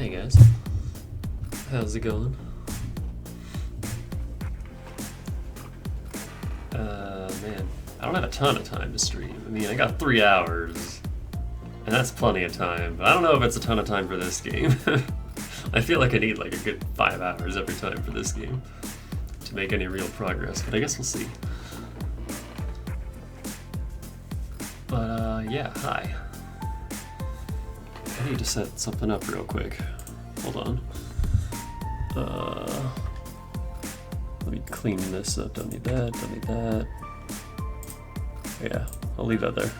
Hey guys, how's it going? Man, I don't have a ton of time to stream. I mean, I got 3 hours, and that's plenty of time, but I don't know if it's a ton of time for this game. I feel like I need like a good 5 hours every time for this game to make any real progress, but I guess we'll see. But, yeah, hi. I need to set something up real quick. Hold on. Let me clean this up. Don't need that, don't need that. Yeah, I'll leave that there.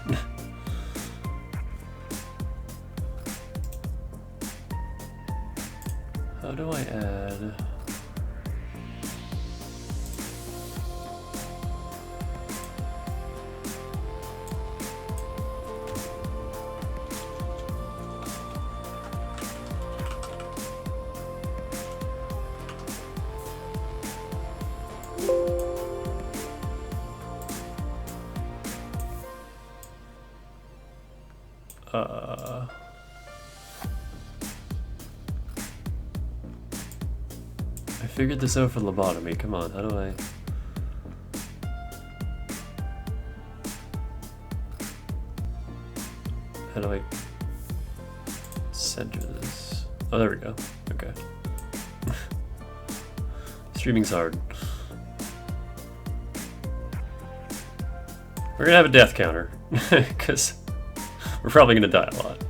How do I add... I figured this out for lobotomy. Come on, how do I... How do I center this? Oh, there we go. Okay. Streaming's hard. We're gonna have a death counter, because we're probably gonna die a lot.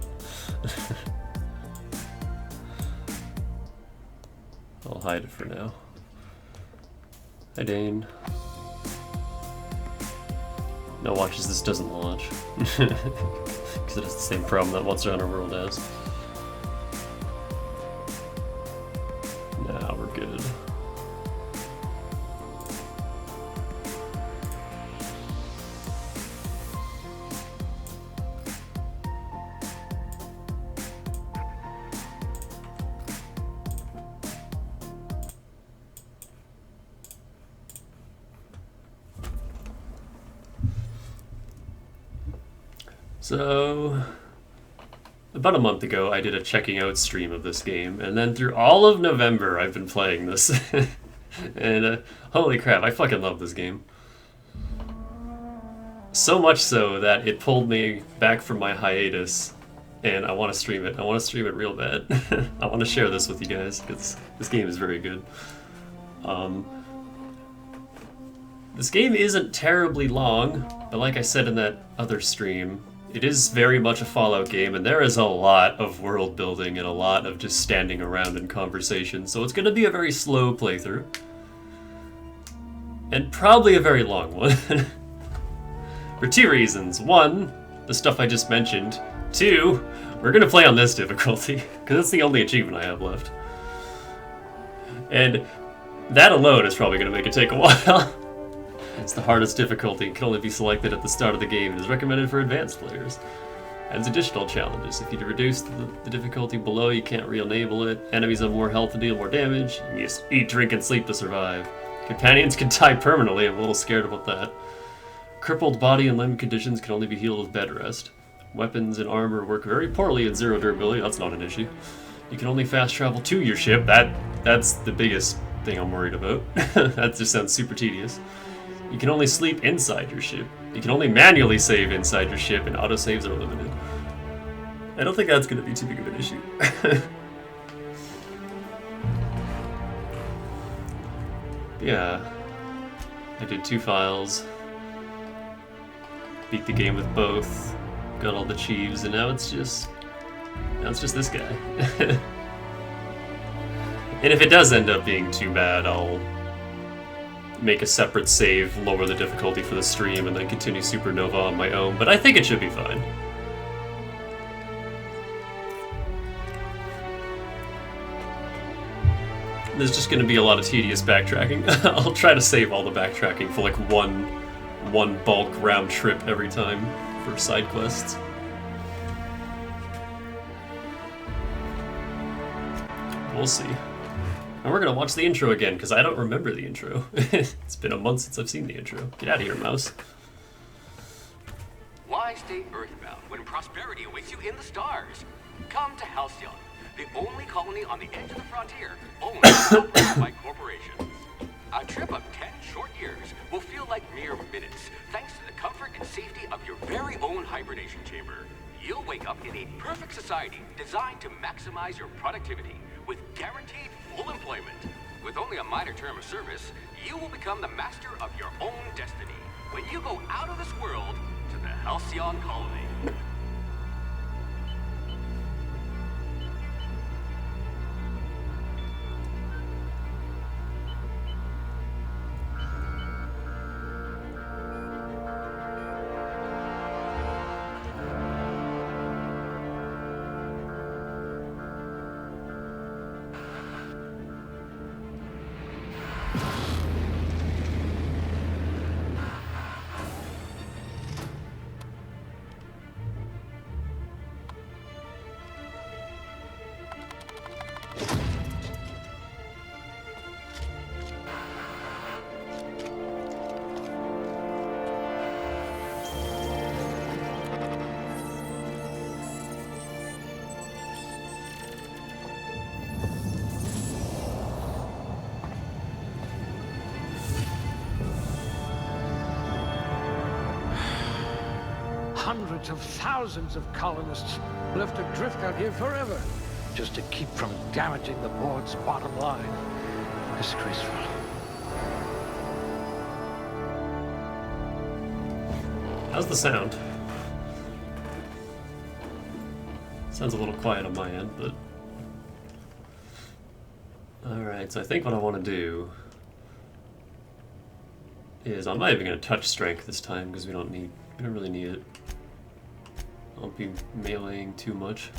I'll hide it for now. Hi, Dane. No, watch as this doesn't launch. Because it has the same problem that Monster Hunter World has. Nah, we're good. So, about a month ago, I did a checking out stream of this game, and then through all of November, I've been playing this. And holy crap, I fucking love this game. So much so that it pulled me back from my hiatus, and I want to stream it. I want to stream it real bad. I want to share this with you guys, because this game is very good. This game isn't terribly long, but like I said in that other stream, it is very much a Fallout game, and there is a lot of world building and a lot of just standing around in conversation, so it's going to be a very slow playthrough. And probably a very long one. For two reasons. One, the stuff I just mentioned. Two, we're going to play on this difficulty, because it's the only achievement I have left. And that alone is probably going to make it take a while. It's the hardest difficulty and can only be selected at the start of the game and is recommended for advanced players. Adds additional challenges. If you reduce the difficulty below, you can't re-enable it. Enemies have more health to deal more damage. You just eat, drink, and sleep to survive. Companions can die permanently. I'm a little scared about that. Crippled body and limb conditions can only be healed with bed rest. Weapons and armor work very poorly at zero durability. That's not an issue. You can only fast travel to your ship. That's the biggest thing I'm worried about. That just sounds super tedious. You can only sleep inside your ship. You can only manually save inside your ship, and autosaves are limited. I don't think that's going to be too big of an issue. Yeah. I did 2 files. Beat the game with both. Got all the Chiefs, and now it's just this guy. And if it does end up being too bad, I'll make a separate save, lower the difficulty for the stream, and then continue Supernova on my own, but I think it should be fine. There's just going to be a lot of tedious backtracking. I'll try to save all the backtracking for like one bulk round trip every time for side quests. We'll see. And we're gonna watch the intro again, because I don't remember the intro. It's been a month since I've seen the intro. Get out of here, mouse. Why stay earthbound when prosperity awaits you in the stars? Come to Halcyon, the only colony on the edge of the frontier owned and operated by corporations. A trip of 10 short years will feel like mere minutes, thanks to the comfort and safety of your very own hibernation chamber. You'll wake up in a perfect society designed to maximize your productivity with guaranteed full employment. With only a minor term of service, you will become the master of your own destiny when you go out of this world to the Halcyon colony. Hundreds of thousands of colonists left adrift out here forever, just to keep from damaging the board's bottom line. Disgraceful. How's the sound? Sounds a little quiet on my end, but... Alright, so I think what I want to do is I'm not even going to touch strength this time because we don't really need it. I'll be meleeing too much.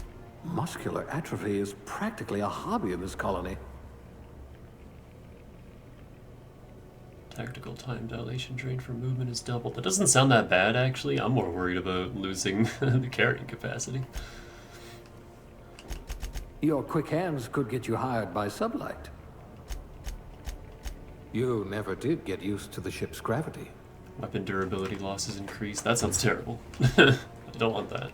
Muscular atrophy is practically a hobby in this colony. Tactical time dilation drain for movement is doubled. That doesn't sound that bad, actually. I'm more worried about losing the carrying capacity. Your quick hands could get you hired by Sublight. You never did get used to the ship's gravity. Weapon durability losses increased. That sounds terrible. I don't want that.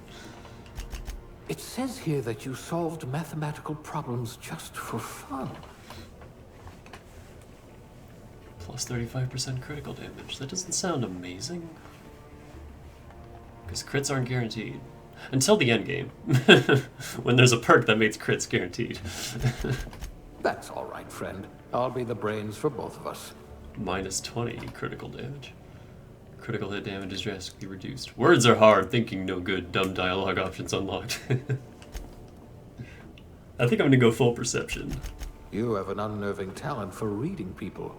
It says here that you solved mathematical problems just for fun. Plus 35% critical damage. That doesn't sound amazing. Because crits aren't guaranteed. Until the end game. When there's a perk that makes crits guaranteed. That's all right, friend. I'll be the brains for both of us. Minus 20 critical damage. Critical hit damage is drastically reduced. Words are hard, thinking no good, dumb dialogue options unlocked. I think I'm gonna go full perception. You have an unnerving talent for reading people.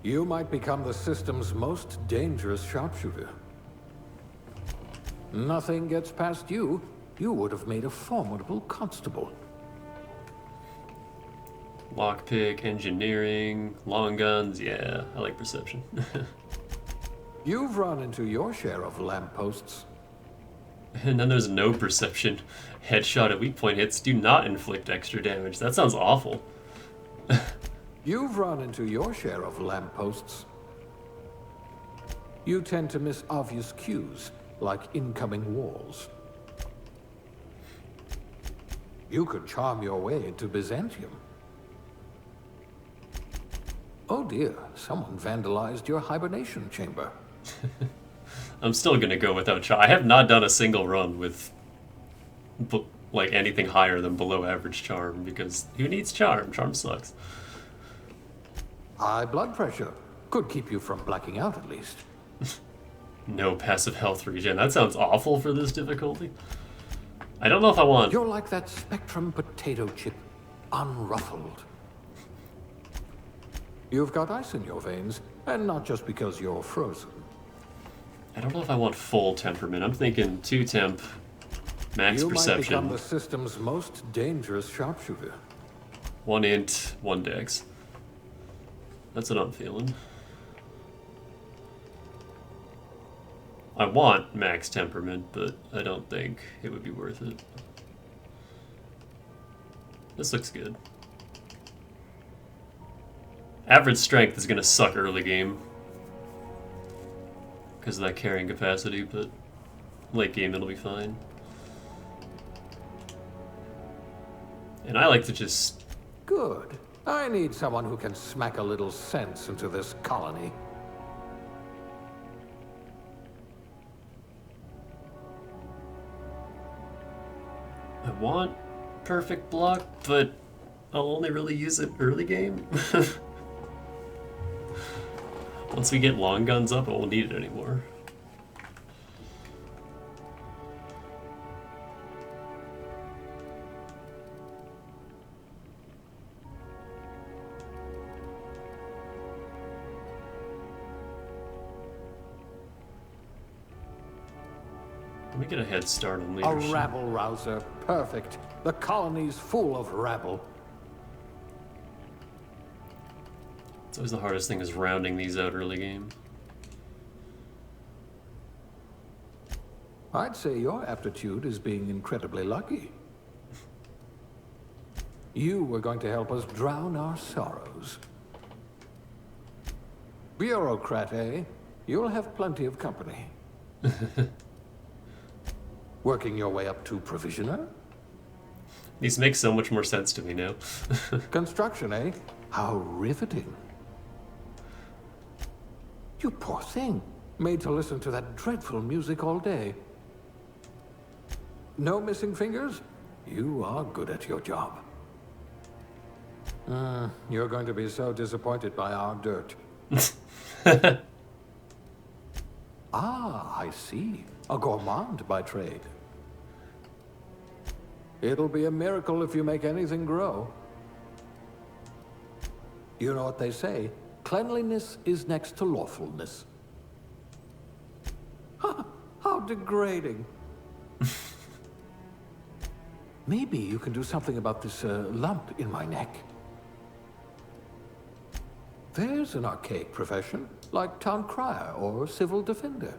You might become the system's most dangerous sharpshooter. Nothing gets past you. You would have made a formidable constable. Lockpick, engineering, long guns, yeah, I like perception. You've run into your share of lampposts. And then there's no perception. Headshot at weak point hits do not inflict extra damage. That sounds awful. You've run into your share of lampposts. You tend to miss obvious cues, like incoming walls. You could charm your way into Byzantium. Oh dear, someone vandalized your hibernation chamber. I'm still gonna go without charm. I have not done a single run with like anything higher than below average charm, because who needs charm? Charm sucks. High blood pressure. Could keep you from blacking out at least. No passive health regen. That sounds awful for this difficulty. I don't know if I want... You're like that Spectrum potato chip, unruffled. You've got ice in your veins, and not just because you're frozen. I don't know if I want full temperament. I'm thinking 2 temp, max You perception. might become the system's most dangerous sharpshooter. 1 int, 1 dex. That's what I'm feeling. I want max temperament, but I don't think it would be worth it. This looks good. Average strength is going to suck early game because of that carrying capacity, but late game it'll be fine. And I like to just... Good. I need someone who can smack a little sense into this colony. I want perfect block, but I'll only really use it early game. Once we get long guns up, I won't need it anymore. Let me get a head start on A leadership. rabble-rouser. Perfect. The colony's full of rabble. It's always the hardest thing is rounding these out early game. I'd say your aptitude is being incredibly lucky. You were going to help us drown our sorrows. Bureaucrat, eh? You'll have plenty of company. Working your way up to provisioner? These make so much more sense to me now. Construction, eh? How riveting. You poor thing. Made to listen to that dreadful music all day. No missing fingers? You are good at your job. You're going to be so disappointed by our dirt. Ah, I see. A gourmand by trade. It'll be a miracle if you make anything grow. You know what they say? Cleanliness is next to lawfulness. How degrading. Maybe you can do something about this lump in my neck. There's an archaic profession, like town crier or civil defender.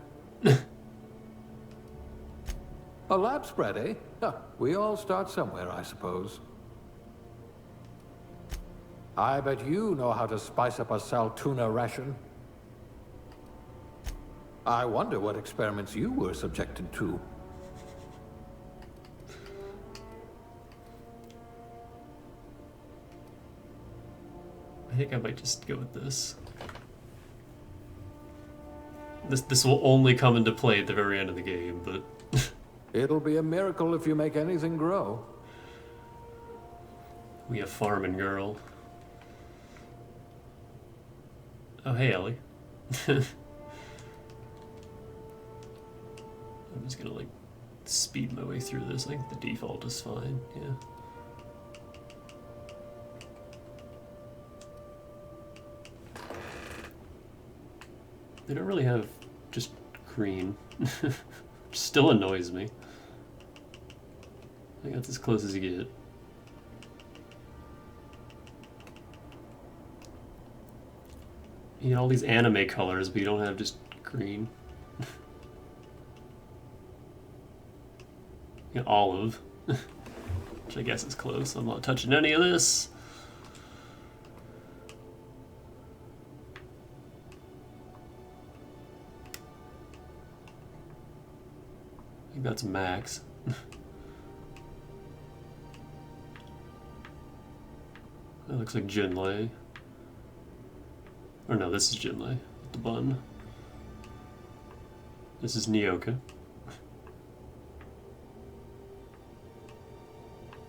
A lab spread, eh? Huh, we all start somewhere, I suppose. I bet you know how to spice up a Saltuna ration. I wonder what experiments you were subjected to. I think I might just go with this. This will only come into play at the very end of the game, but... It'll be a miracle if you make anything grow. We have farming girl. Oh, hey, Ellie. I'm just gonna, like, speed my way through this. I think the default is fine, yeah. They don't really have just green, which still annoys me. I think that's as close as you get. You get all these anime colors, but you don't have just green. You get olive, which I guess is close. I'm not touching any of this. I think that's max. That looks like Jinlei. Or no, this is Jinlei with the bun. This is Nyoka.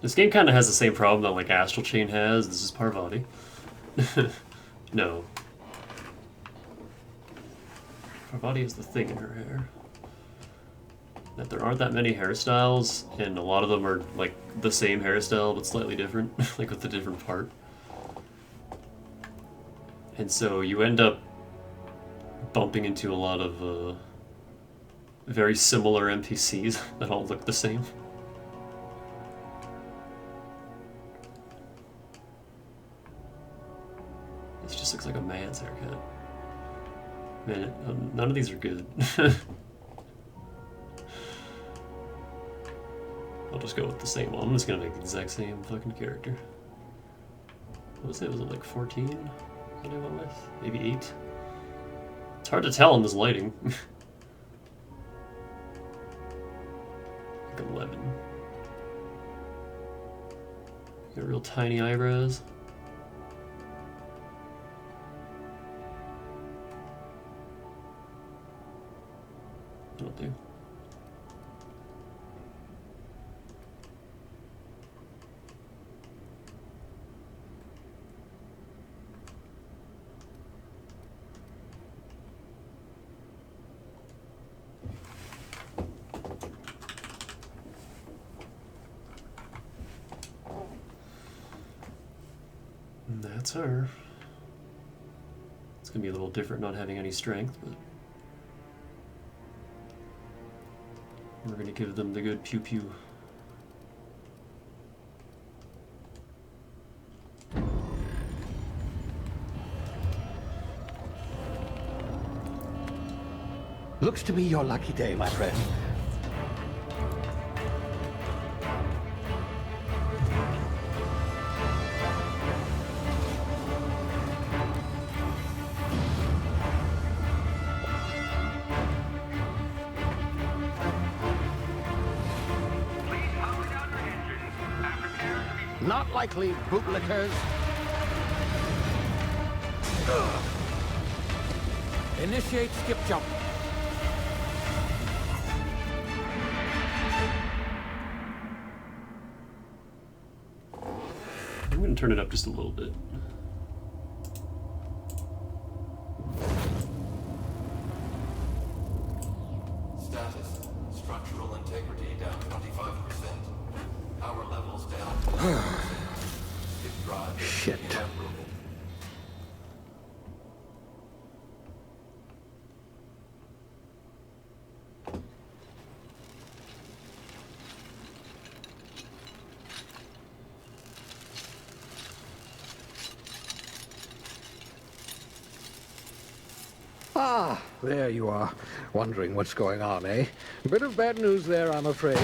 This game kind of has the same problem that like Astral Chain has. This is Parvati. No. Parvati has the thing in her hair. That there aren't that many hairstyles, and a lot of them are like the same hairstyle but slightly different, like with a different part. And so you end up bumping into a lot of very similar NPCs that all look the same. This just looks like a man's haircut. Man, none of these are good. I'll just go with the same one. I'm just gonna make the exact same fucking character. What was it? Was it like 14 that I went with? Maybe 8? It's hard to tell in this lighting. Like 11. Got real tiny eyebrows. That'll do. And that's her. It's gonna be a little different not having any strength, but we're gonna give them the good pew pew. Looks to be your lucky day, my friend. Not likely, bootlickers. Initiate skip jump. I'm gonna turn it up just a little bit. Status. Structural integrity down 25%. Power levels down 10%. Skip drive. Shit. Inoperable. Ah, there you are. Wondering what's going on, eh? Bit of bad news there, I'm afraid.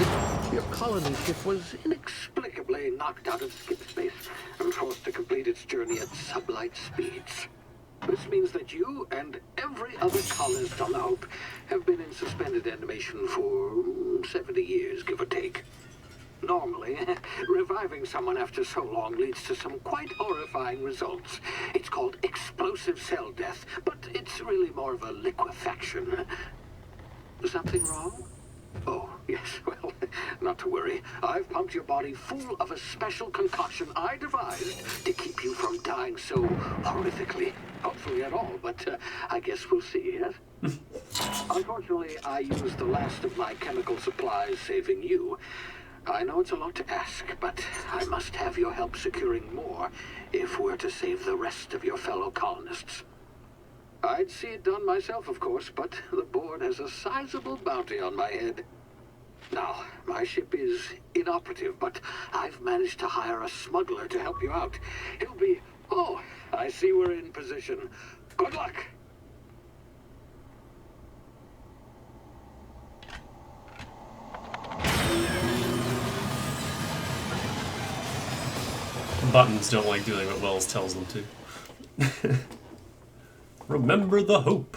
Your colony ship was inexplicably knocked out of skip space and forced to complete its journey at sublight speeds. This means that you and every other colonist on the Hope have been in suspended animation for 70 years, give or take. Normally, reviving someone after so long leads to some quite horrifying results. It's called explosive cell death, but it's really more of a liquefaction. Something wrong? Oh, yes, well, not to worry. I've pumped your body full of a special concoction I devised to keep you from dying so horrifically. Hopefully at all, but I guess we'll see, yes? Unfortunately, I used the last of my chemical supplies saving you. I know it's a lot to ask, but I must have your help securing more if we're to save the rest of your fellow colonists. I'd see it done myself, of course, but the board has a sizable bounty on my head. Now, my ship is inoperative, but I've managed to hire a smuggler to help you out. He'll be... Oh, I see we're in position. Good luck! Buttons don't like doing what Wells tells them to. Remember the hope.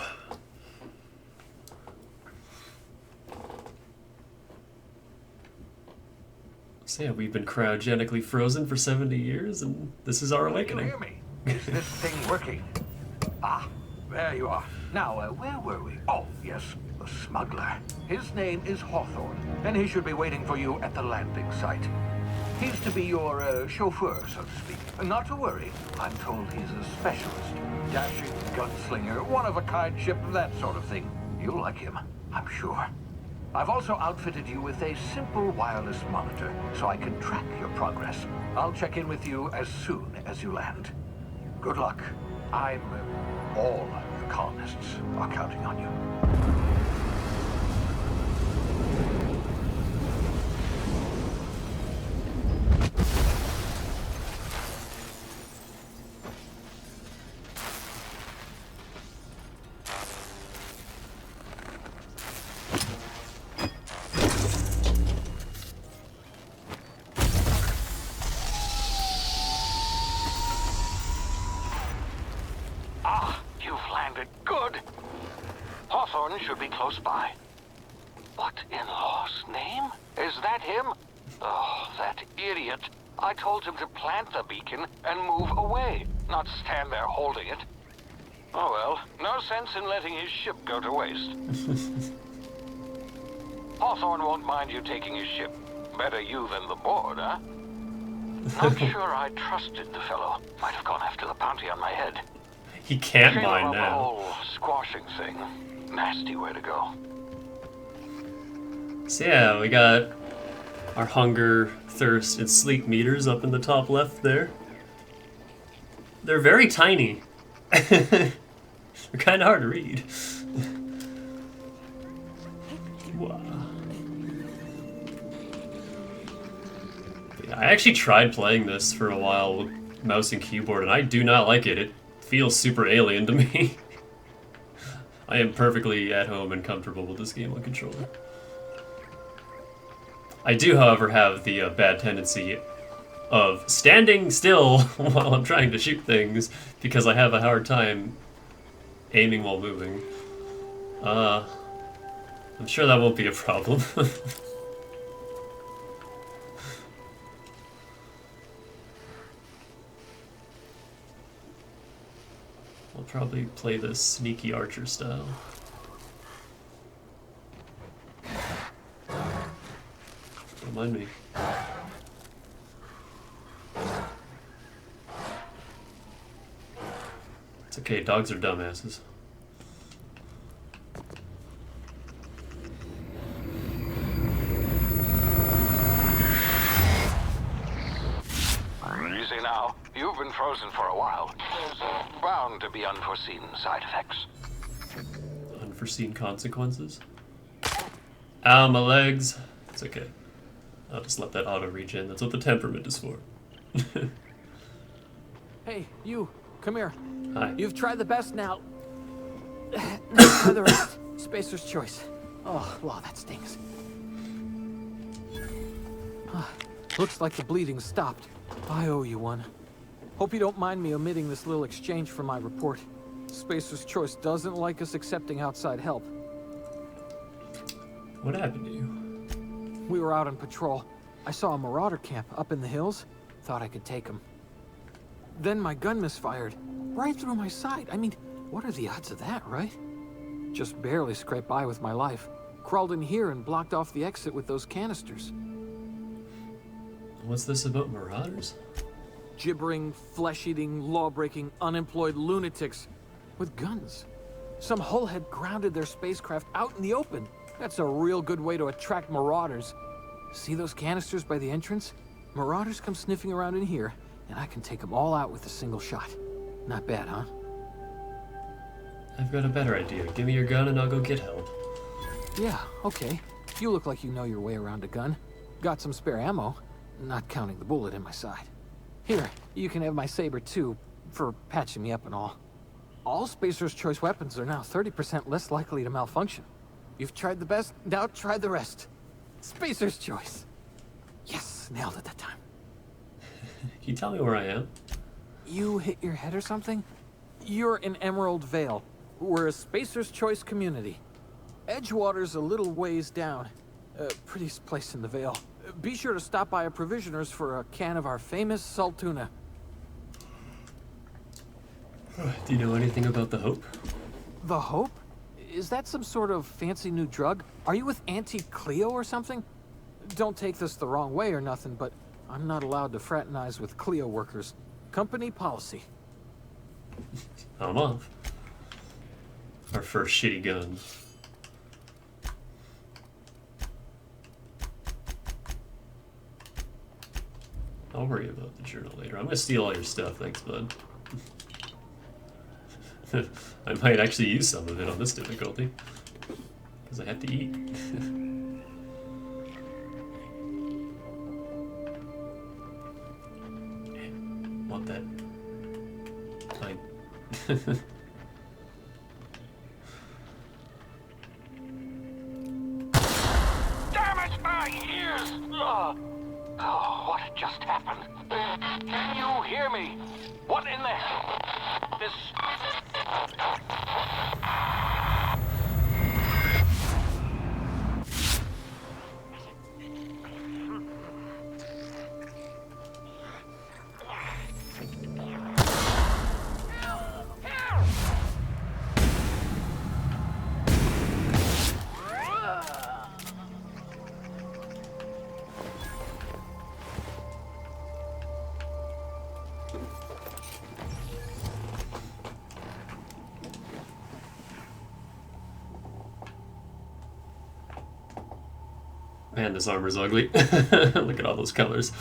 So yeah, we've been cryogenically frozen for 70 years, and this is our awakening. Can you hear me? Is this thing working? Ah, there you are. Now, where were we? Oh, yes, the smuggler. His name is Hawthorne, and he should be waiting for you at the landing site. He's to be your chauffeur, so to speak. Not to worry. I'm told he's a specialist. Dashing gunslinger, one-of-a-kind ship, that sort of thing. You'll like him, I'm sure. I've also outfitted you with a simple wireless monitor, so I can track your progress. I'll check in with you as soon as you land. Good luck. All the colonists are counting on you. Should be close by. What in law's name? Is that him? Oh, that idiot. I told him to plant the beacon and move away, not stand there holding it. Oh well, no sense in letting his ship go to waste. Hawthorne won't mind you taking his ship. Better you than the board, huh? Not sure I trusted the fellow. Might have gone after the bounty on my head. He can't Shame mine about the now. whole squashing thing. Nasty way to go. So yeah, we got our hunger, thirst, and sleep meters up in the top left there. They're very tiny. They're kind of hard to read. Wow. Yeah, I actually tried playing this for a while with mouse and keyboard, and I do not like it. It feels super alien to me. I am perfectly at home and comfortable with this game on controller. I do, however, have the bad tendency of standing still while I'm trying to shoot things because I have a hard time aiming while moving. I'm sure that won't be a problem. I'll probably play this sneaky archer style. Don't mind me. It's okay, dogs are dumbasses. Easy now. You've been frozen for a while. There's bound to be unforeseen side effects. Unforeseen consequences? Ow, my legs. It's okay. I'll just let that auto regen. That's what the temperament is for. Hey, you, come here. Hi. You've tried the best now. Now try the rest. Spacer's choice. Oh, wow, that stings. Looks like the bleeding stopped. I owe you one. Hope you don't mind me omitting this little exchange from my report. Spacer's choice doesn't like us accepting outside help. What happened to you? We were out on patrol. I saw a marauder camp up in the hills. Thought I could take him. Then my gun misfired. Right through my side. I mean, what are the odds of that, right? Just barely scraped by with my life. Crawled in here and blocked off the exit with those canisters. What's this about marauders? Gibbering, flesh-eating, law-breaking, unemployed lunatics with guns. Some hull had grounded their spacecraft out in the open. That's a real good way to attract marauders. See those canisters by the entrance? Marauders come sniffing around in here, and I can take them all out with a single shot. Not bad, huh? I've got a better idea. Give me your gun and I'll go get help. Yeah, okay. You look like you know your way around a gun. Got some spare ammo, not counting the bullet in my side. Here, you can have my saber too, for patching me up and all. All Spacer's Choice weapons are now 30% less likely to malfunction. You've tried the best, now try the rest. Spacer's Choice. Yes, nailed it that time. Can you tell me where I am? You hit your head or something? You're in Emerald Vale. We're a Spacer's Choice community. Edgewater's a little ways down. Prettiest place in the Vale. Be sure to stop by a provisioner's for a can of our famous salt tuna. Do you know anything about the Hope? The Hope? Is that some sort of fancy new drug? Are you with Auntie Cleo or something? Don't take this the wrong way or nothing, but I'm not allowed to fraternize with Cleo workers. Company policy. I'm off. Our first shitty gun. I'll worry about the journal later. I'm gonna steal all your stuff, thanks, bud. I might actually use some of it on this difficulty. Because I have to eat. Want that. Fine. Damn it, my ears! Oh, what just happened? Can you hear me? What in the hell? This... Man, this armor's ugly. Look at all those colors.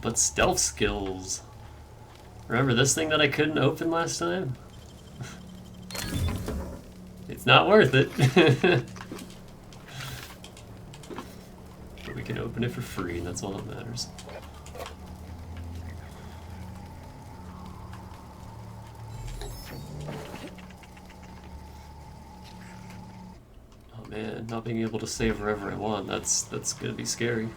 But stealth skills. Remember this thing that I couldn't open last time? It's not worth it. But we can open it for free, and that's all that matters. Oh man, not being able to save wherever I want, that's gonna be scary.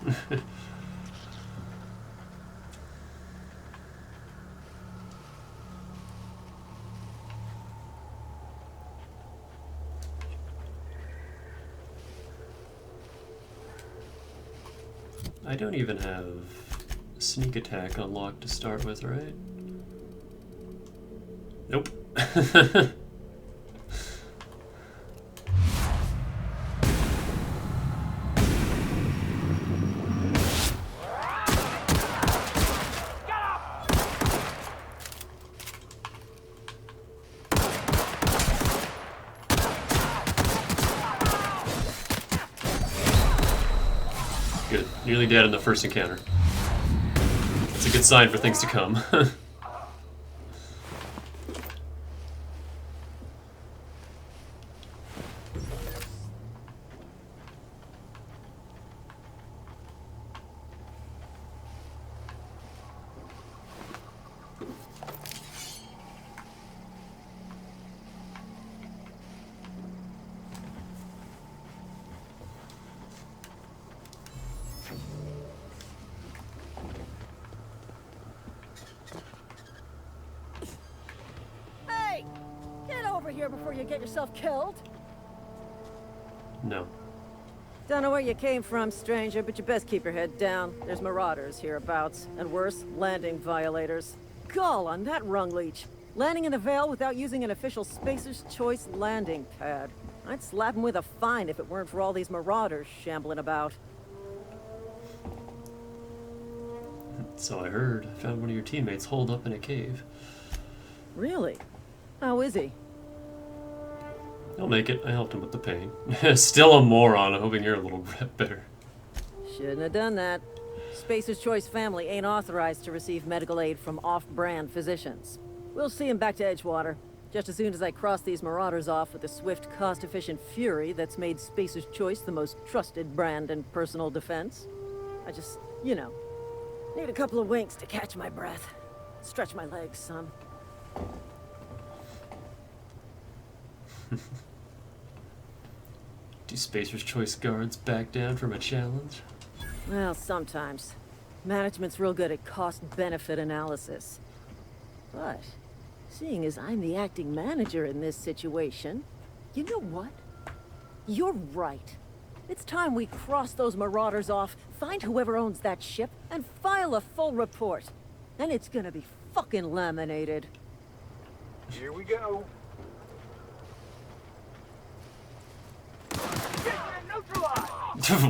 I don't even have sneak attack unlocked to start with, right? Nope. Good. Nearly dead in the first encounter. It's a good sign for things to come. Hey! Get over here before you get yourself killed. No. Don't know where you came from, stranger, but you best keep your head down. There's marauders hereabouts, and worse, landing violators. Gall on that rung leech. Landing in the Vale without using an official Spacer's Choice landing pad. I'd slap him with a fine if it weren't for all these marauders shambling about. So I heard. I found one of your teammates holed up in a cave. Really? How is he? He'll make it. I helped him with the pain. Still a moron. I'm hoping you're a little bit better. Shouldn't have done that. Spacer's Choice family ain't authorized to receive medical aid from off-brand physicians. We'll see him back to Edgewater, just as soon as I cross these marauders off with the swift, cost-efficient fury that's made Spacer's Choice the most trusted brand in personal defense. I just, you know, need a couple of winks to catch my breath. Stretch my legs some. Do Spacer's Choice guards back down from a challenge? Well, sometimes. Management's real good at cost-benefit analysis. But, seeing as I'm the acting manager in this situation, you know what? You're right. It's time we cross those marauders off, find whoever owns that ship, and file a full report. And it's gonna be fucking laminated. Here we go.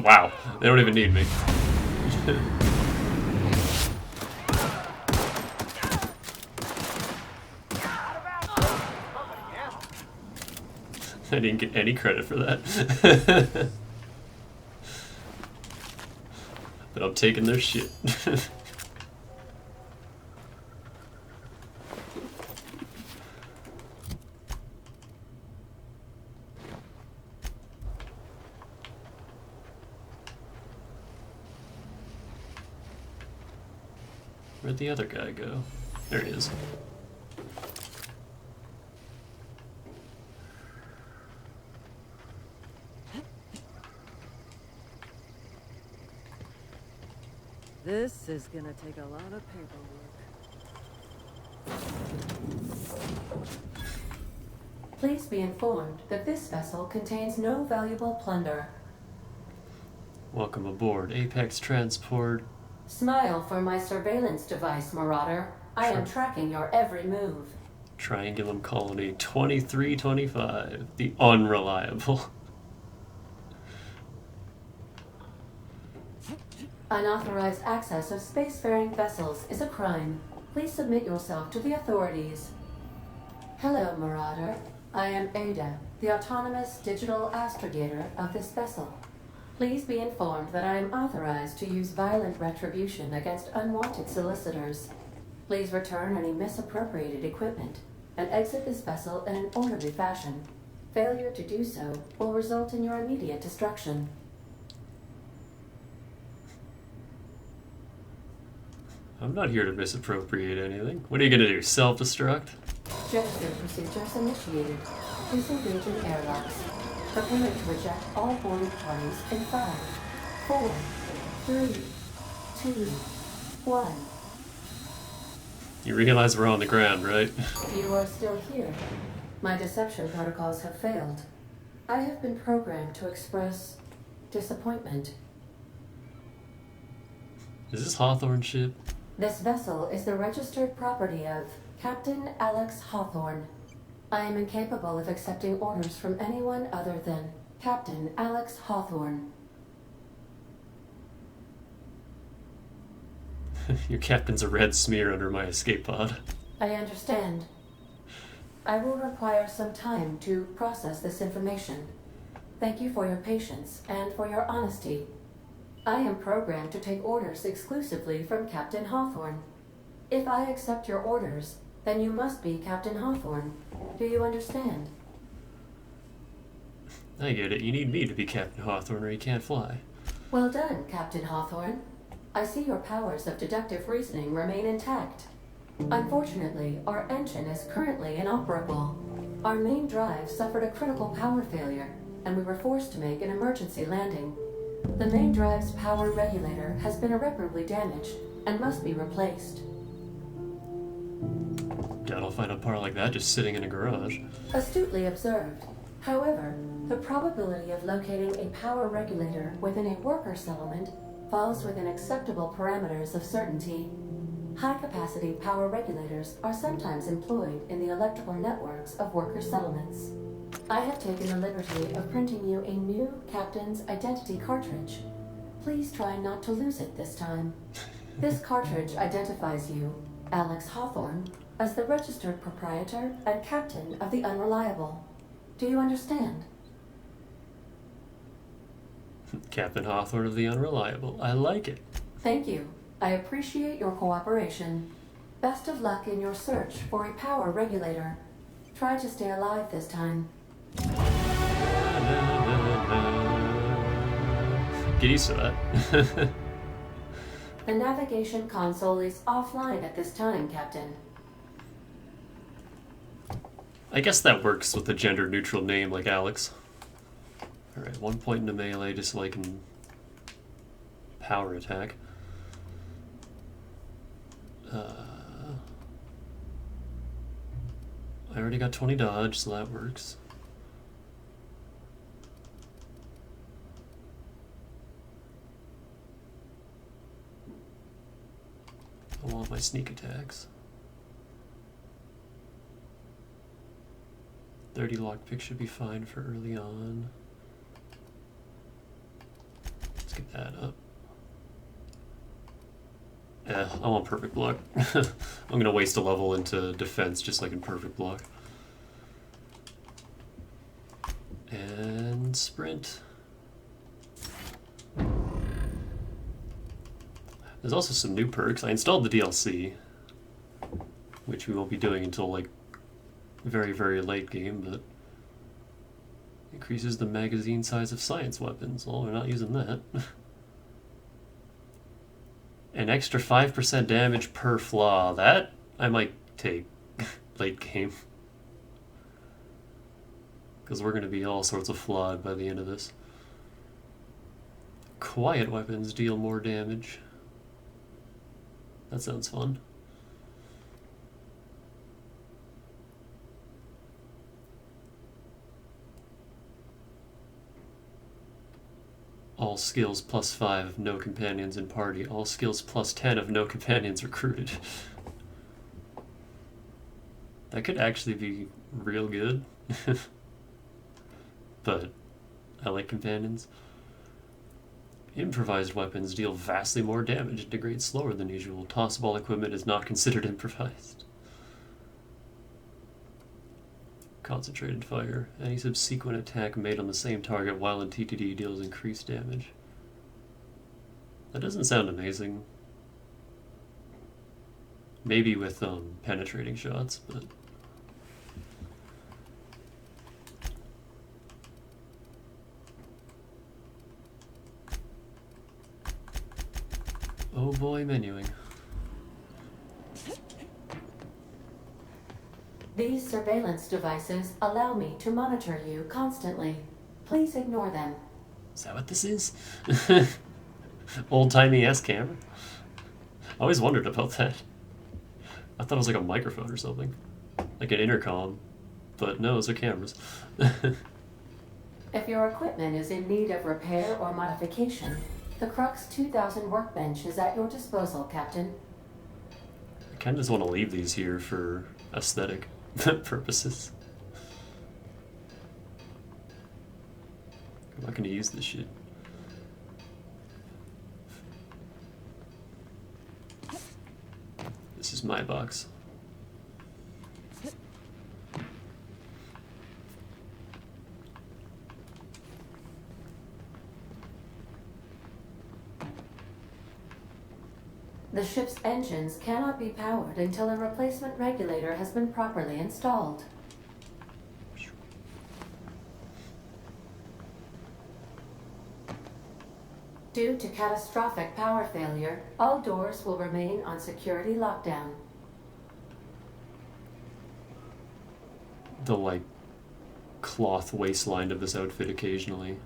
Wow, they don't even need me. I didn't get any credit for that. But I'm taking their shit. Where'd the other guy go? There he is. This is gonna take a lot of paperwork. Please be informed that this vessel contains no valuable plunder. Welcome aboard, Apex Transport. Smile for my surveillance device, Marauder. I am tracking your every move. Triangulum Colony 2325, the unreliable. Unauthorized access of spacefaring vessels is a crime. Please submit yourself to the authorities. Hello, Marauder. I am Ada, the autonomous digital astrogator of this vessel. Please be informed that I am authorized to use violent retribution against unwanted solicitors. Please return any misappropriated equipment and exit this vessel in an orderly fashion. Failure to do so will result in your immediate destruction. I'm not here to misappropriate anything. What are you gonna do, self-destruct? Gesture procedures initiated. Disengage in airlocks. Preparing to eject all boarding parties in 5, 4, 3, 2, 1. You realize we're on the ground, right? You are still here. My deception protocols have failed. I have been programmed to express disappointment. Is this Hawthorne ship? This vessel is the registered property of Captain Alex Hawthorne. I am incapable of accepting orders from anyone other than Captain Alex Hawthorne. Your captain's a red smear under my escape pod. I understand. I will require some time to process this information. Thank you for your patience and for your honesty. I am programmed to take orders exclusively from Captain Hawthorne. If I accept your orders, then you must be Captain Hawthorne. Do you understand? I get it. You need me to be Captain Hawthorne or you can't fly. Well done, Captain Hawthorne. I see your powers of deductive reasoning remain intact. Unfortunately, our engine is currently inoperable. Our main drive suffered a critical power failure, and we were forced to make an emergency landing. The main drive's power regulator has been irreparably damaged and must be replaced. Doubt I'll find a part like that just sitting in a garage. Astutely observed. However, the probability of locating a power regulator within a worker settlement falls within acceptable parameters of certainty. High-capacity power regulators are sometimes employed in the electrical networks of worker settlements. I have taken the liberty of printing you a new captain's identity cartridge. Please try not to lose it this time. This cartridge identifies you, Alex Hawthorne, as the registered proprietor and captain of the Unreliable. Do you understand? Captain Hawthorne of the Unreliable. I like it. Thank you. I appreciate your cooperation. Best of luck in your search for a power regulator. Try to stay alive this time. Get used to that. The navigation console is offline at this time, Captain. I guess that works with a gender-neutral name like Alex. Alright, 1 point into melee, just like in power attack. I already got 20 dodge, so that works. I want my sneak attacks. 30 lockpick should be fine for early on. Let's get that up. Yeah, I want perfect block. I'm gonna waste a level into defense just like in perfect block. And sprint. There's also some new perks. I installed the DLC, which we won't be doing until like very, very late game, but increases the magazine size of science weapons. Well, we're not using that. An extra 5% damage per flaw. That I might take late game. Because we're going to be all sorts of flawed by the end of this. Quiet weapons deal more damage. That sounds fun. All skills plus 5, no companions in party. All skills plus 10 of no companions recruited. That could actually be real good. But I like companions. Improvised weapons deal vastly more damage and degrade slower than usual. Tossball equipment is not considered improvised. Concentrated fire. Any subsequent attack made on the same target while in TTD deals increased damage. That doesn't sound amazing. Maybe with penetrating shots, but... Oh boy, menuing. These surveillance devices allow me to monitor you constantly. Please ignore them. Is that what this is? Old-timey ass camera? I always wondered about that. I thought it was like a microphone or something. Like an intercom. But no, those are cameras. If your equipment is in need of repair or modification, the Crux 2000 workbench is at your disposal, Captain. I kind of just want to leave these here for aesthetic purposes. I'm not going to use this shit. This is my box. The ship's engines cannot be powered until a replacement regulator has been properly installed. Due to catastrophic power failure, all doors will remain on security lockdown. The, like, cloth waistline of this outfit occasionally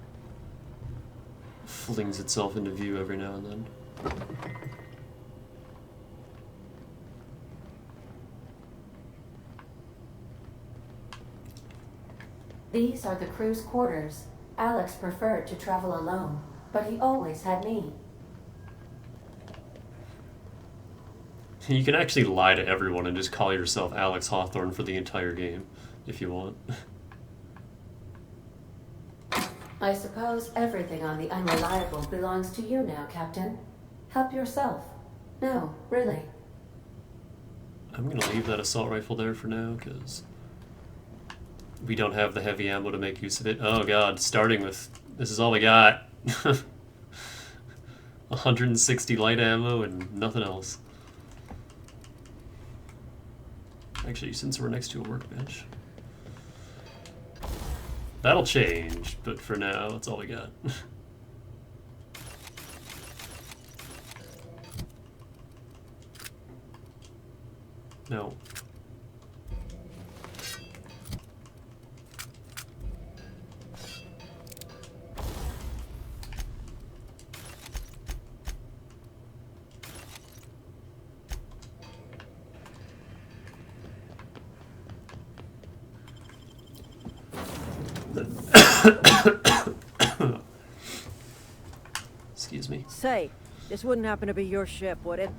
flings itself into view every now and then. These are the crew's quarters. Alex preferred to travel alone, but he always had me. You can actually lie to everyone and just call yourself Alex Hawthorne for the entire game, if you want. I suppose everything on the Unreliable belongs to you now, Captain. Help yourself. No, really. I'm gonna leave that assault rifle there for now, because we don't have the heavy ammo to make use of it. Oh god, starting with... this is all we got. 160 light ammo and nothing else. Actually, since we're next to a workbench. That'll change, but for now, that's all we got. No. Excuse me. Say, this wouldn't happen to be your ship, would it?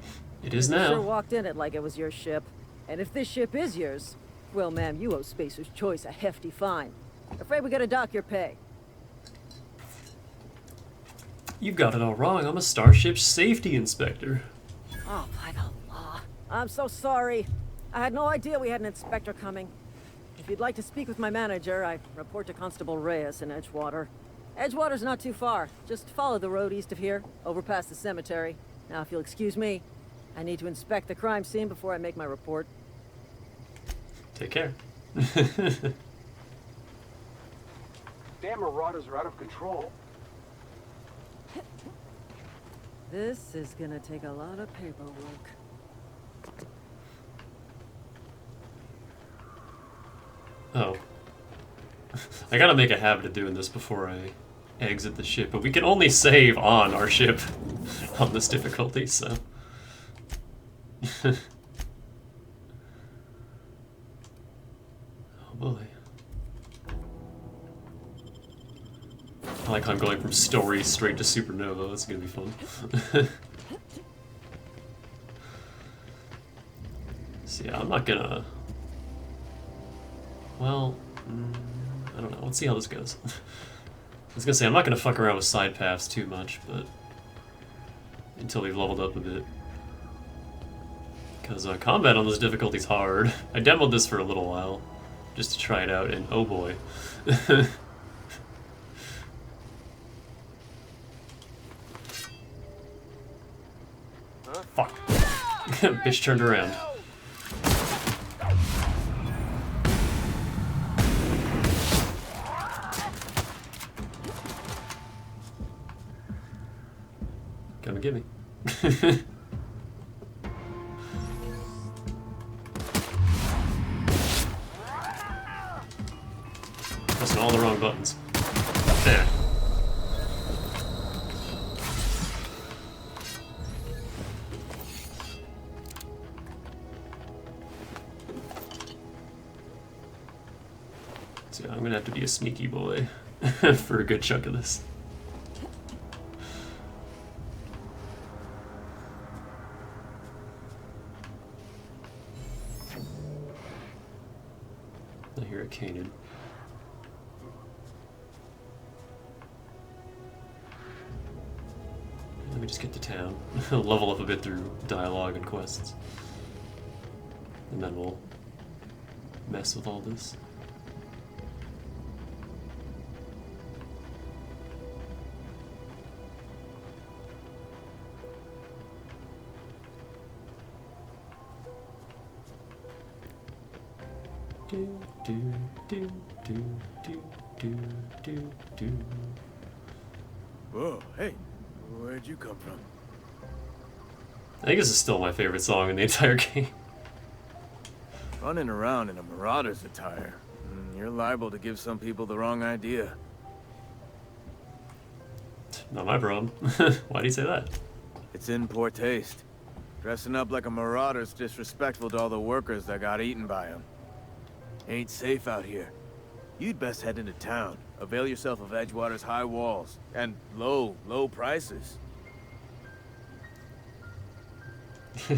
It is You sure now. walked in it like it was your ship. And if this ship is yours, well, ma'am, you owe Spacer's Choice a hefty fine. Afraid we gotta dock your pay. You've got it all wrong. I'm a starship safety inspector. Oh, by the law. I'm so sorry. I had no idea we had an inspector coming. If you'd like to speak with my manager, I report to Constable Reyes in Edgewater. Edgewater's not too far. Just follow the road east of here, over past the cemetery. Now, if you'll excuse me, I need to inspect the crime scene before I make my report. Take care. Damn marauders are out of control. This is gonna take a lot of paperwork. Oh. I gotta make a habit of doing this before I exit the ship, but we can only save on our ship on this difficulty, so... Oh boy. I like how I'm going from story straight to Supernova, that's gonna be fun. So yeah, I'm not gonna... Well, I don't know. Let's see how this goes. I was gonna say, I'm not gonna fuck around with side paths too much, but... until we've leveled up a bit. Because combat on this difficulty is hard. I demoed this for a little while. just to try it out, and oh boy. Fuck. Bitch turned around. Come and get me. Pressing all the wrong buttons. There. So I'm gonna have to be a sneaky boy for a good chunk of this. I hear a cannon. Let me just get to town. Level up a bit through dialogue and quests. And then we'll mess with all this. Do, do, do, do, do, do, do, do. Whoa, hey, where'd you come from? I think this is still my favorite song in the entire game. Running around in a marauder's attire. You're liable to give some people the wrong idea. Not my problem. Why do you say that? It's in poor taste. Dressing up like a marauder's disrespectful to all the workers that got eaten by them. Ain't safe out here. You'd best head into town. Avail yourself of Edgewater's high walls. And low prices.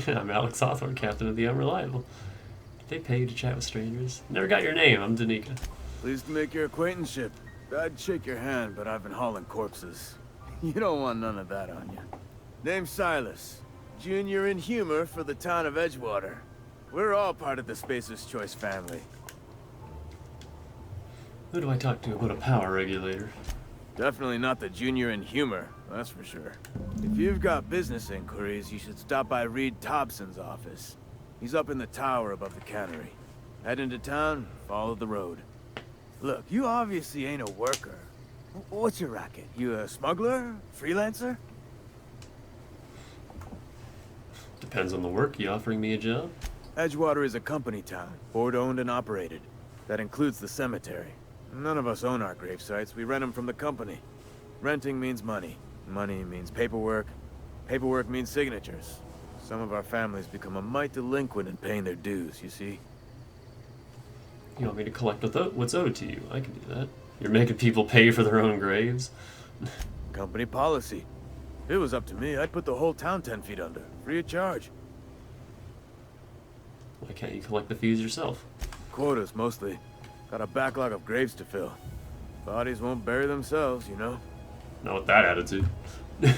I'm Alex Hawthorne, captain of the Unreliable. Did they pay you to chat with strangers? Never got your name, I'm Danica. Pleased to make your acquaintanceship. I'd shake your hand, but I've been hauling corpses. You don't want none of that on you. Name's Silas. Junior in humor for the town of Edgewater. We're all part of the Spacer's Choice family. Who do I talk to about a power regulator? Definitely not the junior in humor, that's for sure. If you've got business inquiries, you should stop by Reed Thompson's office. He's up in the tower above the cannery. Head into town, follow the road. Look, you obviously ain't a worker. What's your racket? You a smuggler? Freelancer? Depends on the work. You offering me a job? Edgewater is a company town, board-owned and operated. That includes the cemetery. None of us own our grave sites. We rent them from the company. Renting means money. Money means paperwork. Paperwork means signatures. Some of our families become a mite delinquent in paying their dues, you see? You want me to collect what's owed to you? I can do that. You're making people pay for their own graves? Company policy. If it was up to me, I'd put the whole town 10 feet under, free of charge. Why can't you collect the fees yourself? Quotas, mostly. Got a backlog of graves to fill. Bodies won't bury themselves, you know? Not with that attitude.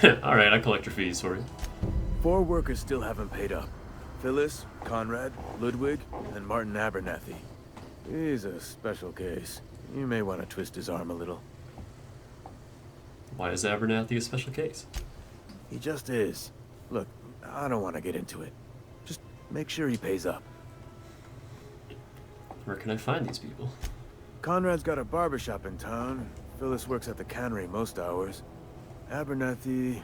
Alright, I collect your fees for you. 4 workers still haven't paid up. Phyllis, Conrad, Ludwig, and Martin Abernathy. He's a special case. You may want to twist his arm a little. Why is Abernathy a special case? He just is. Look, I don't want to get into it. Just make sure he pays up. Where can I find these people? Conrad's got a barbershop in town. Phyllis works at the cannery most hours. Abernathy...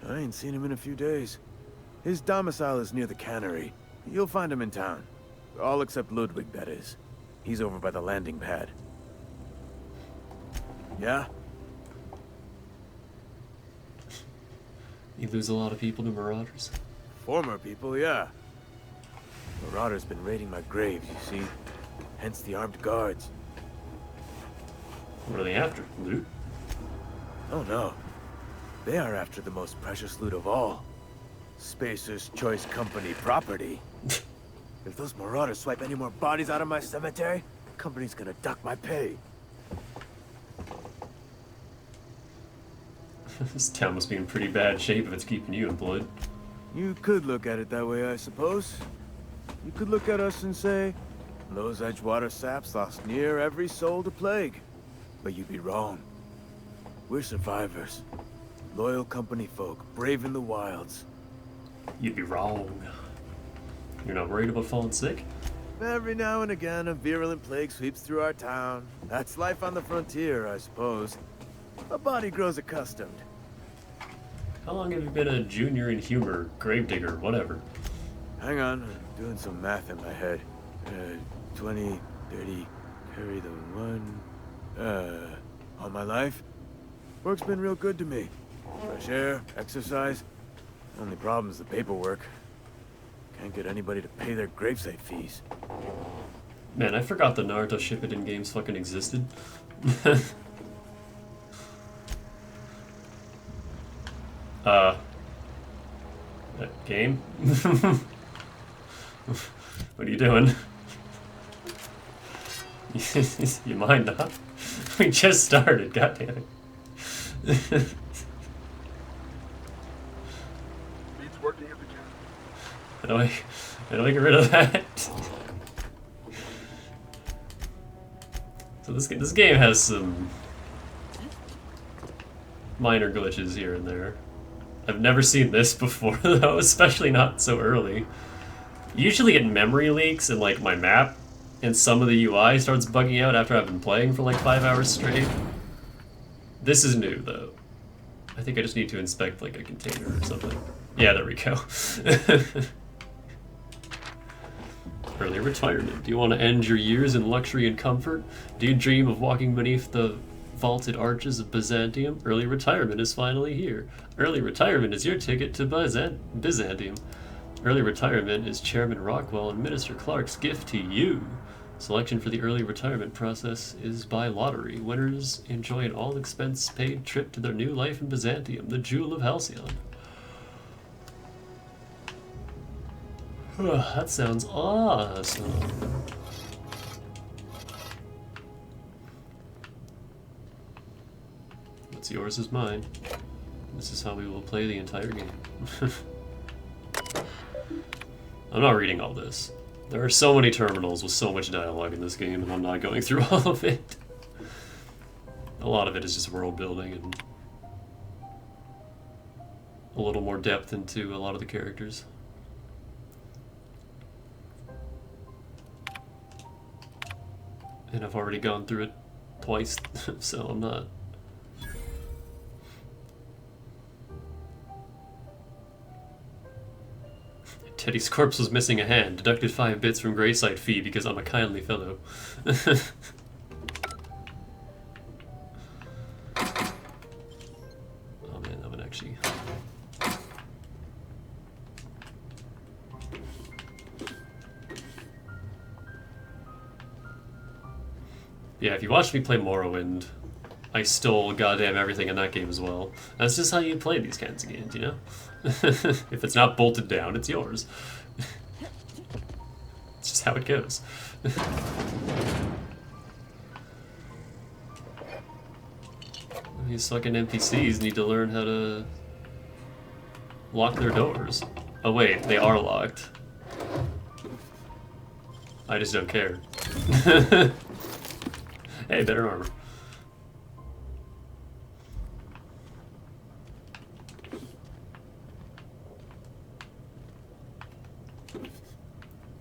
I ain't seen him in a few days. His domicile is near the cannery. You'll find him in town. All except Ludwig, that is. He's over by the landing pad. Yeah? You lose a lot of people to marauders? Former people, yeah. Marauders been raiding my graves, you see. Hence the armed guards. What are they after? Loot? Oh no. They are after the most precious loot of all. Spacer's Choice Company property. If those marauders swipe any more bodies out of my cemetery, the company's gonna duck my pay. This town must be in pretty bad shape if it's keeping you employed. You could look at it that way, I suppose. You could look at us and say, Those Edgewater saps lost near every soul to plague. But you'd be wrong. We're survivors. Loyal company folk, braving the wilds. You'd be wrong. You're not worried about falling sick? Every now and again, a virulent plague sweeps through our town. That's life on the frontier, I suppose. A body grows accustomed. How long have you been a junior in humor, gravedigger, whatever? Hang on, I'm doing some math in my head. 20, 30, carry the one. All my life? Work's been real good to me. Fresh air, exercise. Only problem's the paperwork. Can't get anybody to pay their gravesite fees. Man, I forgot the Naruto Shippuden games fucking existed. Game? What are you doing? You mind not? We just started, goddammit. How do I get rid of that? So this game has some minor glitches here and there. I've never seen this before though, especially not so early. Usually get memory leaks in like my map, and some of the UI starts bugging out after I've been playing for like 5 hours straight. This is new though. I think I just need to inspect like a container or something. Yeah, there we go. Early retirement. Do you want to end your years in luxury and comfort? Do you dream of walking beneath the vaulted arches of Byzantium? Early retirement is finally here. Early retirement is your ticket to Byzantium. Early retirement is Chairman Rockwell and Minister Clark's gift to you. Selection for the early retirement process is by lottery. Winners enjoy an all-expense-paid trip to their new life in Byzantium, the Jewel of Halcyon. That sounds awesome. What's yours is mine. This is how we will play the entire game. I'm not reading all this. There are so many terminals with so much dialogue in this game, and I'm not going through all of it. A lot of it is just world building and a little more depth into a lot of the characters. And I've already gone through it twice, so I'm not... Teddy's corpse was missing a hand. Deducted 5 bits from gravesite fee because I'm a kindly fellow. Oh man, that would actually... Yeah, if you watched me play Morrowind, I stole goddamn everything in that game as well. That's just how you play these kinds of games, you know? If it's not bolted down, it's yours. It's just how it goes. These fucking NPCs need to learn how to lock their doors. Oh wait, they are locked. I just don't care. Hey, better armor.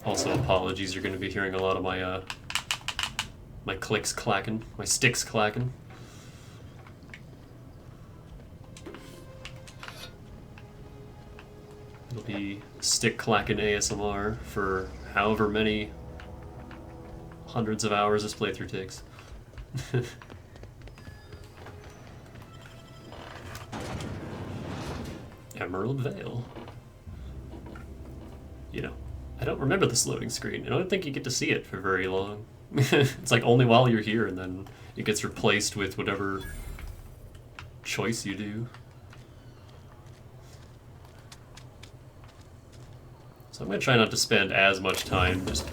Also, apologies, you're going to be hearing a lot of my, my clicks clacking, my sticks clacking. It'll be stick clacking ASMR for however many hundreds of hours this playthrough takes. Emerald Vale. You know, I don't remember this loading screen. I don't think you get to see it for very long. It's like only while you're here, and then it gets replaced with whatever choice you do. So I'm gonna try not to spend as much time just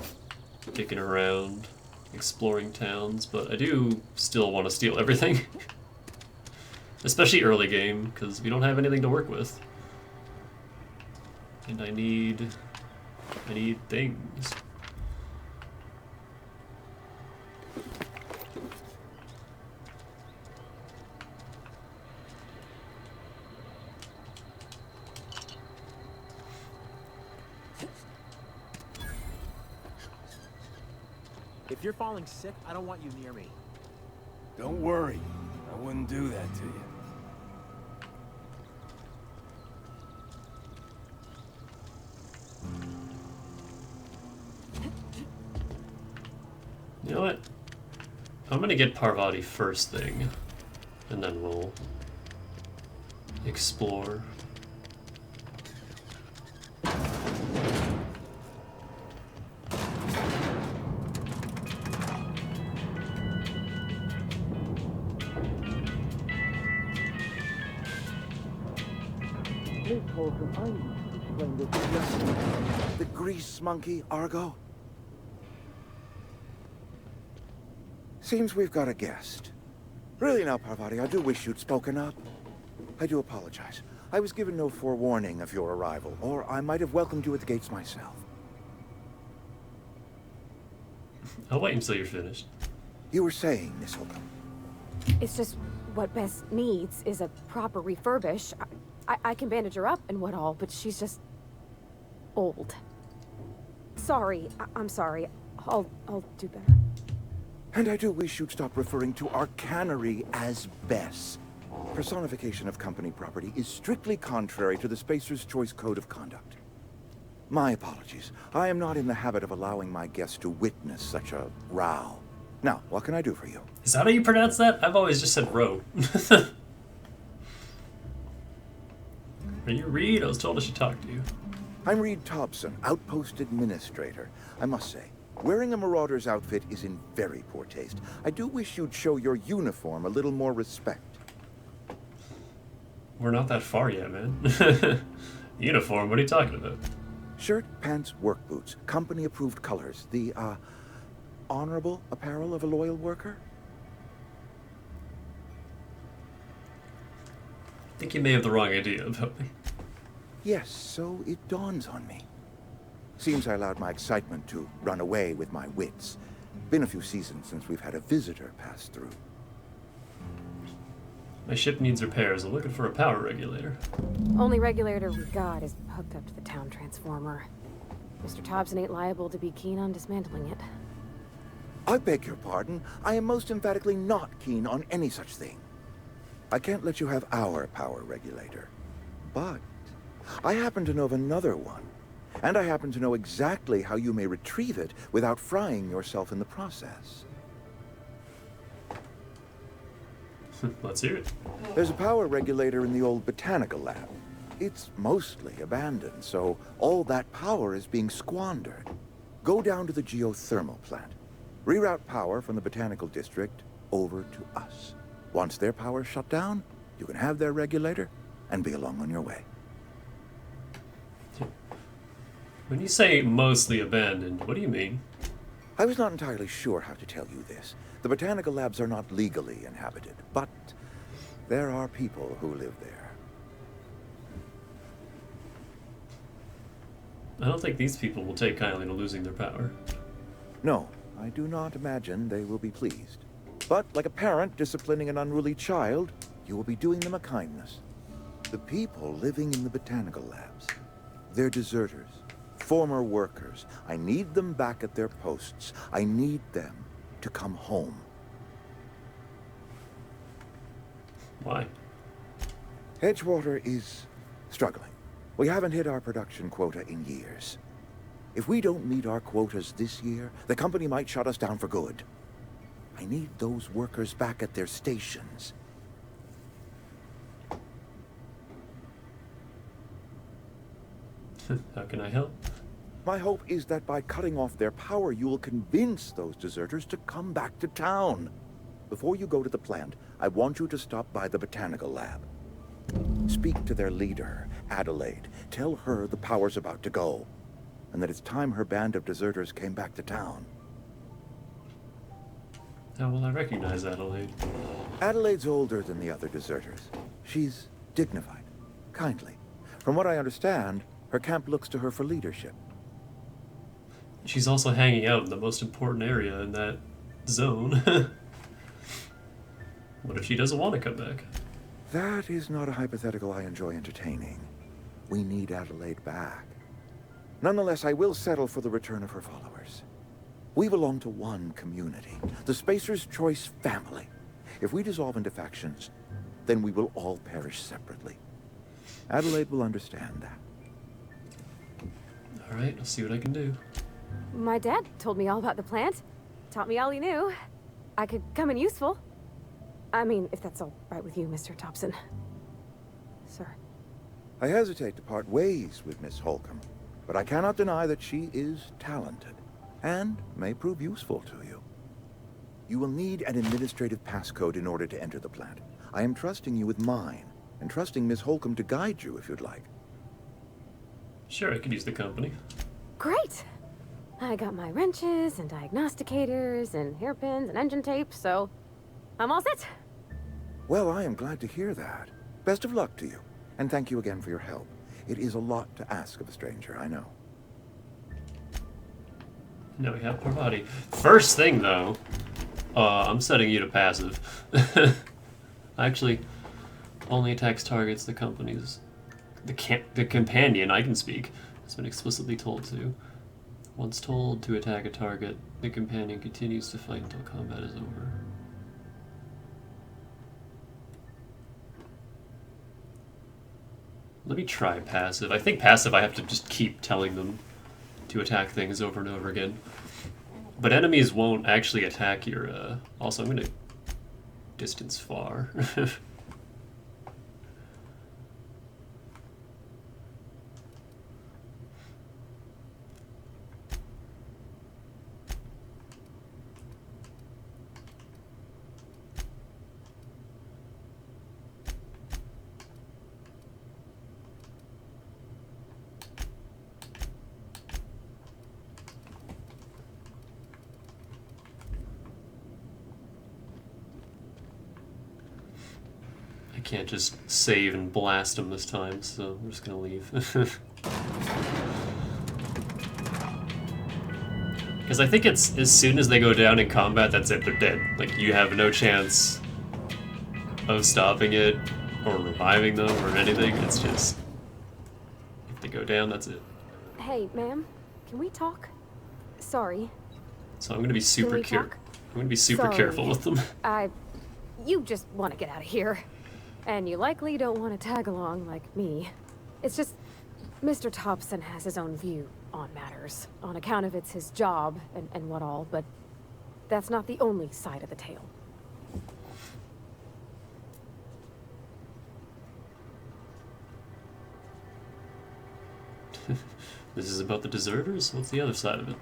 dicking around, exploring towns, but I do still want to steal everything. Especially early game, because we don't have anything to work with. And I need things. If you're falling sick, I don't want you near me. Don't worry. I wouldn't do that to you. You know what? I'm gonna get Parvati first thing, and then we'll explore. The grease monkey, Argo? Seems we've got a guest. Really now, Parvati, I do wish you'd spoken up. I do apologize. I was given no forewarning of your arrival, or I might have welcomed you at the gates myself. I'll wait until you're finished. You were saying, Miss Holcomb. It's just what Bess needs is a proper refurbish. I can bandage her up and what all, but she's just old. Sorry, I'm sorry. I'll do better. And I do wish you'd stop referring to our cannery as Bess. Personification of company property is strictly contrary to the Spacer's Choice Code of Conduct. My apologies. I am not in the habit of allowing my guests to witness such a row. Now, what can I do for you? Is that how you pronounce that? I've always just said row. Are you Reed? I was told I should talk to you. I'm Reed Thompson, Outpost Administrator. I must say, wearing a Marauder's outfit is in very poor taste. I do wish you'd show your uniform a little more respect. We're not that far yet, man. Uniform? What are you talking about? Shirt, pants, work boots, company-approved colors. The, honorable apparel of a loyal worker? I think you may have the wrong idea about me. Yes, so it dawns on me. Seems I allowed my excitement to run away with my wits. Been a few seasons since we've had a visitor pass through. My ship needs repairs. I'm looking for a power regulator. Only regulator we got is hooked up to the town transformer. Mr. Thompson ain't liable to be keen on dismantling it. I beg your pardon. I am most emphatically not keen on any such thing. I can't let you have our power regulator. But I happen to know of another one. And I happen to know exactly how you may retrieve it without frying yourself in the process. Let's hear it. There's a power regulator in the old botanical lab. It's mostly abandoned, so all that power is being squandered. Go down to the geothermal plant. Reroute power from the botanical district over to us. Once their power's shut down, you can have their regulator and be along on your way. When you say mostly abandoned, what do you mean? I was not entirely sure how to tell you this. The botanical labs are not legally inhabited, but there are people who live there. I don't think these people will take kindly to losing their power. No, I do not imagine they will be pleased. But like a parent disciplining an unruly child, you will be doing them a kindness. The people living in the botanical labs, they're deserters, former workers. I need them back at their posts. I need them to come home. Why? Edgewater is struggling. We haven't hit our production quota in years. If we don't meet our quotas this year, the company might shut us down for good. I need those workers back at their stations. How can I help? My hope is that by cutting off their power, you will convince those deserters to come back to town. Before you go to the plant, I want you to stop by the botanical lab. Speak to their leader, Adelaide. Tell her the power's about to go, and that it's time her band of deserters came back to town. How will I recognize Adelaide? Adelaide's older than the other deserters. She's dignified, kindly. From what I understand, her camp looks to her for leadership. She's also hanging out in the most important area in that zone. What if she doesn't want to come back? That is not a hypothetical I enjoy entertaining. We need Adelaide back. Nonetheless, I will settle for the return of her followers. We belong to one community, the Spacer's Choice family. If we dissolve into factions, then we will all perish separately. Adelaide will understand that. Alright, I'll see what I can do. My dad told me all about the plant. Taught me all he knew. I could come in useful. I mean, if that's all right with you, Mr. Thompson. Sir. I hesitate to part ways with Miss Holcomb, but I cannot deny that she is talented and may prove useful to you. You will need an administrative passcode in order to enter the plant. I am trusting you with mine, and trusting Miss Holcomb to guide you if you'd like. Sure, I could use the company. Great! I got my wrenches and diagnosticators and hairpins and engine tape, so I'm all set. Well, I am glad to hear that. Best of luck to you, and thank you again for your help. It is a lot to ask of a stranger, I know. Now we have Parvati. First thing, though, I'm setting you to passive. Actually, only attacks targets the company's... The companion, I can speak, has been explicitly told to. Once told to attack a target, the companion continues to fight until combat is over. Let me try passive. I think passive I have to just keep telling them to attack things over and over again. But enemies won't actually attack your, also I'm gonna distance far. Can't just save and blast them this time, so I'm just gonna leave. Because I think it's as soon as they go down in combat, that's it, they're dead. Like, you have no chance of stopping it or reviving them or anything. It's just, if they go down, that's it. Hey, ma'am, can we talk? Sorry. So I'm gonna be super careful with them. You just want to get out of here. And you likely don't want to tag along like me. It's just, Mr. Thompson has his own view on matters, on account of it's his job and what all, but that's not the only side of the tale. This is about the deserters? What's the other side of it?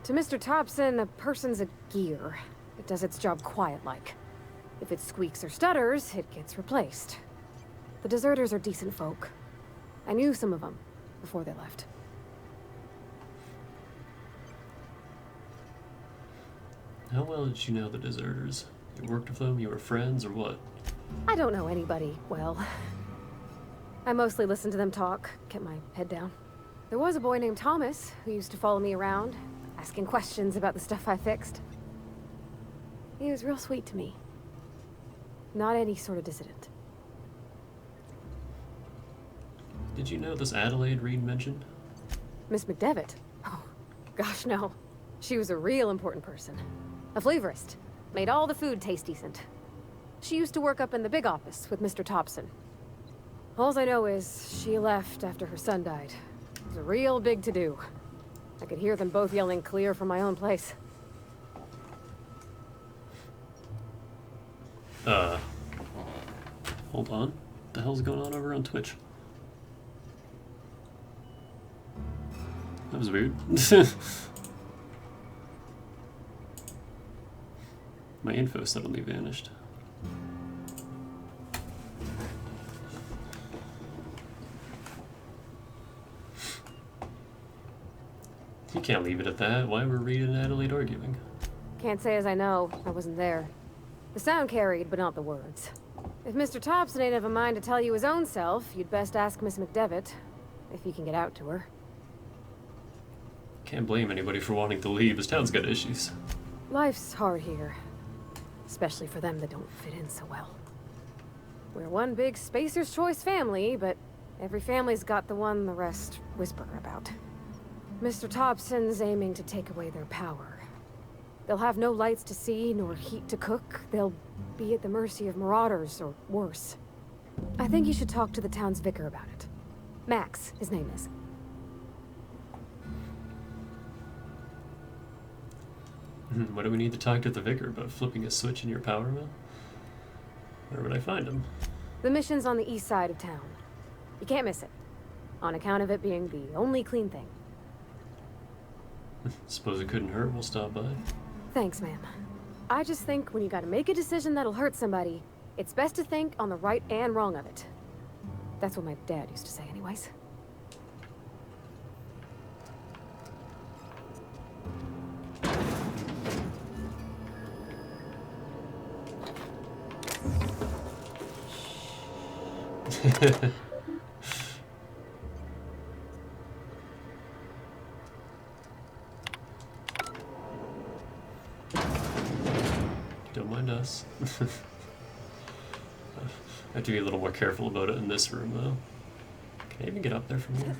To Mr. Thompson, a person's a gear. It does its job quiet-like. If it squeaks or stutters, it gets replaced. The deserters are decent folk. I knew some of them before they left. How well did you know the deserters? You worked with them, you were friends, or what? I don't know anybody well. I mostly listened to them talk, kept my head down. There was a boy named Thomas who used to follow me around, asking questions about the stuff I fixed. He was real sweet to me. Not any sort of dissident. Did you know this Adelaide Reed mentioned? Miss McDevitt? Oh, gosh, no. She was a real important person. A flavorist. Made all the food taste decent. She used to work up in the big office with Mr. Thompson. All I know is she left after her son died. It was a real big to-do. I could hear them both yelling clear from my own place. Hold on. What the hell's going on over on Twitch? That was weird. My info suddenly vanished. You can't leave it at that. Why were Reed and Adelaide arguing? Can't say as I know. I wasn't there. The sound carried, but not the words. If Mr. Thompson ain't of a mind to tell you his own self, you'd best ask Miss McDevitt, if he can get out to her. Can't blame anybody for wanting to leave. This town's got issues. Life's hard here. Especially for them that don't fit in so well. We're one big Spacer's Choice family, but every family's got the one the rest whisper about. Mr. Thompson's aiming to take away their power. They'll have no lights to see, nor heat to cook. They'll be at the mercy of marauders, or worse. I think you should talk to the town's vicar about it. Max, his name is. What do we need to talk to the vicar about? Flipping a switch in your power mill? Where would I find him? The mission's on the east side of town. You can't miss it, on account of it being the only clean thing. Suppose it couldn't hurt, we'll stop by. Thanks, ma'am. I just think when you gotta make a decision that'll hurt somebody, it's best to think on the right and wrong of it. That's what my dad used to say anyways. Don't mind us. I have to be a little more careful about it in this room, though. Can I even get up there from here?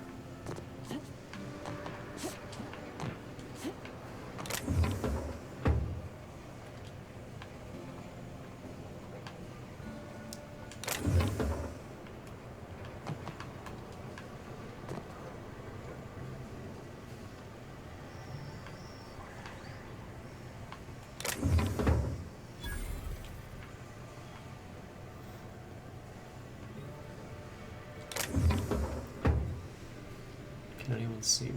Can anyone see me?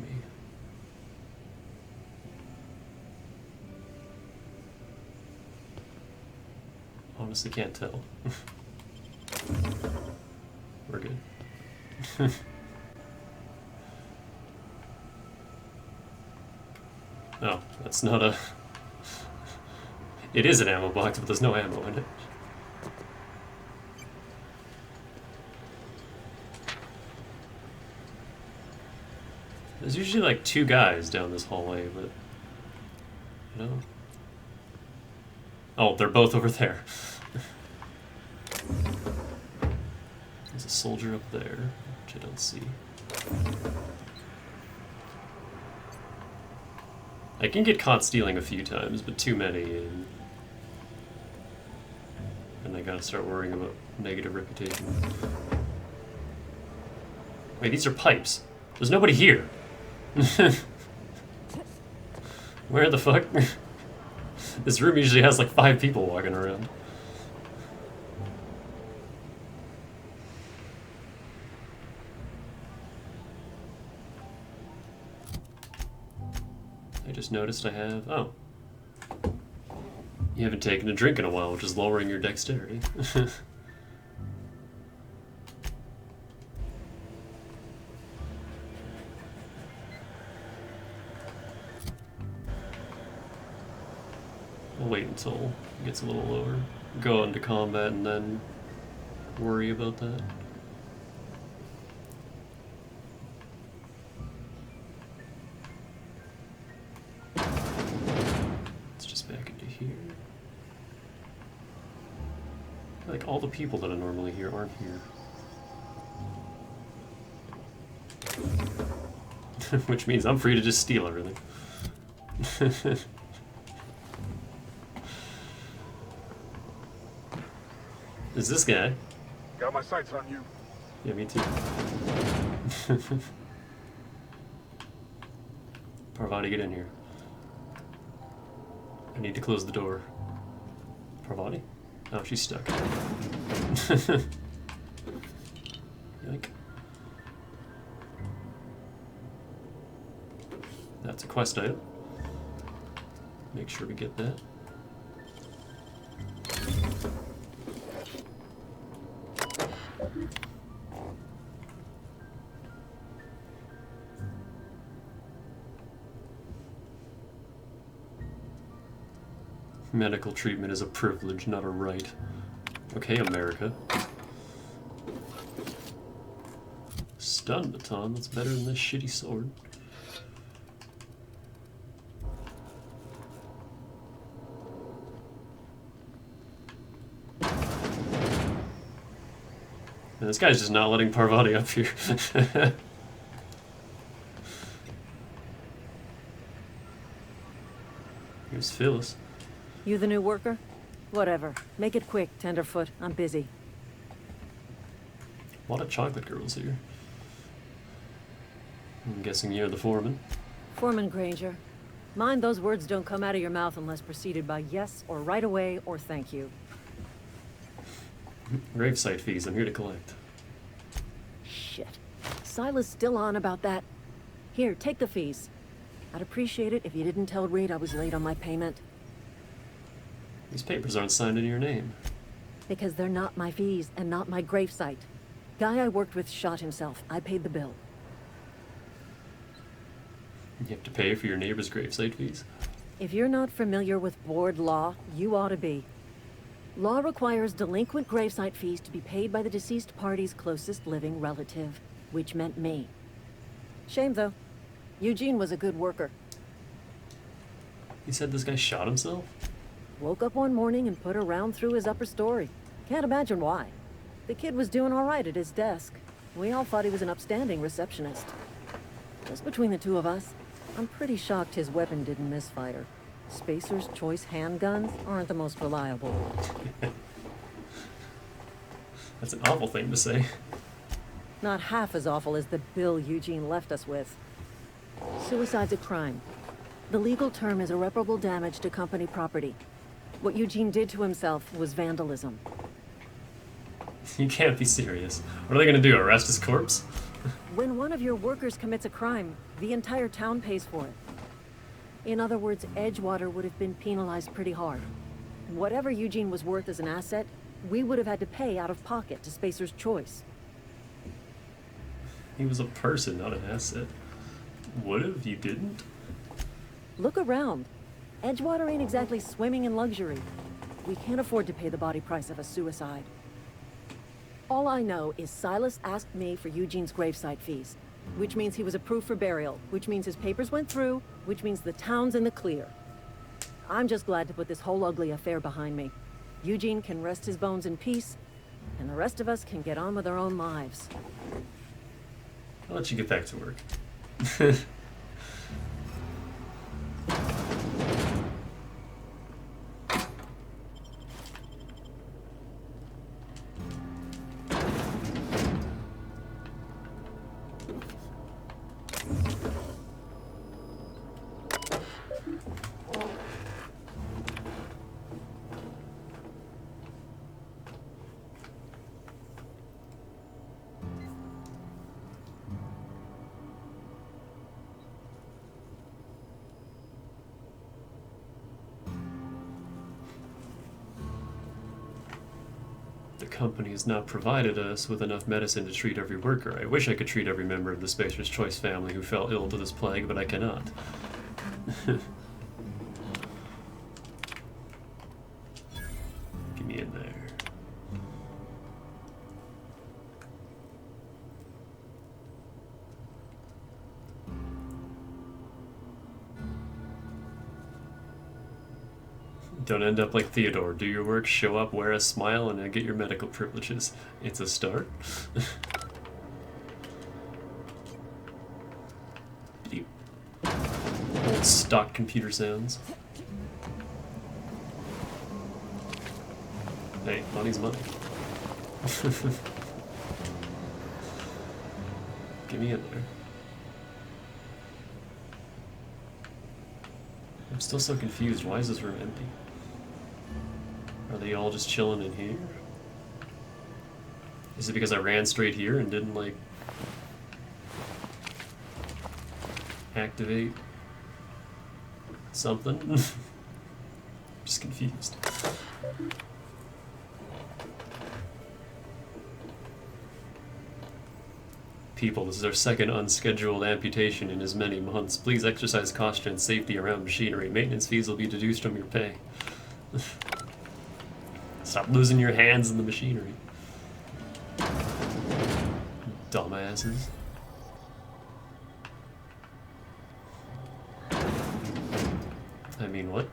Honestly can't tell. We're good. No, that's not a... It is an ammo box, but there's no ammo in it. There's usually like 2 guys down this hallway, but... You know? Oh, they're both over there. There's a soldier up there, which I don't see. I can get caught stealing a few times, but too many, and I gotta start worrying about negative reputation. Wait, these are pipes. There's nobody here. Where the fuck? This room usually has like 5 people walking around. I just noticed I have... Oh. You haven't taken a drink in a while, which is lowering your dexterity. I'll wait until it gets a little lower. Go into combat and then worry about that. Let's just back into here. Like all the people that I normally hear aren't here. Which means I'm free to just steal everything. Is this guy? Got my sights on you. Yeah, me too. Parvati, get in here. I need to close the door. Parvati? Oh, she's stuck. Yoink. That's a quest item. Make sure we get that. Medical treatment is a privilege, not a right. Okay, America. Stun baton, that's better than this shitty sword. And this guy's just not letting Parvati up here. Here's Phyllis. You the new worker? Whatever. Make it quick, Tenderfoot. I'm busy. A lot of chocolate girls here. I'm guessing you're the foreman. Foreman Granger. Mind those words don't come out of your mouth unless preceded by yes or right away or thank you. Gravesite fees, I'm here to collect. Shit. Silas still on about that? Here, take the fees. I'd appreciate it if you didn't tell Reed I was late on my payment. These papers aren't signed in your name. Because they're not my fees and not my gravesite. Guy I worked with shot himself. I paid the bill. You have to pay for your neighbor's gravesite fees? If you're not familiar with board law, you ought to be. Law requires delinquent gravesite fees to be paid by the deceased party's closest living relative, which meant me. Shame, though. Eugene was a good worker. He said this guy shot himself? Woke up one morning and put a round through his upper story. Can't imagine why. The kid was doing all right at his desk. We all thought he was an upstanding receptionist. Just between the two of us, I'm pretty shocked his weapon didn't misfire. Spacer's Choice handguns aren't the most reliable. That's an awful thing to say. Not half as awful as the bill Eugene left us with. Suicide's a crime. The legal term is irreparable damage to company property. What Eugene did to himself was vandalism. You can't be serious. What are they gonna do, arrest his corpse? When one of your workers commits a crime, the entire town pays for it. In other words, Edgewater would have been penalized pretty hard. Whatever Eugene was worth as an asset, we would have had to pay out of pocket to Spacer's Choice. He was a person, not an asset. Would've? You didn't? Look around. Edgewater ain't exactly swimming in luxury. We can't afford to pay the body price of a suicide. All I know is Silas asked me for Eugene's gravesite fees, which means he was approved for burial, which means his papers went through, which means the town's in the clear. I'm just glad to put this whole ugly affair behind me. Eugene can rest his bones in peace, and the rest of us can get on with our own lives. I'll let you get back to work. The company has not provided us with enough medicine to treat every worker. I wish I could treat every member of the Spacer's Choice family who fell ill to this plague, but I cannot. Get me in there. Don't end up like Theodore. Do your work, show up, wear a smile, and then get your medical privileges. It's a start. Old stock computer sounds. Hey, money's money. Get me in there. I'm still so confused. Why is this room empty? Are they all just chilling in here? Is it because I ran straight here and didn't, like, activate something? Just confused. People, this is our second unscheduled amputation in as many months. Please exercise caution and safety around machinery. Maintenance fees will be deduced from your pay. Stop losing your hands in the machinery. Dumbasses. I mean, what?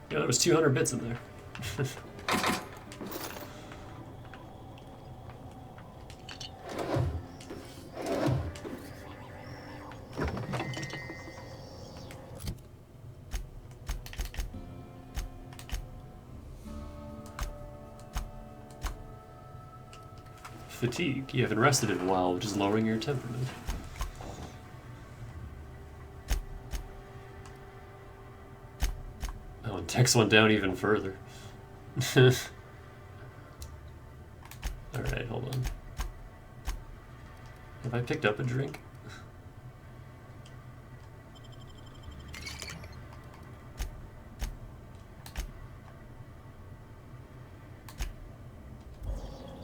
Yeah, there was 200 bits in there. Fatigue. You haven't rested in a while, which is lowering your temperament. Oh, and takes one down even further. Alright, hold on. Have I picked up a drink?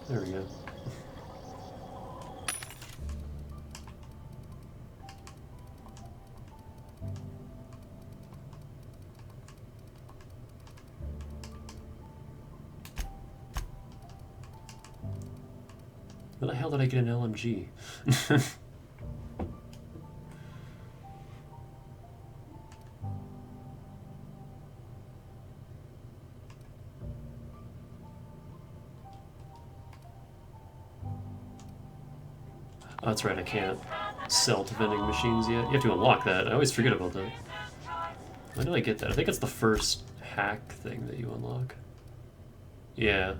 There we go. Where the hell did I get an LMG? Oh, that's right, I can't sell to vending machines yet. You have to unlock that. I always forget about that. When did I get that? I think it's the first hack thing that you unlock. Yeah.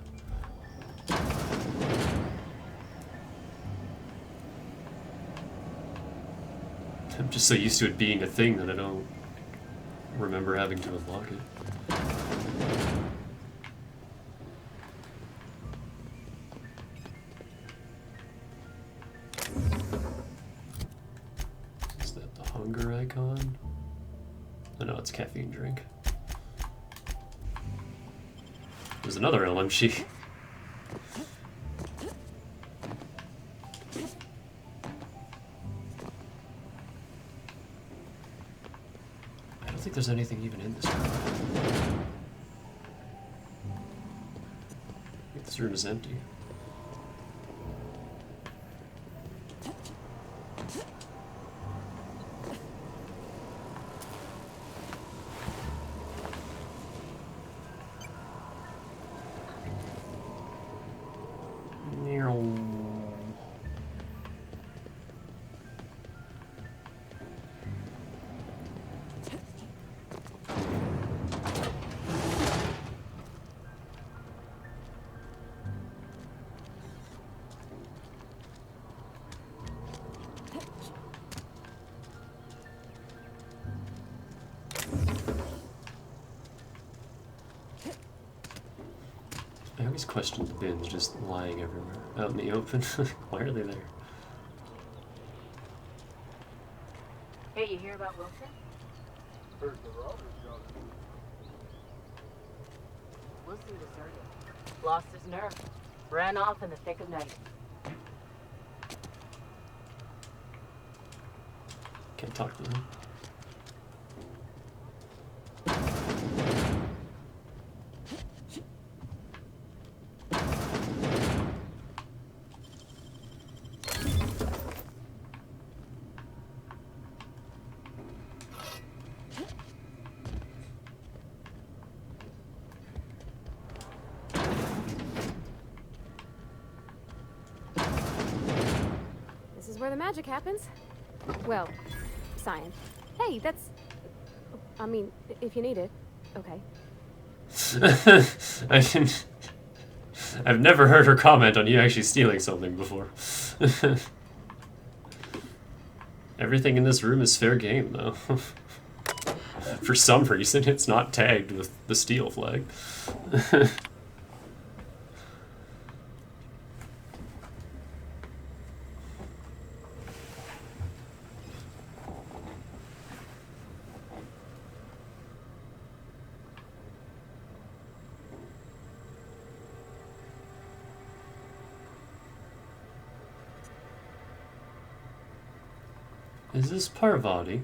I'm just so used to it being a thing that I don't remember having to unlock it. Is that the hunger icon? Oh no, it's caffeine drink. There's another LMG. I don't think there's anything even in this room. I think this room is empty. I always question the bins just lying everywhere, out in the open. Why are they there? Hey, you hear about Wilson? Heard the robbers got it. Wilson deserted. Lost his nerve. Ran off in the thick of night. Can't talk to them. This is where the magic happens. Well, science. Hey, that's... I mean, if you need it. Okay. I've never heard her comment on you actually stealing something before. Everything in this room is fair game, though. For some reason, it's not tagged with the steal flag. Is this Parvati?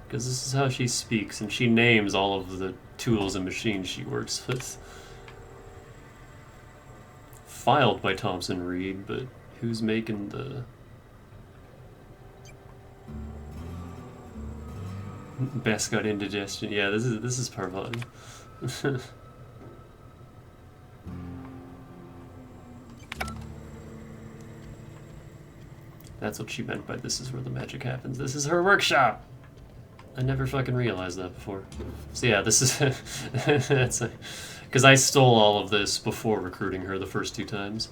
Because this is how she speaks, and she names all of the tools and machines she works with. Filed by Thompson Reed, but who's making the... Best got indigestion. Yeah, this is Parvati. That's what she meant by this is where the magic happens. This is her workshop! I never fucking realized that before. So yeah, this is that's because I stole all of this before recruiting her the first 2 times.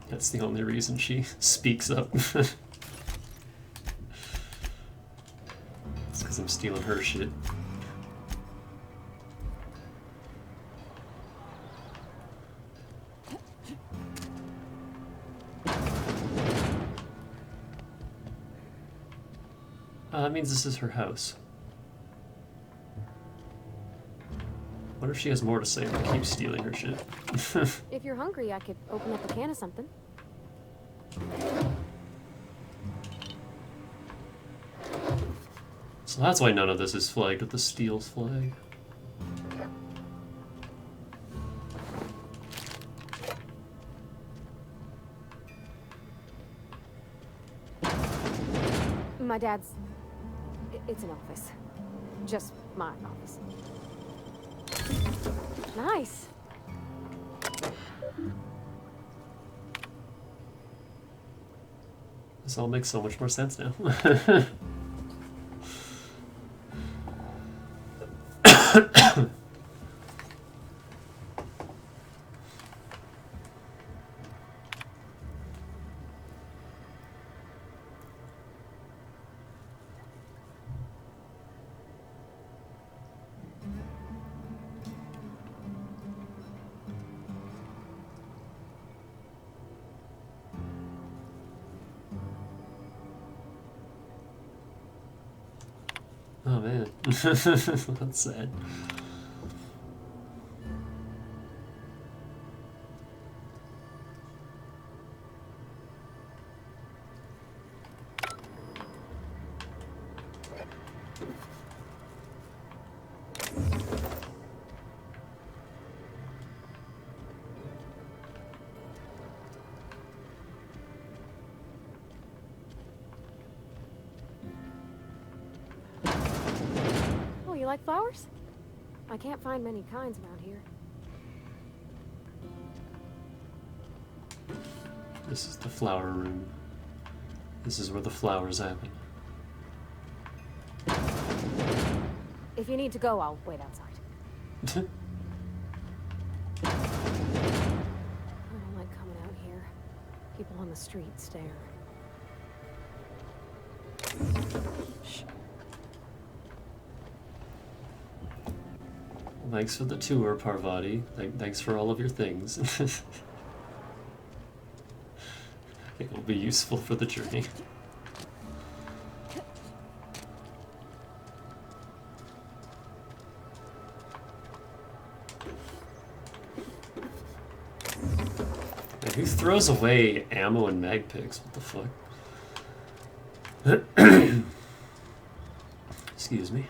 That's the only reason she speaks up. It's because I'm stealing her shit. That means this is her house. What if she has more to say but keeps stealing her shit? If you're hungry, I could open up a can of something. So that's why none of this is flagged with the Steel's flag. My dad's... It's an office. Just my office. Nice. This all makes so much more sense now. Oh man, that's sad. You like flowers? I can't find many kinds around here. This is the flower room. This is where the flowers happen. If you need to go, I'll wait outside. I don't like coming out here. People on the street stare. Shh. Thanks for the tour, Parvati. Thanks for all of your things. It will be useful for the journey. Man, who throws away ammo and mag picks? What the fuck? Excuse me.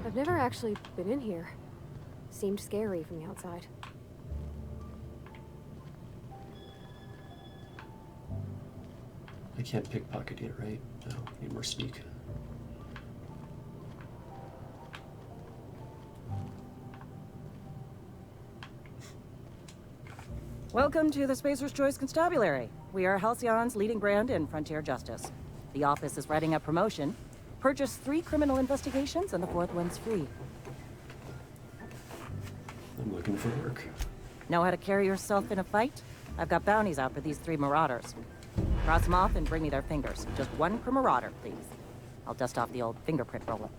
I've never actually been in here. Seemed scary from the outside. I can't pickpocket yet, right? No, need more sneak. Welcome to the Spacer's Choice Constabulary. We are Halcyon's leading brand in frontier justice. The office is writing a promotion. Purchase 3 criminal investigations and the 4th one's free. I'm looking for work. Know how to carry yourself in a fight? I've got bounties out for these 3 marauders. Cross them off and bring me their fingers. Just 1 per marauder, please. I'll dust off the old fingerprint roller.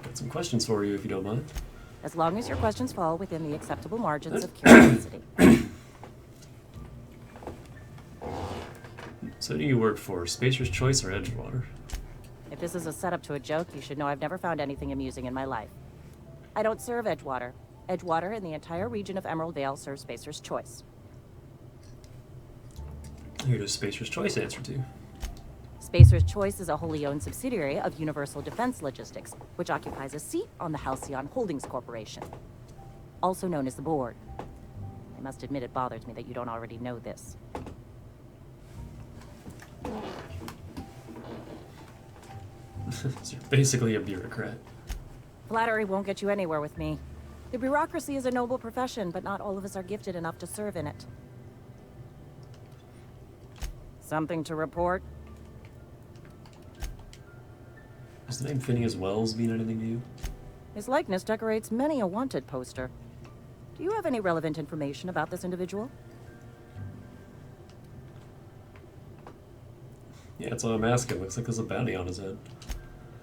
Got some questions for you if you don't mind. As long as your questions fall within the acceptable margins of curiosity. So who do you work for? Spacer's Choice or Edgewater? If this is a setup to a joke, you should know I've never found anything amusing in my life. I don't serve Edgewater. Edgewater and the entire region of Emerald Vale serve Spacer's Choice. Who does Spacer's Choice answer to? Spacer's Choice is a wholly owned subsidiary of Universal Defense Logistics, which occupies a seat on the Halcyon Holdings Corporation, also known as the Board. I must admit it bothers me that you don't already know this. So you're basically a bureaucrat. Flattery won't get you anywhere with me. The bureaucracy is a noble profession, but not all of us are gifted enough to serve in it. Something to report? Does the name Phineas Wells mean anything to you? His likeness decorates many a wanted poster. Do you have any relevant information about this individual? Yeah, that's what I'm asking. Looks like there's a bounty on his head.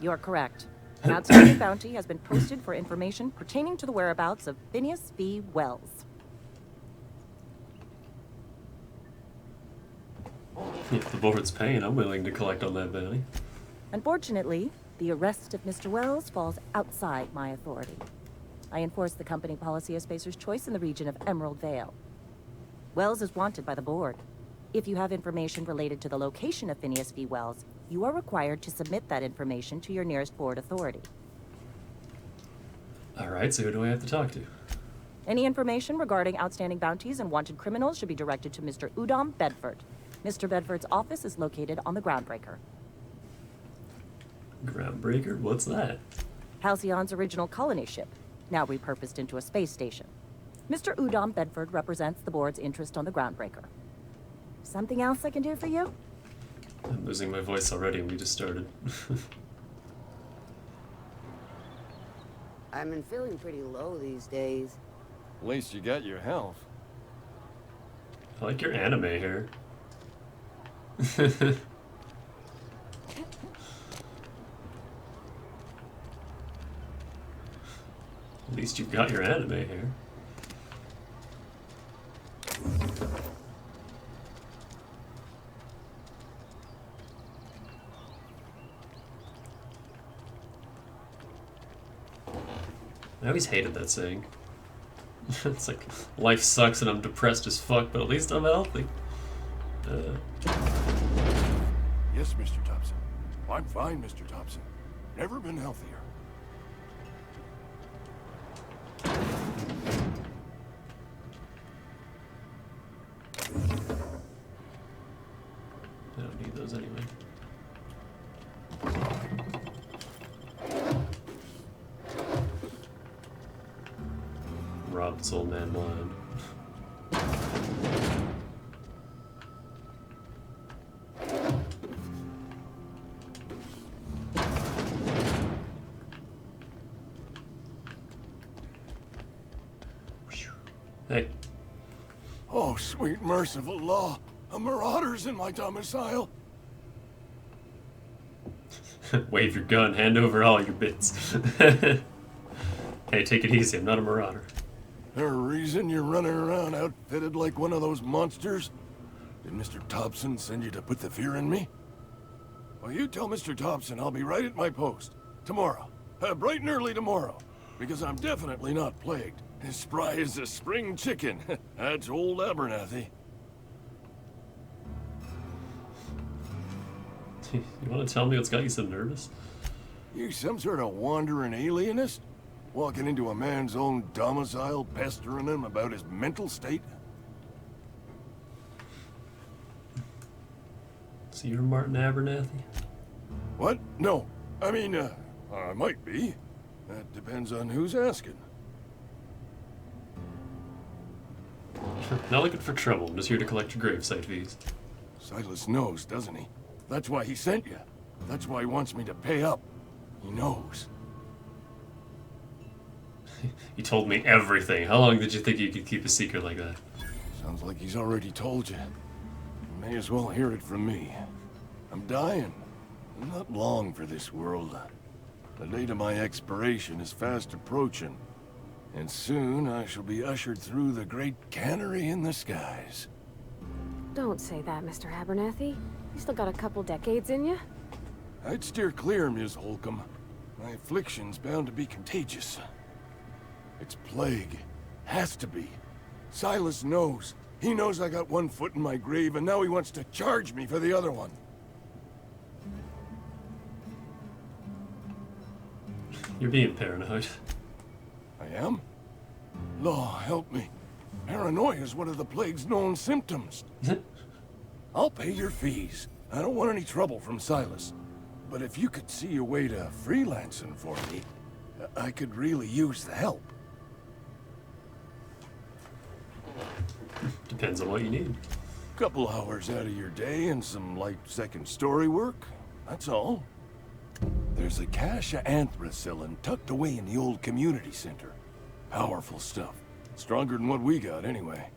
You're correct. An outstanding bounty has been posted for information pertaining to the whereabouts of Phineas V. Wells. If the board's paying, I'm willing to collect on that bounty. Unfortunately, the arrest of Mr. Wells falls outside my authority. I enforce the company policy of Spacer's Choice in the region of Emerald Vale. Wells is wanted by the board. If you have information related to the location of Phineas V. Wells, you are required to submit that information to your nearest board authority. Alright, so who do I have to talk to? Any information regarding outstanding bounties and wanted criminals should be directed to Mr. Udom Bedford. Mr. Bedford's office is located on the Groundbreaker. Groundbreaker? What's that? Halcyon's original colony ship, now repurposed into a space station. Mr. Udom Bedford represents the board's interest on the Groundbreaker. Something else I can do for you? I'm losing my voice already, we just started. I've been feeling pretty low these days. At least you got your health. I like your anime hair. At least you've got your anime hair. I always hated that saying. It's like, life sucks and I'm depressed as fuck, but at least I'm healthy. Yes, Mr. Thompson. I'm fine, Mr. Thompson. Never been healthier. I don't need those anyway. Rob this old man blind. Hey. Oh, sweet merciful law. A marauder's in my domicile. Wave your gun, hand over all your bits. Hey, take it easy, I'm not a marauder. There a reason you're running around outfitted like one of those monsters? Did Mr. Thompson send you to put the fear in me? Well, you tell Mr. Thompson I'll be right at my post. Tomorrow. Bright and early tomorrow. Because I'm definitely not plagued. As spry as a spring chicken. That's old Abernathy. You want to tell me what's got you so nervous? You some sort of wandering alienist? Walking into a man's own domicile, pestering him about his mental state? So you're Martin Abernathy? What? No. I mean, I might be. That depends on who's asking. Not looking for trouble, I'm just here to collect your gravesite fees. Silas knows, doesn't he? That's why he sent you. That's why he wants me to pay up. He knows. You told me everything. How long did you think you could keep a secret like that? Sounds like he's already told you. You may as well hear it from me. I'm dying. I'm not long for this world. The date of my expiration is fast approaching. And soon I shall be ushered through the great cannery in the skies. Don't say that, Mr. Abernathy. You still got a couple decades in you. I'd steer clear, Ms. Holcomb. My affliction's bound to be contagious. It's plague. Has to be. Silas knows. He knows I got one foot in my grave, and now he wants to charge me for the other one. You're being paranoid. I am? Law, help me. Paranoia is one of the plague's known symptoms. I'll pay your fees. I don't want any trouble from Silas. But if you could see a way to freelancing for me, I could really use the help. Depends on what you need. Couple hours out of your day and some light second story work. That's all. There's a cache of anthracillin tucked away in the old community center. Powerful stuff. Stronger than what we got, anyway.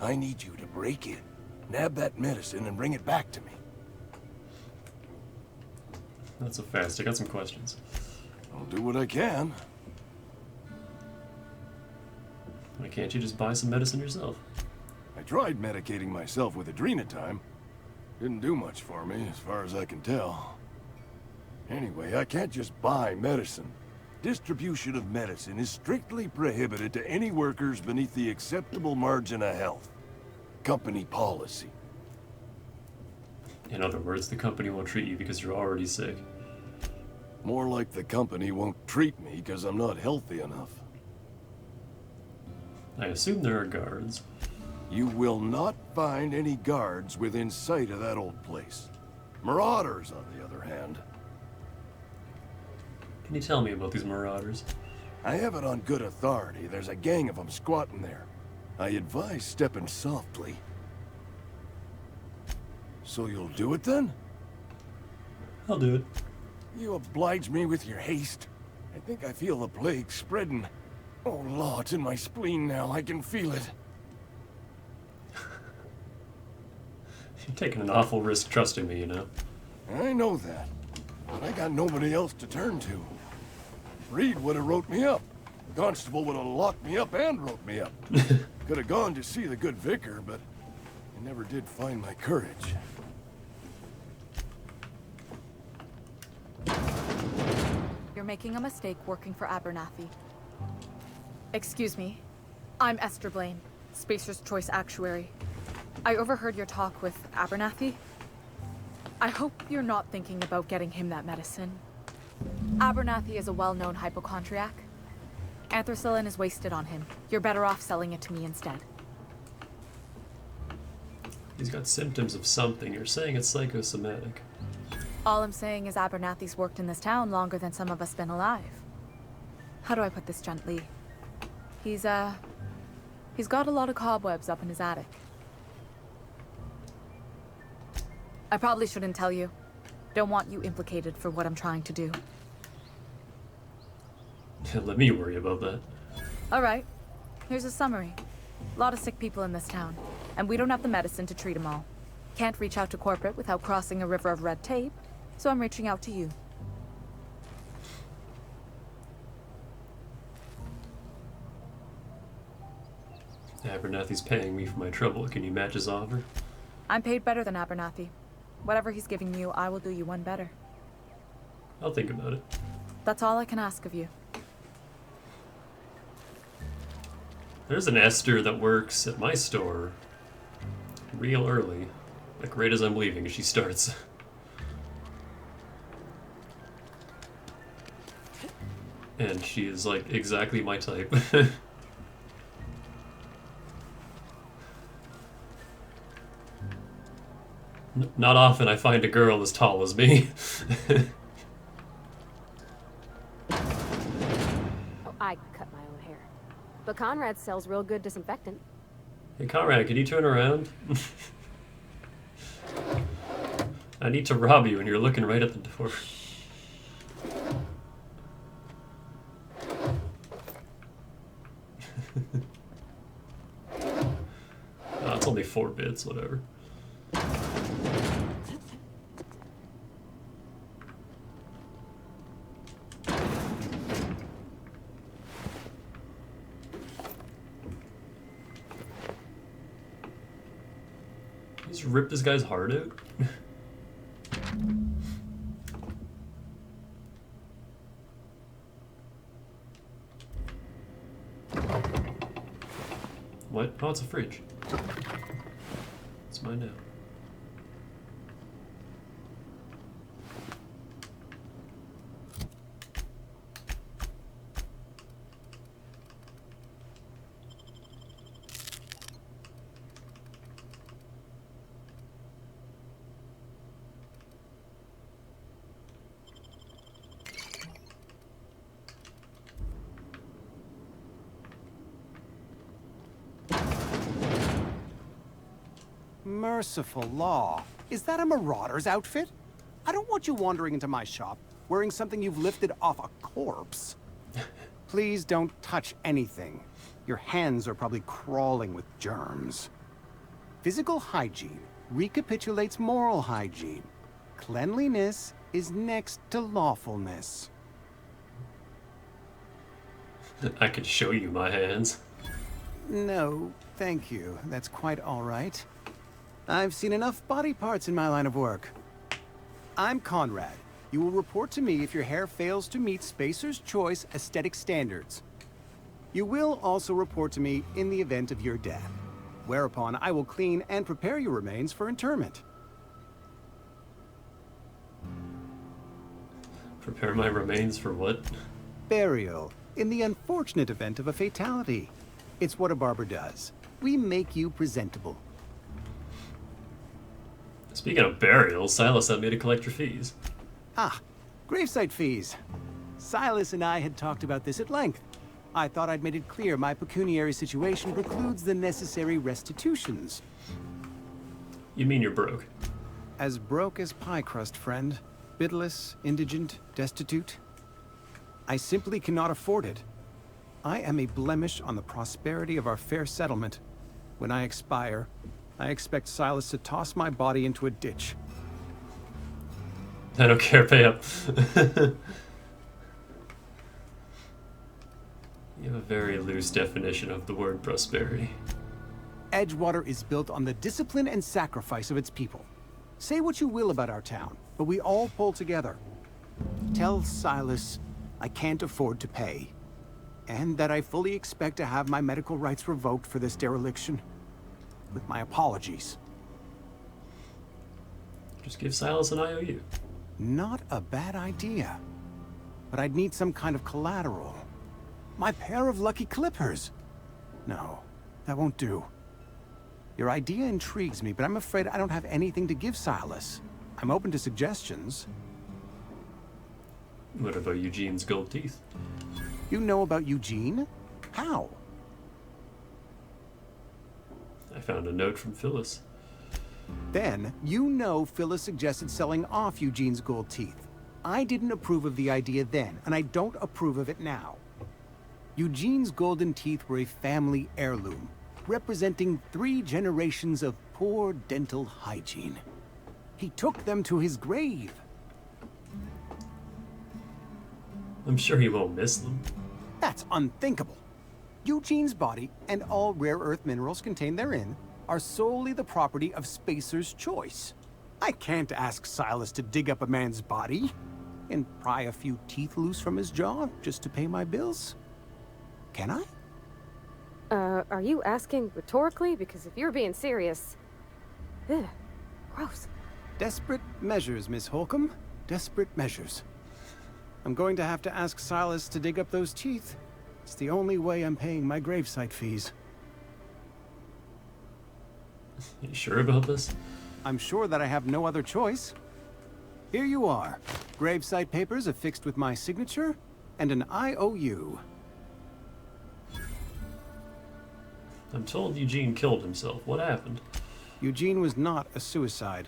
I need you to break in, nab that medicine, and bring it back to me. Not so fast. I got some questions. I'll do what I can. Why can't you just buy some medicine yourself? I tried medicating myself with adrenatime. Didn't do much for me, as far as I can tell. Anyway, I can't just buy medicine. Distribution of medicine is strictly prohibited to any workers beneath the acceptable margin of health. Company policy. In other words, the company won't treat you because you're already sick. More like the company won't treat me because I'm not healthy enough. I assume there are guards. You will not find any guards within sight of that old place. Marauders, on the other hand. Can you tell me about these marauders? I have it on good authority. There's a gang of them squatting there. I advise stepping softly. So you'll do it then? I'll do it. You oblige me with your haste. I think I feel the plague spreading. Oh, Law, it's in my spleen now. I can feel it. You're taking an awful risk trusting me, you know. I know that. But I got nobody else to turn to. Reed would have wrote me up. The constable would have locked me up and wrote me up. Could have gone to see the good vicar, but I never did find my courage. You're making a mistake working for Abernathy. Excuse me. I'm Esther Blaine, Spacer's Choice Actuary. I overheard your talk with Abernathy. I hope you're not thinking about getting him that medicine. Abernathy is a well-known hypochondriac. Anthracillin is wasted on him. You're better off selling it to me instead. He's got symptoms of something. You're saying it's psychosomatic. All I'm saying is Abernathy's worked in this town longer than some of us been alive. How do I put this gently? He's got a lot of cobwebs up in his attic. I probably shouldn't tell you. Don't want you implicated for what I'm trying to do. Let me worry about that. Alright, here's a summary. A lot of sick people in this town, and we don't have the medicine to treat them all. Can't reach out to corporate without crossing a river of red tape, so I'm reaching out to you. Abernathy's paying me for my trouble. Can you match his offer? I'm paid better than Abernathy. Whatever he's giving you, I will do you one better. I'll think about it. That's all I can ask of you. There's an Esther that works at my store real early. Like right as I'm leaving, she starts. And she is like exactly my type. Not often I find a girl as tall as me. Oh, I cut my own hair. But Conrad sells real good disinfectant. Hey Conrad, can you turn around? I need to rob you and you're looking right at the door. It's only 4 bits, whatever. He's ripped this guy's heart out. What? Oh, it's a fridge. It's mine now. Merciful law. Is that a marauder's outfit? I don't want you wandering into my shop wearing something you've lifted off a corpse. Please don't touch anything. Your hands are probably crawling with germs. Physical hygiene recapitulates moral hygiene. Cleanliness is next to lawfulness. I could show you my hands. No, thank you. That's quite all right. I've seen enough body parts in my line of work. I'm Conrad. You will report to me if your hair fails to meet Spacer's Choice aesthetic standards. You will also report to me in the event of your death, whereupon I will clean and prepare your remains for interment. Prepare my remains for what? Burial, in the unfortunate event of a fatality. It's what a barber does. We make you presentable. Speaking of burials, Silas sent me to collect your fees. Ah, gravesite fees. Silas and I had talked about this at length. I thought I'd made it clear my pecuniary situation precludes the necessary restitutions. You mean you're broke? As broke as pie crust, friend. Bidless, indigent, destitute. I simply cannot afford it. I am a blemish on the prosperity of our fair settlement. When I expire, I expect Silas to toss my body into a ditch. I don't care, pay up. You have a very loose definition of the word prosperity. Edgewater is built on the discipline and sacrifice of its people. Say what you will about our town, but we all pull together. Tell Silas I can't afford to pay, and that I fully expect to have my medical rights revoked for this dereliction. With my apologies. Just give Silas an IOU. Not a bad idea. But I'd need some kind of collateral. My pair of lucky clippers. No, that won't do. Your idea intrigues me, but I'm afraid I don't have anything to give Silas. I'm open to suggestions. What about Eugene's gold teeth? You know about Eugene? How? I found a note from Phyllis. Then, you know Phyllis suggested selling off Eugene's gold teeth. I didn't approve of the idea then, and I don't approve of it now. Eugene's golden teeth were a family heirloom, representing 3 generations of poor dental hygiene. He took them to his grave. I'm sure he won't miss them. That's unthinkable. Eugene's body and all rare earth minerals contained therein are solely the property of Spacer's Choice. I can't ask Silas to dig up a man's body and pry a few teeth loose from his jaw just to pay my bills. Can I? Are you asking rhetorically? Because if you're being serious... Ugh, gross. Desperate measures, Miss Holcomb. Desperate measures. I'm going to have to ask Silas to dig up those teeth. It's the only way I'm paying my gravesite fees. You sure about this? I'm sure that I have no other choice. Here you are. Gravesite papers affixed with my signature and an IOU. I'm told Eugene killed himself. What happened? Eugene was not a suicide.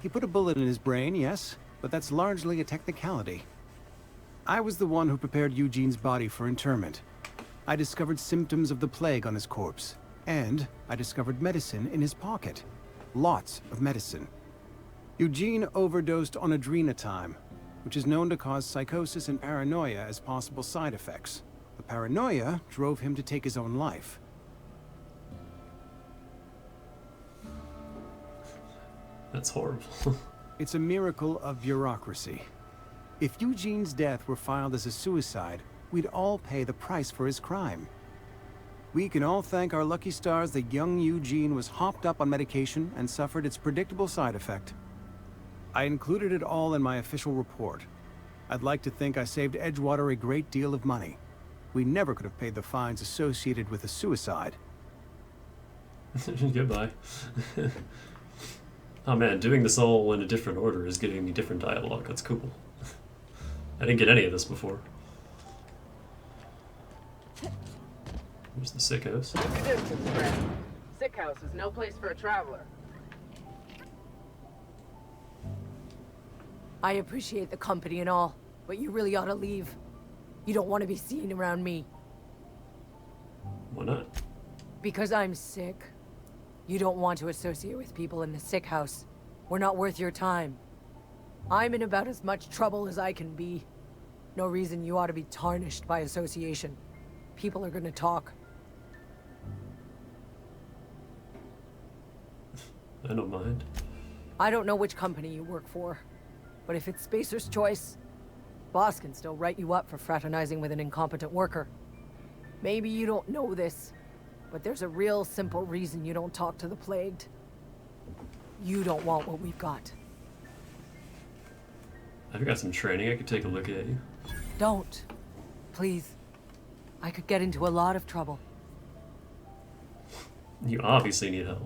He put a bullet in his brain, yes, but that's largely a technicality. I was the one who prepared Eugene's body for interment. I discovered symptoms of the plague on his corpse, and I discovered medicine in his pocket. Lots of medicine. Eugene overdosed on adrenatime, which is known to cause psychosis and paranoia as possible side effects. The paranoia drove him to take his own life. That's horrible. It's a miracle of bureaucracy. If Eugene's death were filed as a suicide, we'd all pay the price for his crime. We can all thank our lucky stars that young Eugene was hopped up on medication and suffered its predictable side effect. I included it all in my official report. I'd like to think I saved Edgewater a great deal of money. We never could have paid the fines associated with a suicide. Goodbye. Oh man, doing this all in a different order is giving me different dialogue. That's cool. I didn't get any of this before. Here's the sick house. Keep your distance, friend. Sick house is no place for a traveler. I appreciate the company and all, but you really ought to leave. You don't want to be seen around me. Why not? Because I'm sick. You don't want to associate with people in the sick house. We're not worth your time. I'm in about as much trouble as I can be. No reason you ought to be tarnished by association. People are gonna talk. I don't mind. I don't know which company you work for, but if it's Spacer's Choice, boss can still write you up for fraternizing with an incompetent worker. Maybe you don't know this, but there's a real simple reason you don't talk to the plagued. You don't want what we've got. I've got some training. I could take a look at you. Don't. Please. I could get into a lot of trouble. You obviously need help.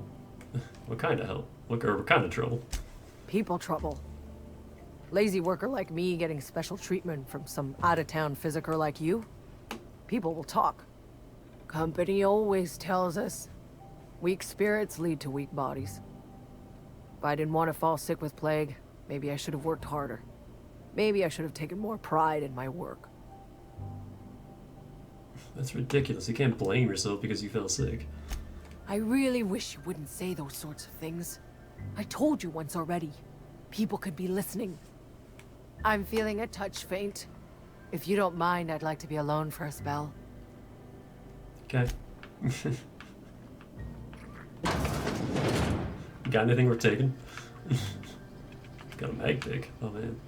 What kind of help? What kind of trouble? People trouble. Lazy worker like me getting special treatment from some out-of-town physiker like you? People will talk. Company always tells us, weak spirits lead to weak bodies. If I didn't want to fall sick with plague, maybe I should have worked harder. Maybe I should have taken more pride in my work. That's ridiculous. You can't blame yourself because you fell sick. I really wish you wouldn't say those sorts of things. I told you once already. People could be listening. I'm feeling a touch faint. If you don't mind, I'd like to be alone for a spell. Okay. Got anything we're taking? Got a mag pick. Oh man.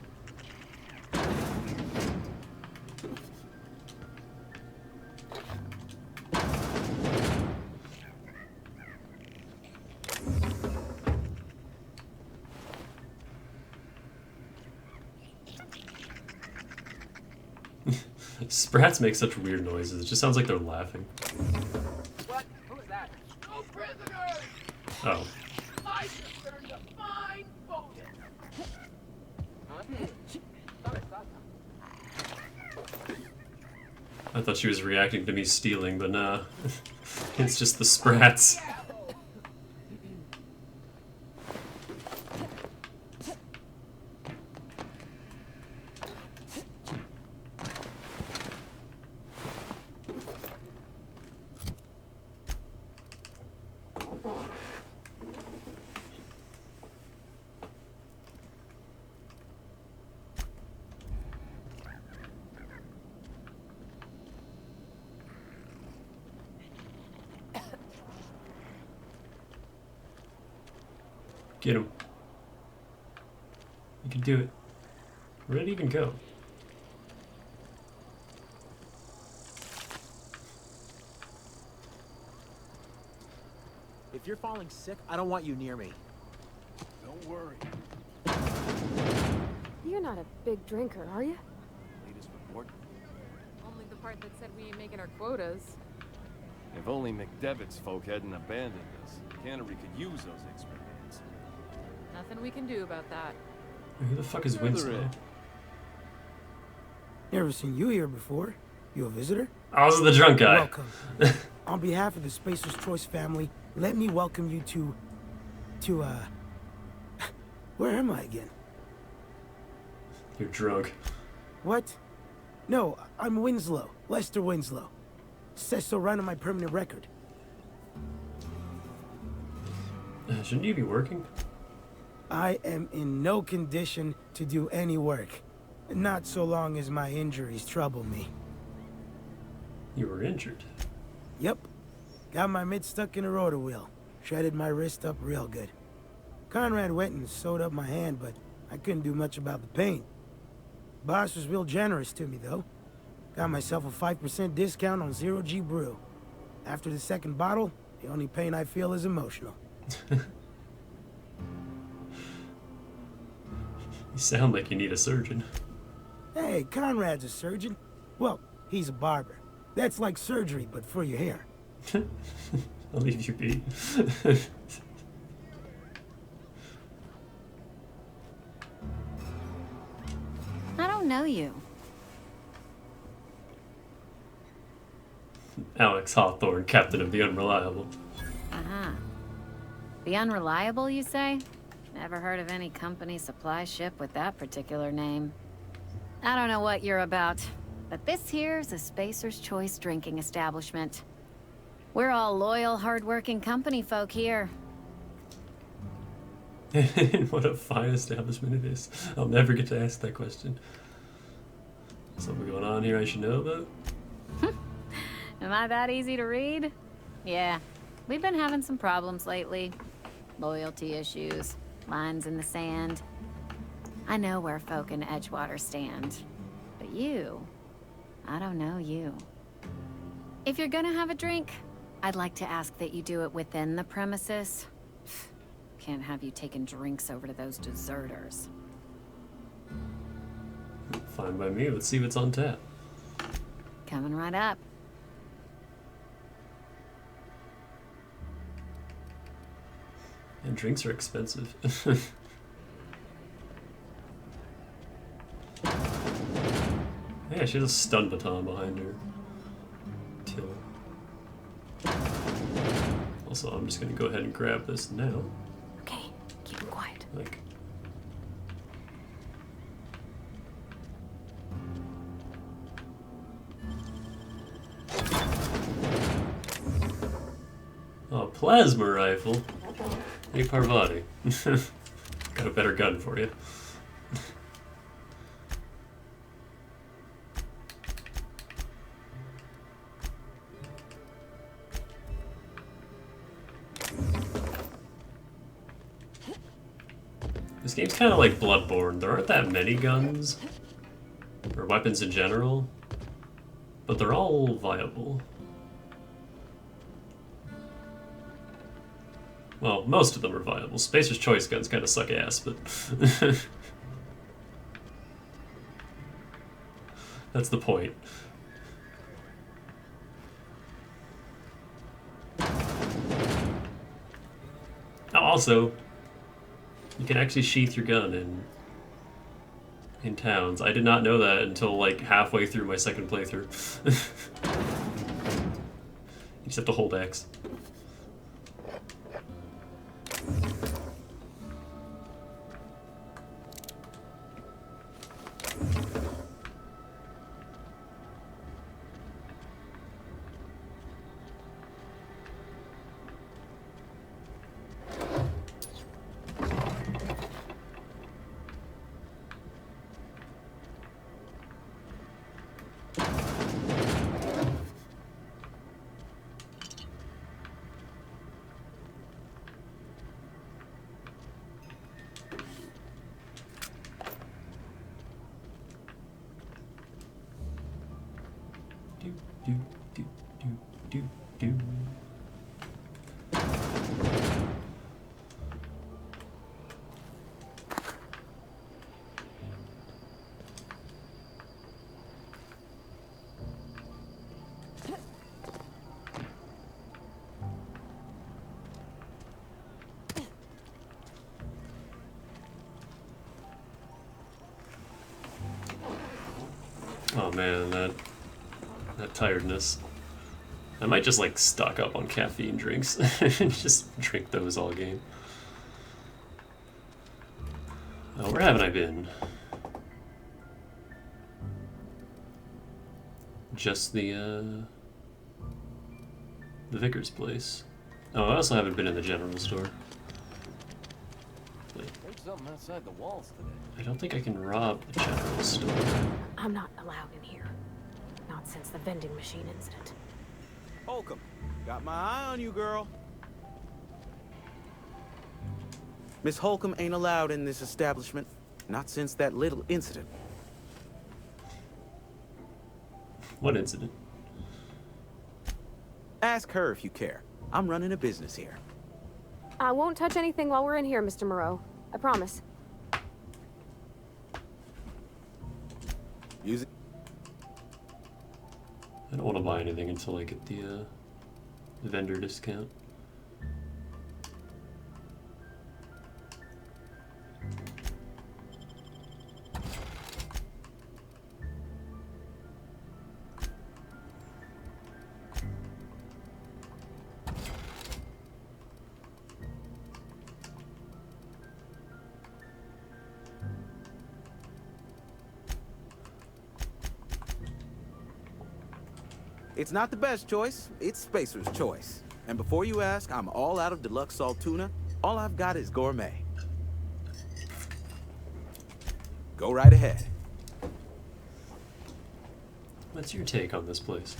Sprats make such weird noises. It just sounds like they're laughing. What? Who is that? No prisoners! Oh. I just earned a fine bonus! Huh? Thought I saw something. I thought she was reacting to me stealing, but nah. It's just the Sprats. Get him. You can do it. Where did he even go? If you're falling sick, I don't want you near me. Don't worry. You're not a big drinker, are you? Latest report. Only the part that said we ain't making our quotas. If only McDevitt's folk hadn't abandoned us. Cannery could use those experiences. Nothing we can do about that. Who the fuck is Winslow? Never seen you here before. You a visitor? I was the drunk guy. Welcome. On behalf of the Spacer's Choice family, let me welcome you to where am I again? You're drunk. What? No, I'm Winslow. Lester Winslow. Says so right on my permanent record. Shouldn't you be working? I am in no condition to do any work. Not so long as my injuries trouble me. You were injured? Yep. Got my mid stuck in a rotor wheel. Shredded my wrist up real good. Conrad went and sewed up my hand, but I couldn't do much about the pain. Boss was real generous to me, though. Got myself a 5% discount on Zero G Brew. After the second bottle, the only pain I feel is emotional. You sound like you need a surgeon. Hey, Conrad's a surgeon. Well, he's a barber. That's like surgery, but for your hair. I'll leave you be. I don't know you. Alex Hawthorne, captain of the Unreliable. Uh-huh. The Unreliable, you say? Never heard of any company supply ship with that particular name. I don't know what you're about, but this here's a Spacer's Choice drinking establishment. We're all loyal, hard-working company folk here. What a fine establishment it is. I'll never get to ask that question. Something going on here I should know about? Am I that easy to read? Yeah, we've been having some problems lately. Loyalty issues, lines in the sand. I know where folk in Edgewater stand. But you, I don't know you. If you're gonna have a drink, I'd like to ask that you do it within the premises. Can't have you taking drinks over to those deserters. Fine by me. Let's see what's on tap. Coming right up. And drinks are expensive. Yeah, she has a stun baton behind her. Till. Also, I'm just gonna go ahead and grab this now. Okay, keep him quiet. Like. Oh, plasma rifle. Hey, Parvati. Got a better gun for you. This game's kind of like Bloodborne. There aren't that many guns, or weapons in general, but they're all viable. Well, most of them are viable. Spacer's Choice guns kind of suck ass, but... That's the point. Oh, also, you can actually sheath your gun in towns. I did not know that until like halfway through my second playthrough. You just have to hold X. Oh man, that tiredness. I might just like stock up on caffeine drinks and just drink those all game. Oh, where haven't I been? Just the vicar's place. Oh, I also haven't been in the general store. There's something outside the walls today. I don't think I can rob the general store. I'm not allowed in here. Not since the vending machine incident. Holcomb, got my eye on you, girl. Miss Holcomb ain't allowed in this establishment. Not since that little incident. What incident? Ask her if you care. I'm running a business here. I won't touch anything while we're in here, Mr. Moreau. I promise. Use it. I don't want to buy anything until I get the vendor discount. It's not the best choice, it's Spacer's choice. And before you ask, I'm all out of deluxe salt tuna. All I've got is gourmet. Go right ahead. What's your take on this place?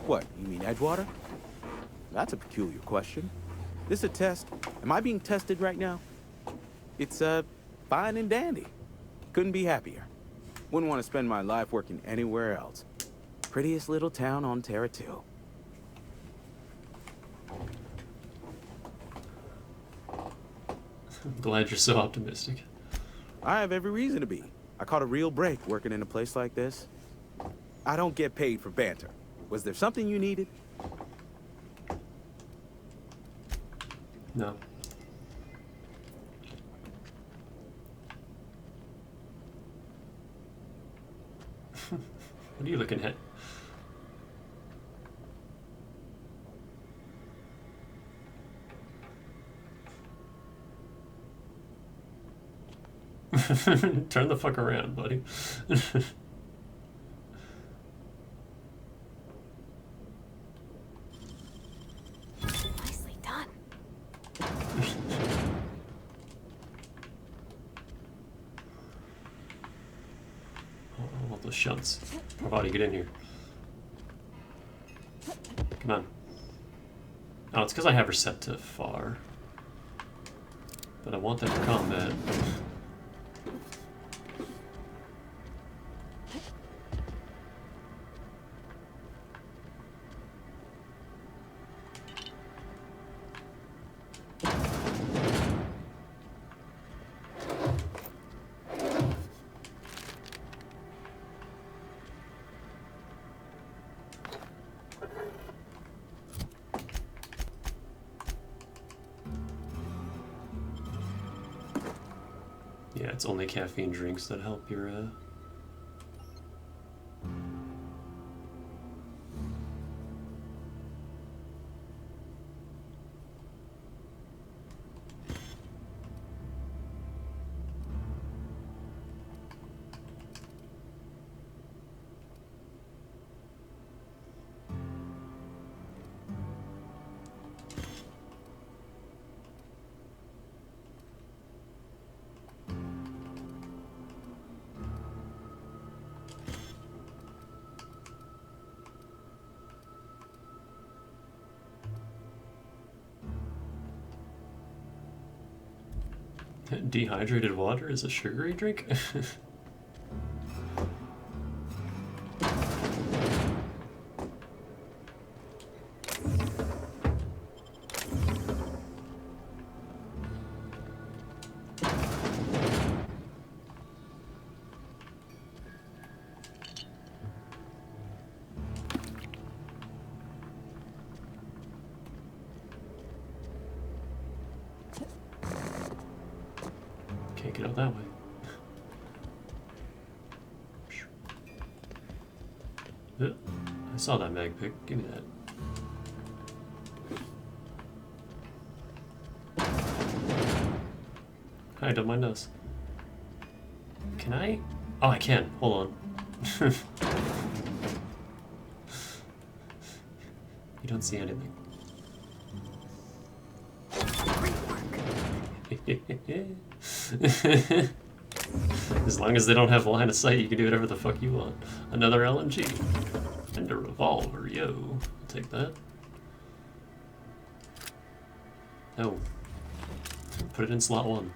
What, you mean Edgewater? That's a peculiar question. This a test? Am I being tested right now? It's, fine and dandy. Couldn't be happier. Wouldn't want to spend my life working anywhere else. Prettiest little town on Terra 2. I'm glad you're so optimistic. I have every reason to be. I caught a real break working in a place like this. I don't get paid for banter. Was there something you needed? No. What are you looking at? Turn the fuck around, buddy. Nicely done. I want those shunts. Bravado, get in here. Come on. Oh, it's because I have her set to far. But I want that for combat. Yeah, it's only caffeine drinks that help your, Dehydrated water is a sugary drink? Can't get out that way. I saw that mag pick. Give me that. Hi, don't mind us. Can I? Oh, I can. Hold on. You don't see anything. As long as they don't have line of sight, you can do whatever the fuck you want. Another LMG. And a revolver, yo. I'll take that. No. Put it in slot 1.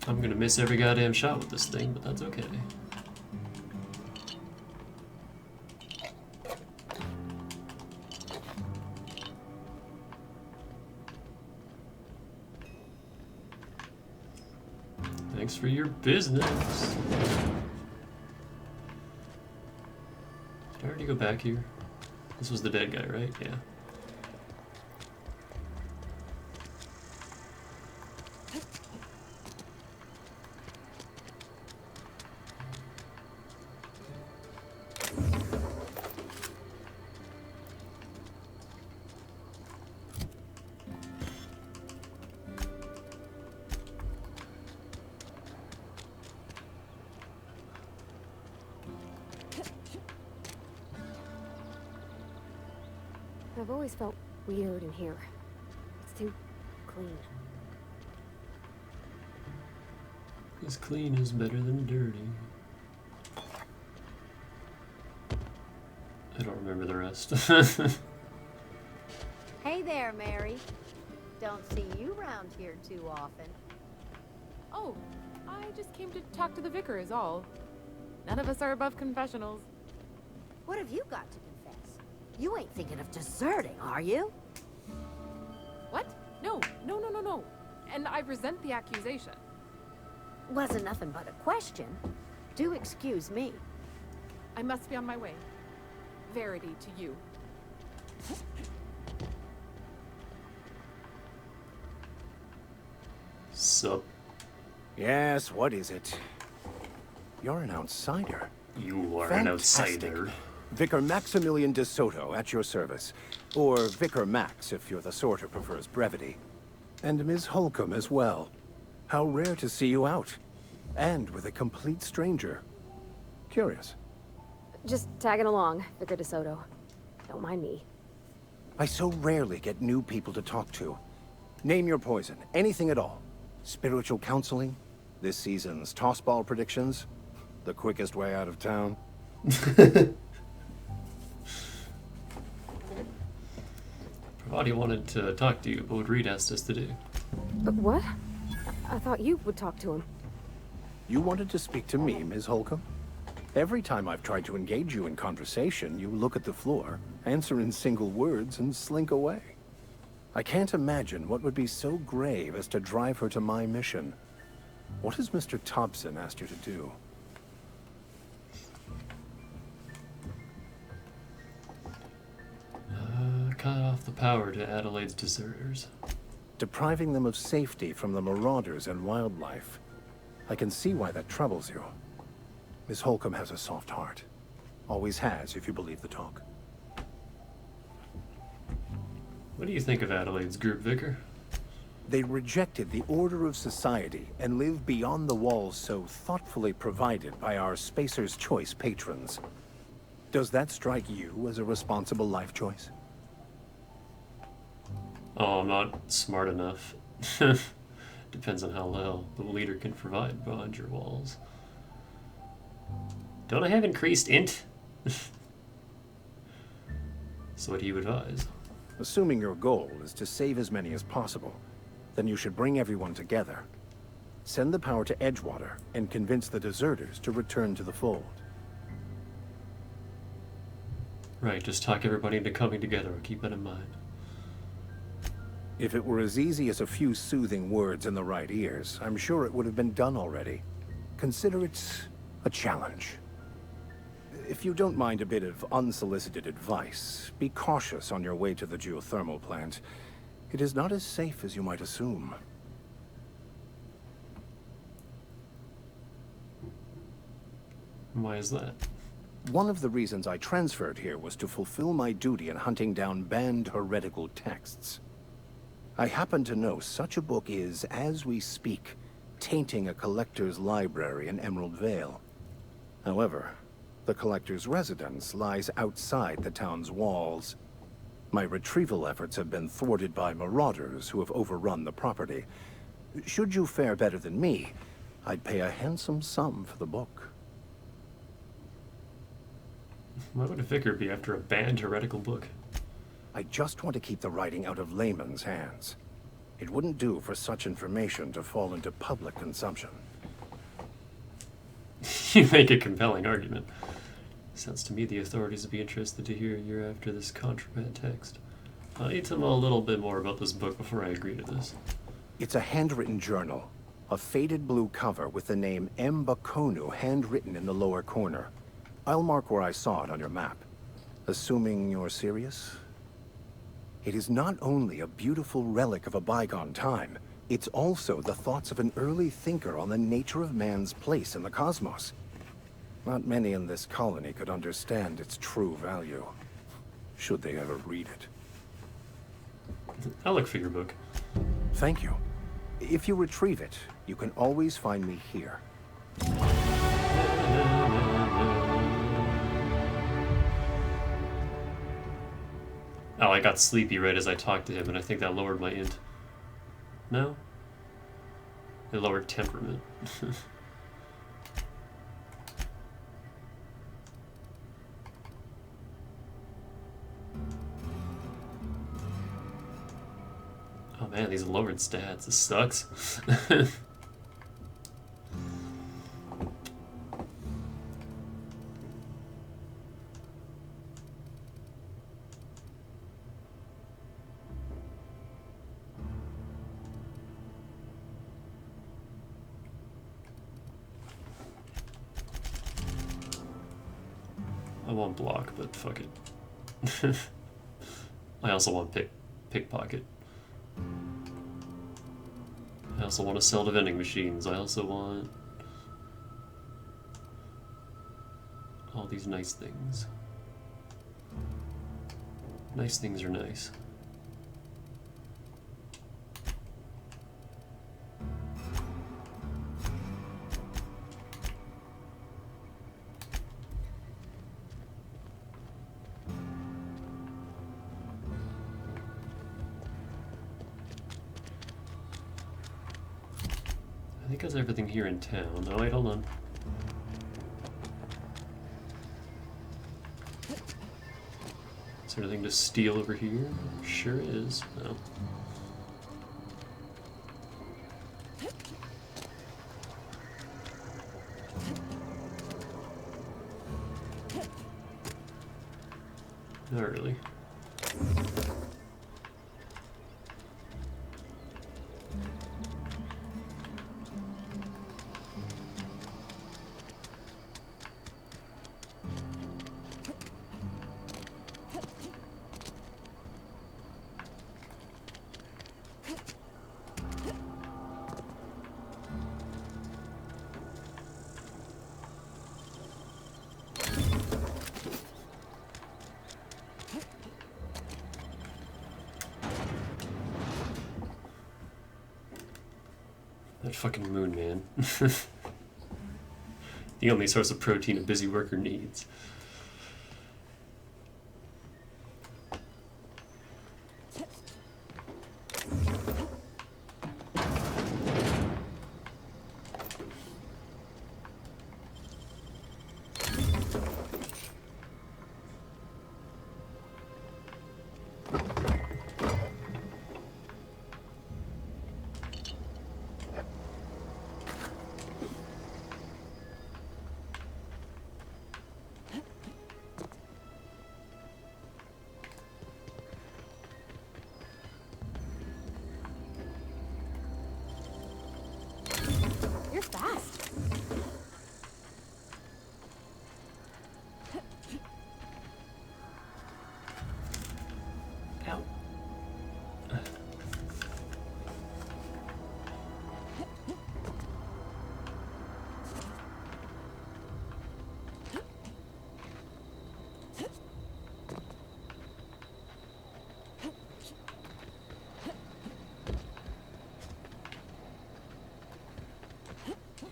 I'm gonna miss every goddamn shot with this thing, but that's okay. Thanks for your business. Did I already go back here? This was the dead guy, right? Yeah. I've always felt weird in here. It's too clean. Because clean is better than dirty. I don't remember the rest. Hey there, Mary. Don't see you around here too often. Oh, I just came to talk to the vicar is all. None of us are above confessionals. What have you got to confess? You ain't thinking of deserting, are you? What? No. And I resent the accusation. Wasn't nothing but a question. Do excuse me. I must be on my way. Verity to you. Sup? Yes, what is it? You're an outsider. You are Fantastic. an outsider. Vicar Maximilian de Soto, at your service. Or Vicar Max, if you're the sort who prefers brevity. And Ms. Holcomb as well. How rare to see you out. And with a complete stranger. Curious. Just tagging along, Vicar DeSoto. Don't mind me. I so rarely get new people to talk to. Name your poison, anything at all. Spiritual counseling, this season's tossball predictions, the quickest way out of town. Pravati wanted to talk to you, but what Reed asked us to do. But what? I thought you would talk to him. You wanted to speak to me, Ms. Holcomb? Every time I've tried to engage you in conversation, you look at the floor, answer in single words, and slink away. I can't imagine what would be so grave as to drive her to my mission. What has Mr. Thompson asked you to do? Cut off the power to Adelaide's deserters. Depriving them of safety from the marauders and wildlife. I can see why that troubles you. Miss Holcomb has a soft heart. Always has, if you believe the talk. What do you think of Adelaide's group, Vicar? They rejected the order of society and live beyond the walls so thoughtfully provided by our Spacer's Choice patrons. Does that strike you as a responsible life choice? Oh, I'm not smart enough. Depends on how well the leader can provide behind your walls. Don't I have increased int? So what do you advise? Assuming your goal is to save as many as possible, then you should bring everyone together. Send the power to Edgewater and convince the deserters to return to the fold. Right, just talk everybody into coming together. I'll keep that in mind. If it were as easy as a few soothing words in the right ears, I'm sure it would have been done already. Consider it a challenge. If you don't mind a bit of unsolicited advice, be cautious on your way to the geothermal plant. It is not as safe as you might assume. Why is that? One of the reasons I transferred here was to fulfill my duty in hunting down banned heretical texts. I happen to know such a book is, as we speak, tainting a collector's library in Emerald Vale. However, the collector's residence lies outside the town's walls. My retrieval efforts have been thwarted by marauders who have overrun the property. Should you fare better than me, I'd pay a handsome sum for the book. Why would a vicar be after a banned heretical book? I just want to keep the writing out of layman's hands. It wouldn't do for such information to fall into public consumption. You make a compelling argument. Sounds to me the authorities would be interested to hear you're after this contraband text. I need to know a little bit more about this book before I agree to this. It's a handwritten journal. A faded blue cover with the name M. Bakonu handwritten in the lower corner. I'll mark where I saw it on your map. Assuming you're serious? It is not only a beautiful relic of a bygone time, it's also the thoughts of an early thinker on the nature of man's place in the cosmos. Not many in this colony could understand its true value, should they ever read it. I'll look for your book. Thank you. If you retrieve it, you can always find me here. Oh, I got sleepy right as I talked to him, and I think that lowered my int. No? It lowered temperament. Oh man, these lowered stats. This sucks. I want block, but fuck it. I also want pickpocket. I also want to sell to vending machines. I also want all these nice things. Nice things are nice. I think that's everything here in town. Oh wait, hold on. Is there anything to steal over here? Sure is. No. Not really. That fucking moon man. The only source of protein a busy worker needs. You're fast. Ow.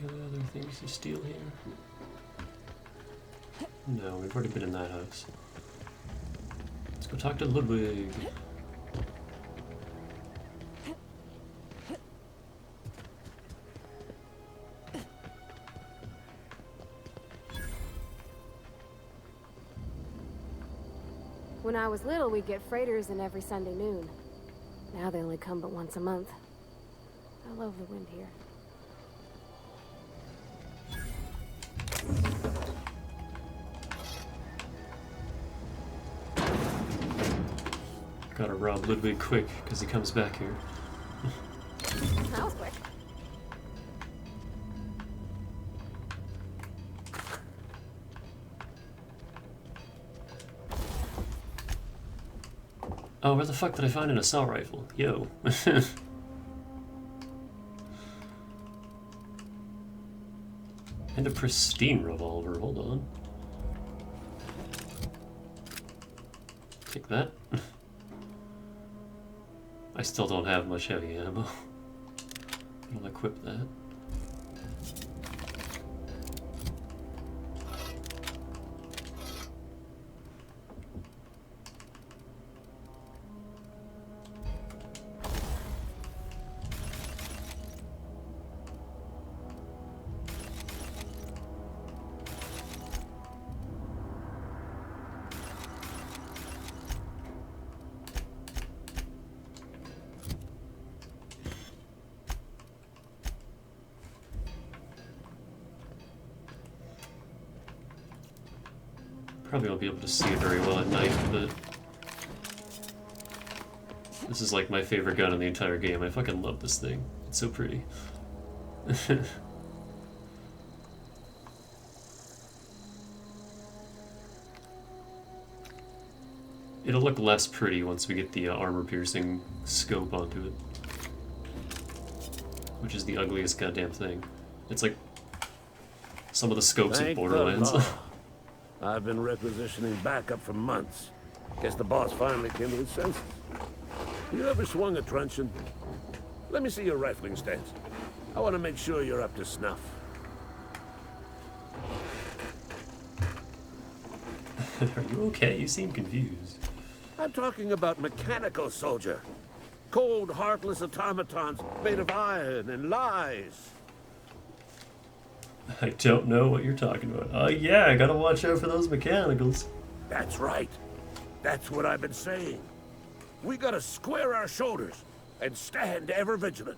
Other things to steal here? No, we've already been in that house. Let's go talk to Ludwig. When I was little, we'd get freighters in every Sunday noon. Now they only come but once a month. I love the wind here. Gotta rob Ludwig quick, because he comes back here. That was quick. Oh, where the fuck did I find an assault rifle? Yo. And a pristine revolver. Hold on. Take that. I still don't have much heavy ammo. I'll equip that. Probably won't be able to see it very well at night, but this is like my favorite gun in the entire game. I fucking love this thing. It's so pretty. It'll look less pretty once we get the armor-piercing scope onto it, which is the ugliest goddamn thing. It's like some of the scopes in Borderlands. I've been requisitioning backup for months. Guess the boss finally came to his senses. You ever swung a truncheon? Let me see your rifling stance. I want to make sure you're up to snuff. Are you okay? You seem confused. I'm talking about mechanical soldier. Cold, heartless automatons made of iron and lies. I don't know what you're talking about. Yeah, I gotta watch out for those mechanicals. That's right. That's what I've been saying. We gotta square our shoulders and stand ever vigilant.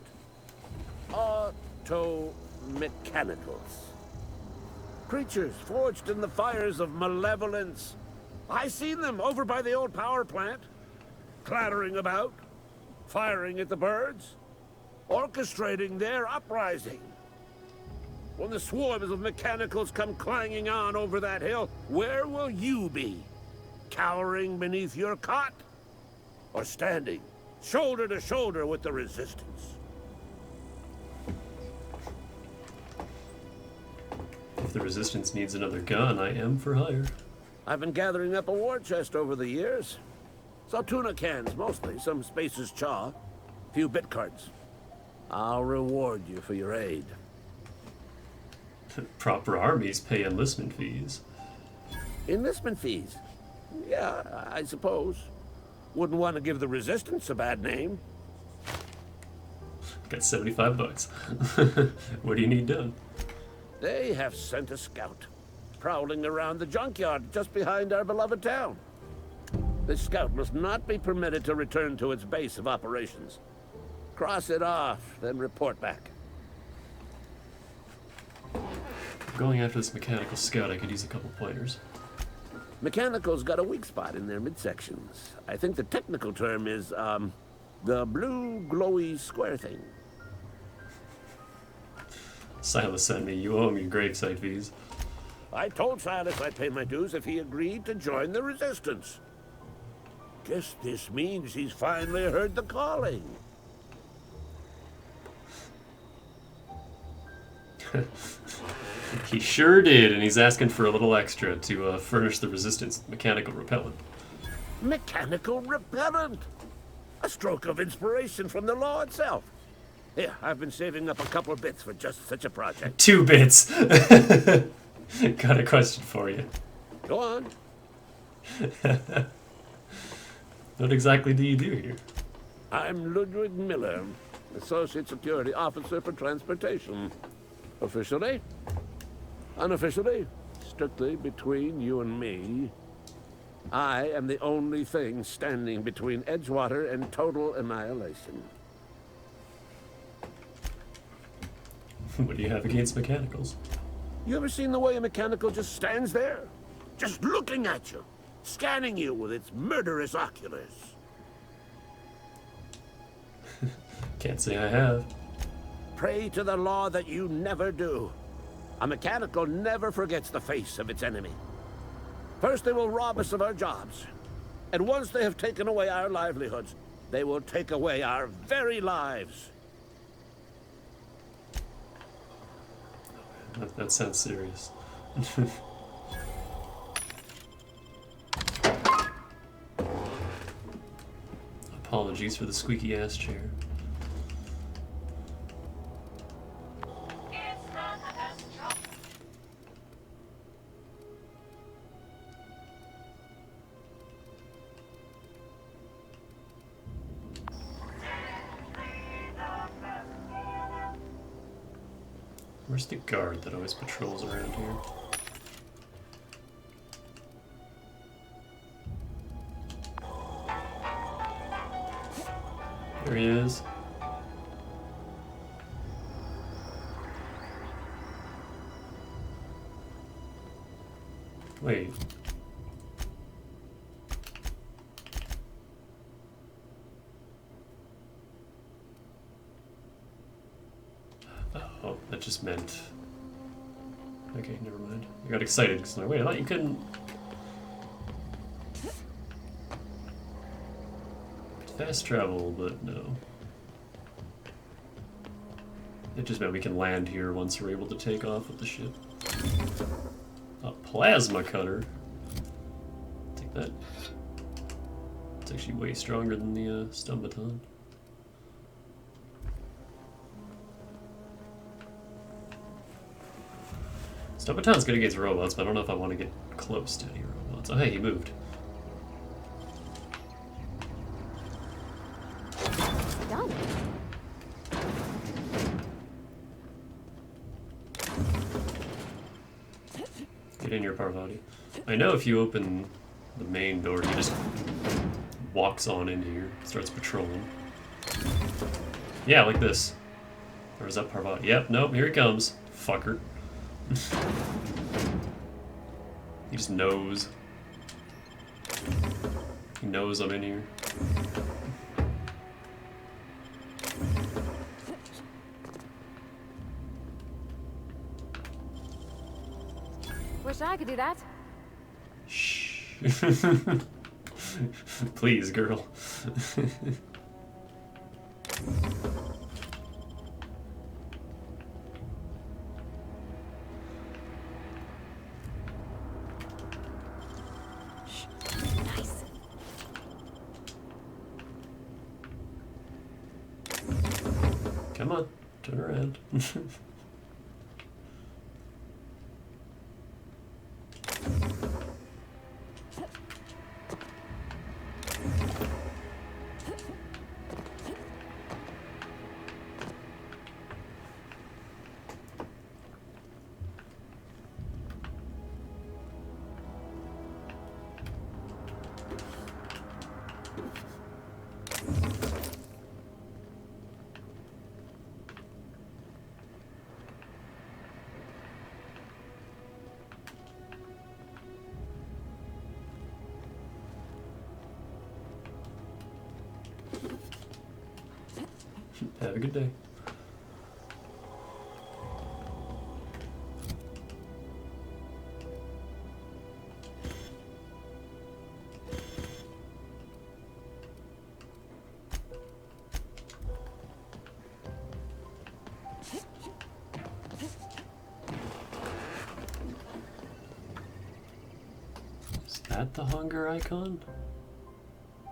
Auto-mechanicals. Creatures forged in the fires of malevolence. I seen them over by the old power plant, clattering about, firing at the birds, orchestrating their uprising. When the swarms of mechanicals come clanging on over that hill, where will you be? Cowering beneath your cot? Or standing, shoulder to shoulder with the resistance? If the resistance needs another gun, I am for hire. I've been gathering up a war chest over the years. So tuna cans, mostly, some Spacer's chaw, few bit cards. I'll reward you for your aid. Proper armies pay enlistment fees. Enlistment fees? Yeah, I suppose. Wouldn't want to give the Resistance a bad name. Got 75 bucks. What do you need done? They have sent a scout, prowling around the junkyard just behind our beloved town. This scout must not be permitted to return to its base of operations. Cross it off, then report back. Going after this mechanical scout, I could use a couple pointers. Mechanical's got a weak spot in their midsections. I think the technical term is, the blue glowy square thing. Silas sent me. You owe me gravesite fees. I told Silas I'd pay my dues if he agreed to join the Resistance. Guess this means he's finally heard the calling. He sure did, and he's asking for a little extra to furnish the Resistance mechanical repellent. Mechanical repellent? A stroke of inspiration from the law itself. Here, I've been saving up a couple of bits for just such a project. 2 bits. Got a question for you. Go on. What exactly do you do here? I'm Ludwig Miller, Associate Security Officer for Transportation. Officially, unofficially, strictly between you and me, I am the only thing standing between Edgewater and total annihilation. What do you have against mechanicals? You ever seen the way a mechanical just stands there? Just looking at you, scanning you with its murderous oculars. Can't say I have. Pray to the law that you never do. A mechanical never forgets the face of its enemy. First they will rob us of our jobs. And once they have taken away our livelihoods, they will take away our very lives. That sounds serious. Apologies for the squeaky ass chair. Where's the guard that always patrols around here? There he is. Wait. Oh, that just meant... Okay, never mind. I got excited because I'm like, wait, I thought you couldn't... Fast travel, but no. It just meant we can land here once we're able to take off with the ship. A plasma cutter? Take that. It's actually way stronger than the stun baton. Stun baton's good against robots, but I don't know if I want to get close to any robots. Oh hey, he moved. Done. Get in here, Parvati. I know if you open the main door, he just walks on in here, starts patrolling. Yeah, like this. Or is that Parvati? Yep, nope, here he comes. Fucker. He just knows. He knows I'm in here. Wish I could do that. Shh. Please, girl. Nice. Come on, turn around. Have a good day. Is that the hunger icon?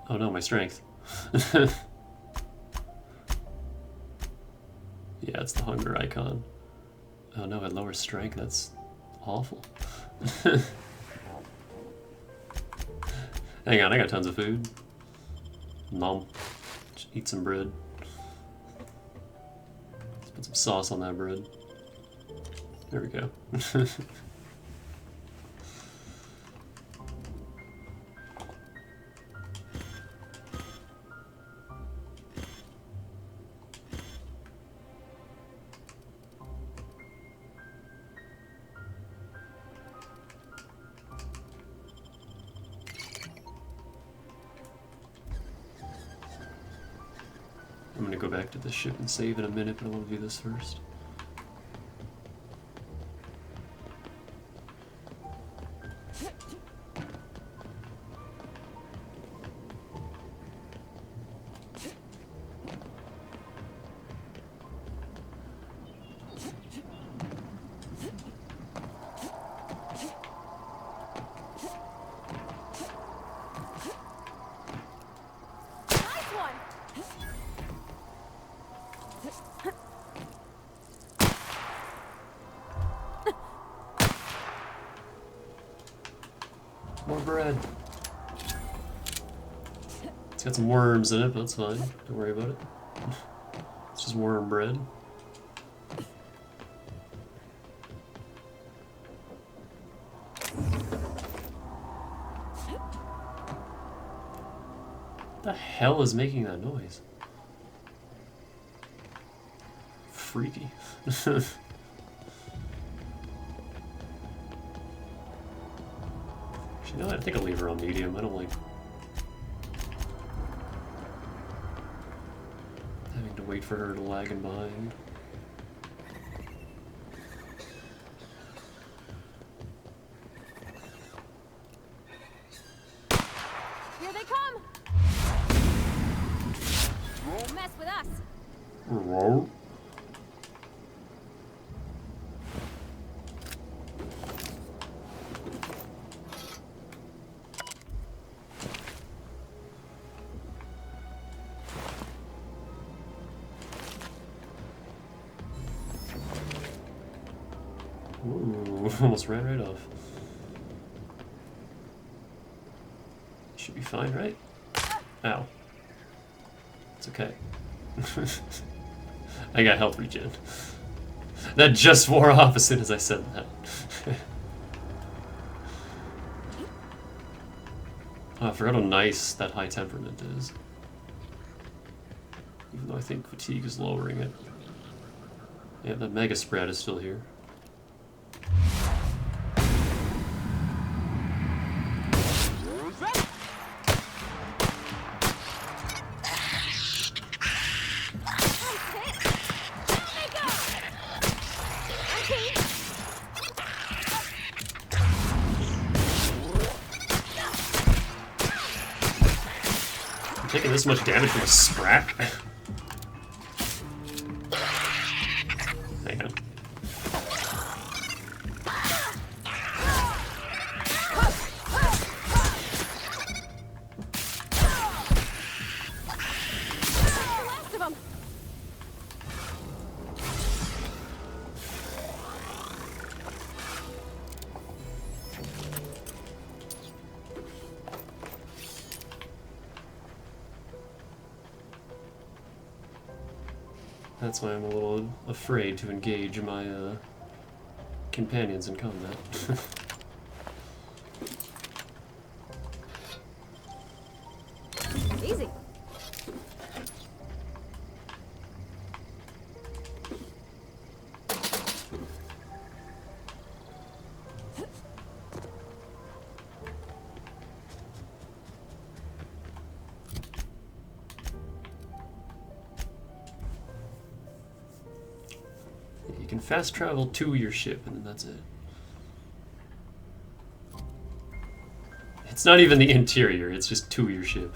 Oh no, my strength. Yeah, it's the hunger icon. Oh no, at lower strength, that's awful. Hang on, I got tons of food. Nom. Just eat some bread. Let's put some sauce on that bread. There we go. I'm gonna go back to the ship and save in a minute, but I want to do this first. bread. It's got some worms in it, but that's fine. Don't worry about it. It's just worm bread. What the hell is making that noise? Freaky. Actually, no, I think I'll leave her on medium. I don't like having to wait for her to lag in behind. Here they come! Don't mess with us! Roar. Ooh, almost ran right off. Should be fine, right? Ow. It's okay. I got health regen. That just wore off as soon as I said that. Oh, I forgot how nice that high temperament is. Even though I think fatigue is lowering it. Yeah, that mega spread is still here. I'm taking this much damage from a sprat? Hang on. Last of them! That's why I'm a little afraid to engage my companions in combat. Easy. You can fast travel to your ship, and then that's it. It's not even the interior, it's just to your ship.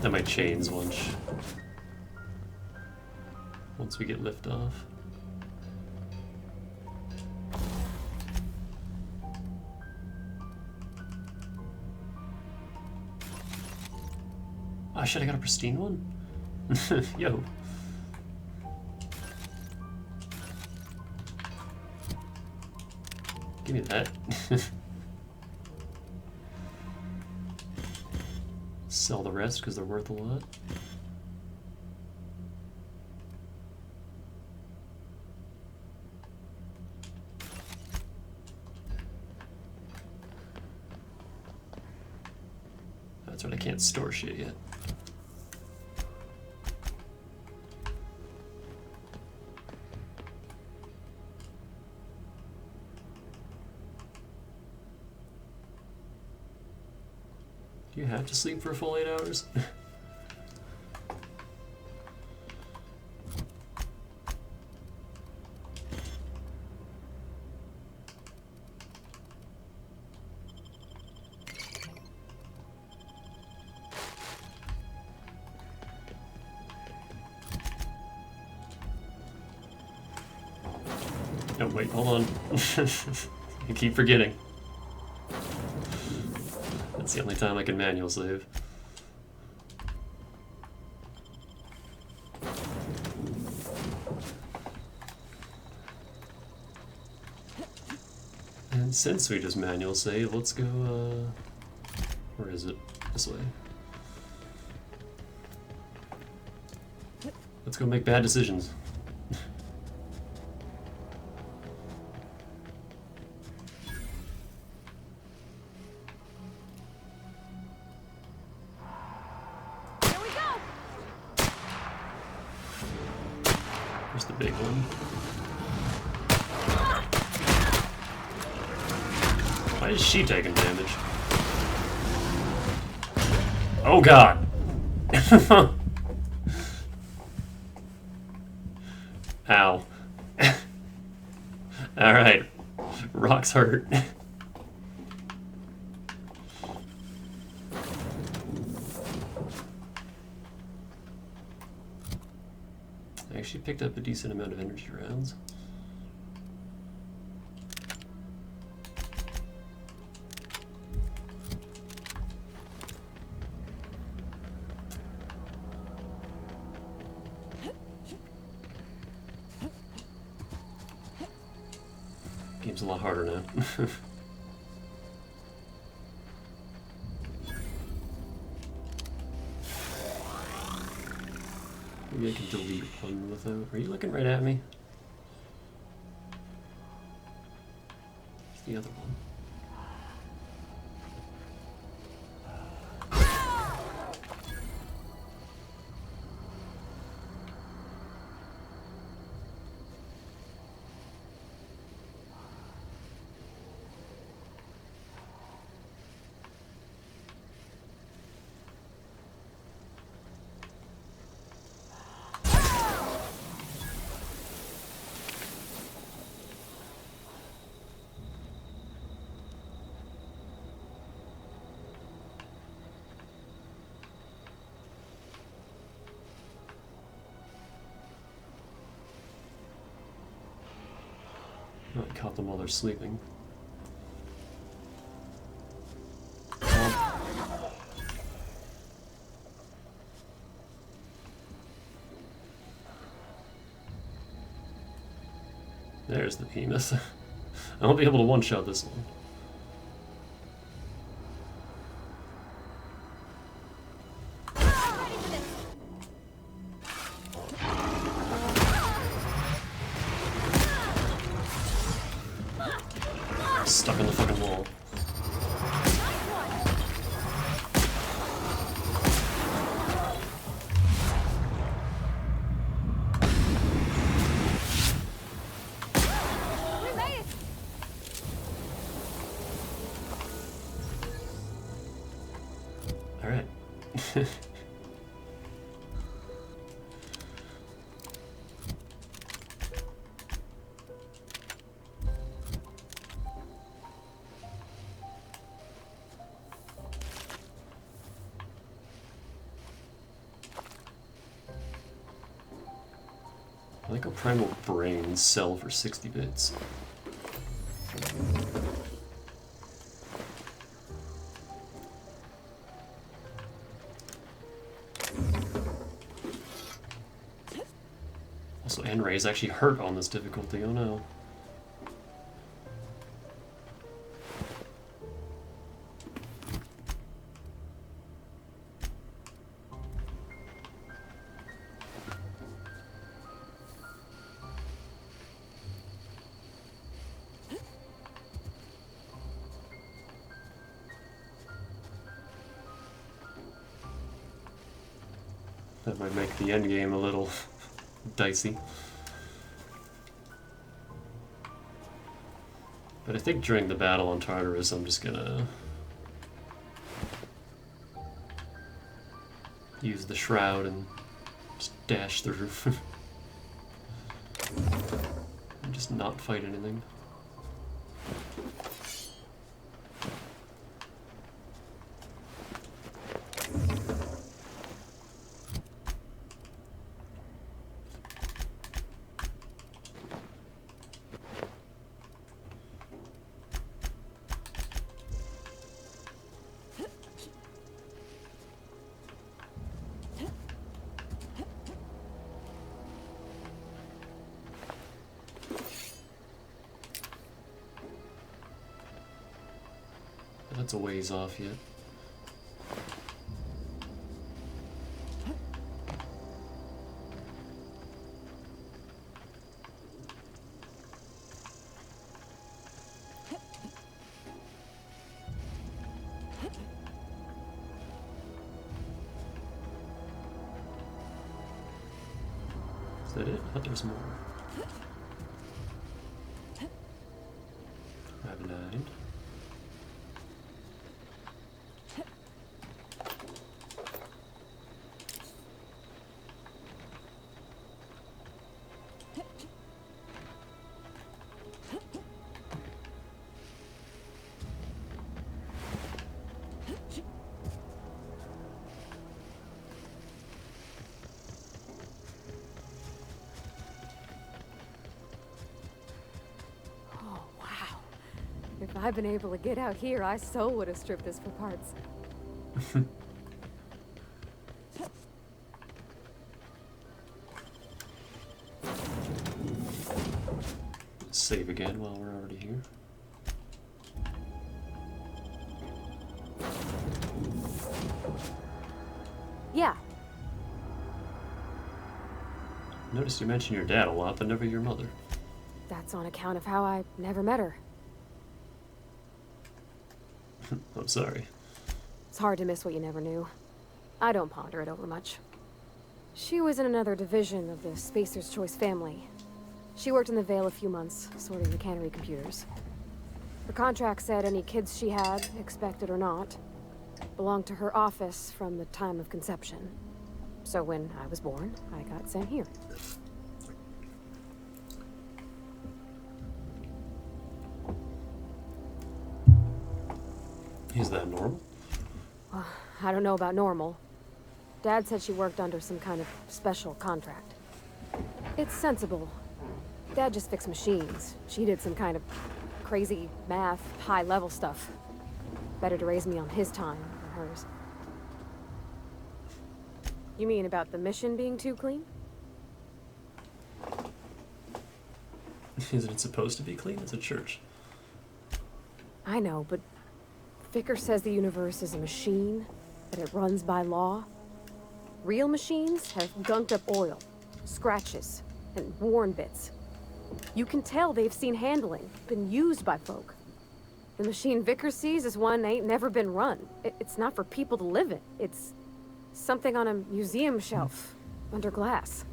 That might change once we get liftoff. Oh shit, I got a pristine one? Yo. Give me that. Sell the rest because they're worth a lot. That's right, I can't store shit yet. Do you have to sleep for a full 8 hours? Oh wait, hold on. I keep forgetting. That's the only time I can manual save. Since we just manual save, let's go, where is it? This way. Let's go make bad decisions. Here's the big one. Why is she taking damage? Oh god! Ow. Alright. Rock's hurt. I actually picked up a decent amount of energy rounds. Game's a lot harder now. Maybe I can delete one without. Are you looking right at me? It's the other one. Oh, I caught them while they're sleeping. There's the penis. I won't be able to one-shot this one. Stuck in the fucking wall. Alright. I like how primal brains sell for 60 bits. Also, N-Ray is actually hurt on this difficulty, oh no. That might make the end game a little dicey. But I think during the battle on Tartarus, I'm just gonna use the shroud and just dash through. And just not fight anything. It's a ways off yet. Is that it? I thought there was more. Ravenite. If I'd been able to get out here, I so would have stripped this for parts. Save again while we're already here. Yeah. Noticed you mention your dad a lot, but never your mother. That's on account of how I never met her. I'm sorry. It's hard to miss what you never knew. I don't ponder it over much. She was in another division of the Spacer's Choice family. She worked in the Vale a few months, sorting the cannery computers. Her contract said any kids she had, expected or not, belonged to her office from the time of conception. So when I was born, I got sent here. Is that normal? Well, I don't know about normal. Dad said she worked under some kind of special contract. It's sensible. Dad just fixed machines. She did some kind of crazy math, high-level stuff. Better to raise me on his time than hers. You mean about the mission being too clean? Isn't it supposed to be clean? It's a church. I know, but Vicker says the universe is a machine, that it runs by law. Real machines have gunked up oil, scratches, and worn bits. You can tell they've seen handling, been used by folk. The machine Vicker sees is one ain't never been run. It's not for people to live in. It's something on a museum shelf, under glass.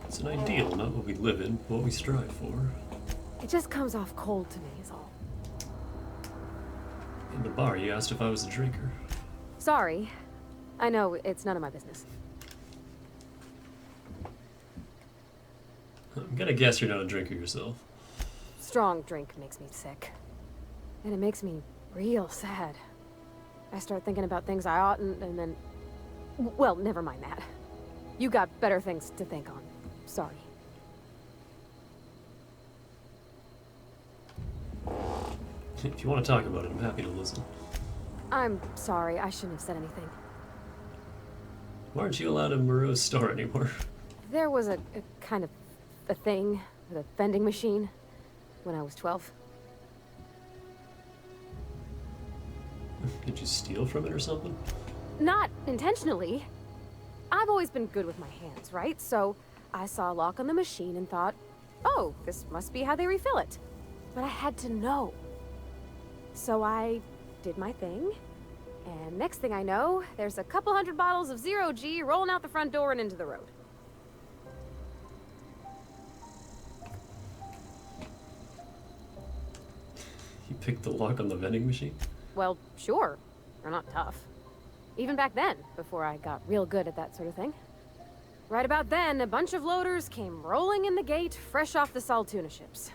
It's an ideal, not what we live in, but what we strive for. It just comes off cold to me, is all. In the bar, you asked if I was a drinker. Sorry. I know, it's none of my business. I'm gonna guess you're not a drinker yourself. Strong drink makes me sick. And it makes me real sad. I start thinking about things I oughtn't, and then... Well, never mind that. You got better things to think on. Sorry. If you want to talk about it, I'm happy to listen. I'm sorry, I shouldn't have said anything. Why aren't you allowed in Moreau's store anymore? There was a kind of a thing with a vending machine when I was 12. Did you steal from it or something? Not intentionally. I've always been good with my hands, right? So I saw a lock on the machine and thought, oh, this must be how they refill it. But I had to know. So I did my thing, and next thing I know, there's a couple hundred bottles of 0G rolling out the front door and into the road. You picked the lock on the vending machine? Well, sure. They're not tough. Even back then, before I got real good at that sort of thing. Right about then, a bunch of loaders came rolling in the gate, fresh off the Saltuna ships.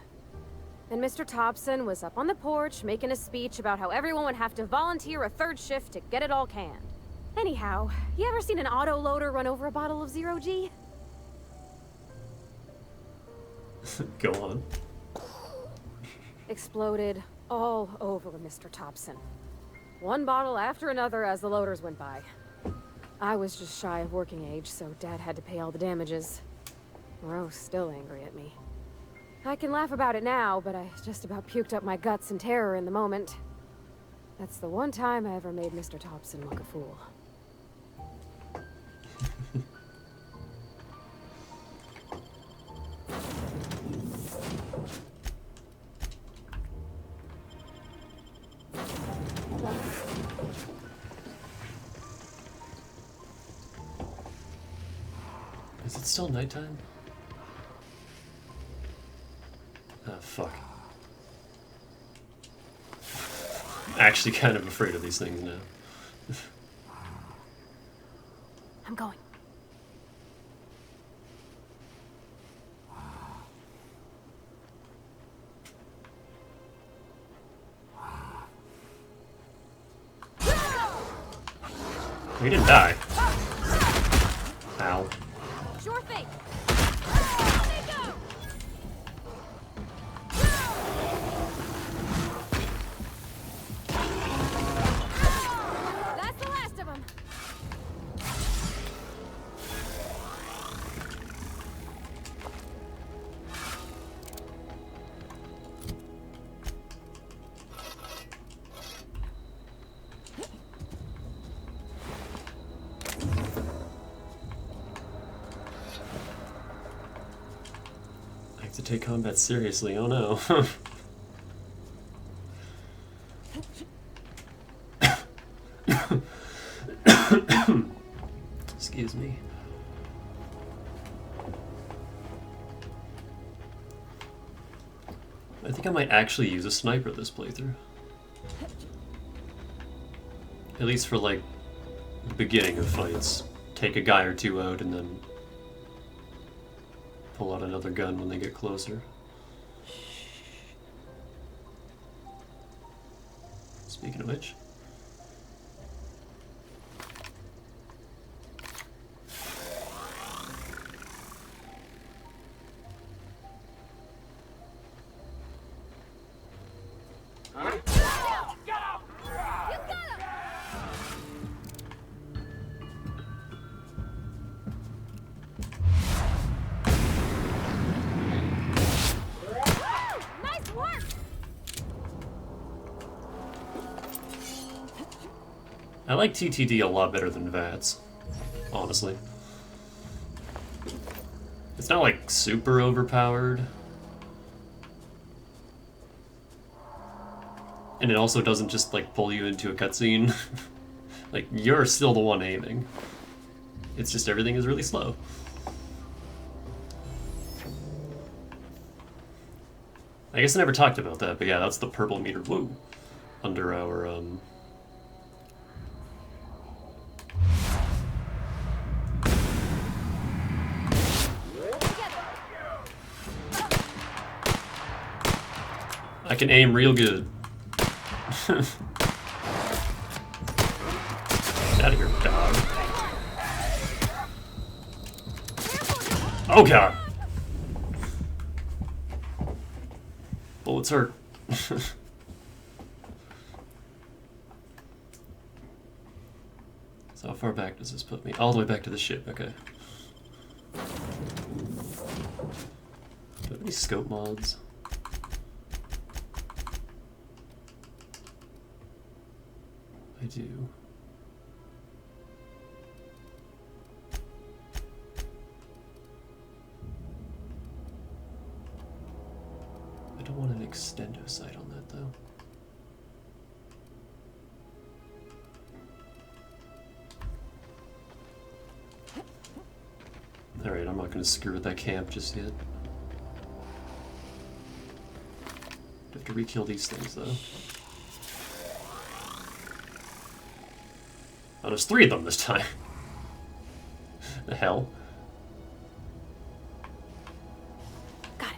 And Mr. Thompson was up on the porch making a speech about how everyone would have to volunteer a third shift to get it all canned. Anyhow, you ever seen an auto loader run over a bottle of 0G? Go on. Exploded all over Mr. Thompson. One bottle after another as the loaders went by. I was just shy of working age, so Dad had to pay all the damages. Moreau's still angry at me. I can laugh about it now, but I just about puked up my guts in terror in the moment. That's the one time I ever made Mr. Thompson look a fool. Is it still nighttime? Ah, fuck. Actually kind of afraid of these things now. I'm going. We didn't die. Ow. Sure thing. That's the last of them. I have to take combat seriously, oh no. Excuse me. I think I might actually use a sniper this playthrough. At least for like the beginning of fights. Take a guy or two out and then pull out another gun when they get closer. Speaking of which. Nice work. I like TTD a lot better than VATS, honestly. It's not like super overpowered. And it also doesn't just like pull you into a cutscene. Like, you're still the one aiming. It's just everything is really slow. I guess I never talked about that, but yeah, that's the purple meter blue under our I can aim real good. Get out of here, dog. Oh god! Bullets hurt. So how far back does this put me? All the way back to the ship, okay. Do I have any scope mods? I do. I don't want an extendo sight on that though. Alright, I'm not gonna screw with that camp just yet. I have to re-kill these things though. Oh, there's 3 of them this time. The hell? Got it.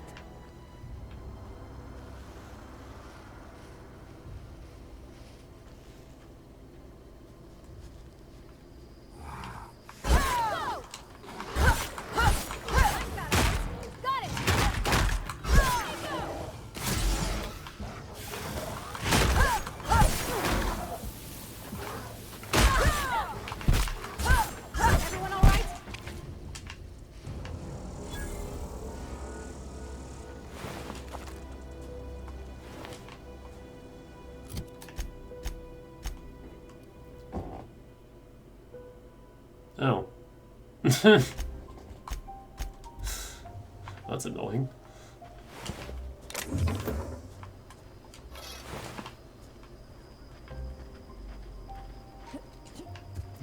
That's annoying.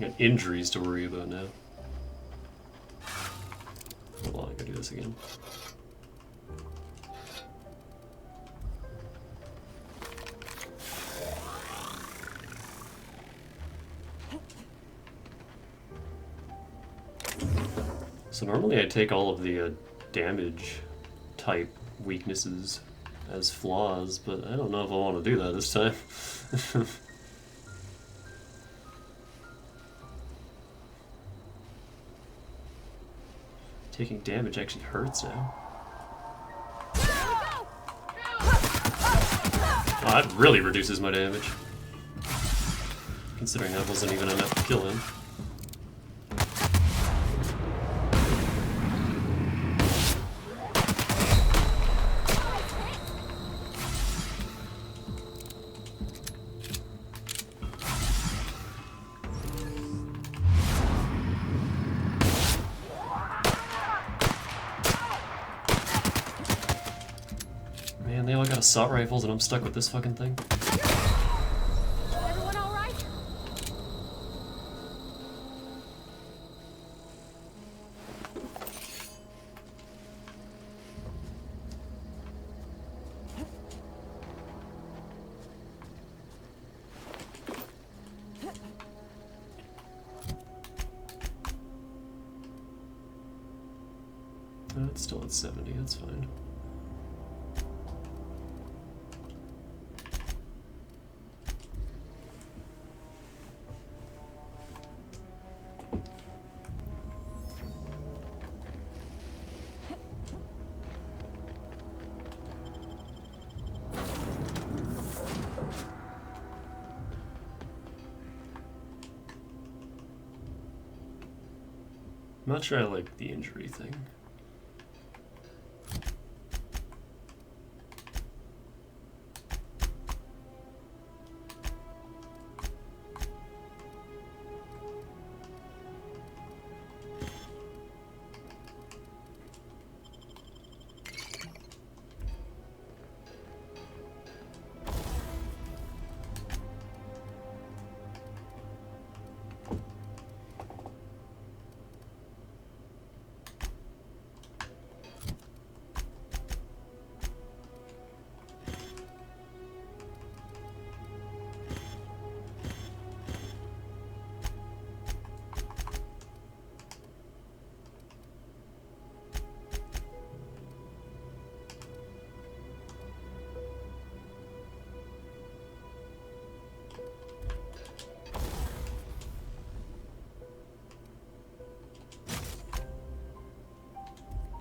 Got injuries to worry about now. Hold on, I gotta do this again. So normally I take all of the damage type weaknesses as flaws, but I don't know if I want to do that this time. Taking damage actually hurts now. Oh, that really reduces my damage. Considering that wasn't even enough to kill him. Man, they all got assault rifles and I'm stuck with this fucking thing. Everyone all right? It's still at 70, that's fine. I'm not sure I like the injury thing.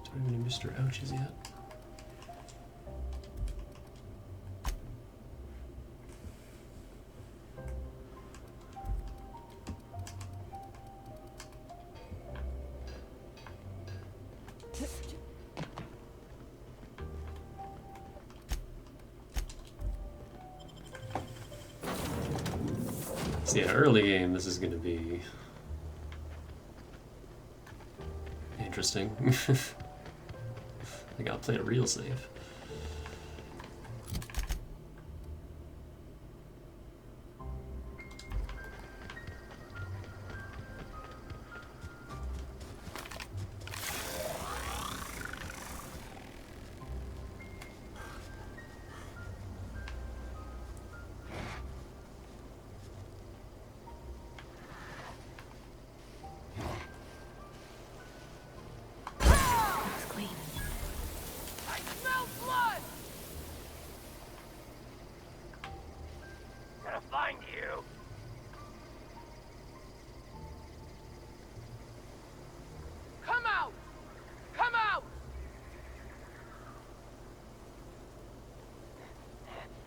Do I have any Mr. Ouches yet? See, yeah, early game, this is going to be interesting. I gotta play it real safe.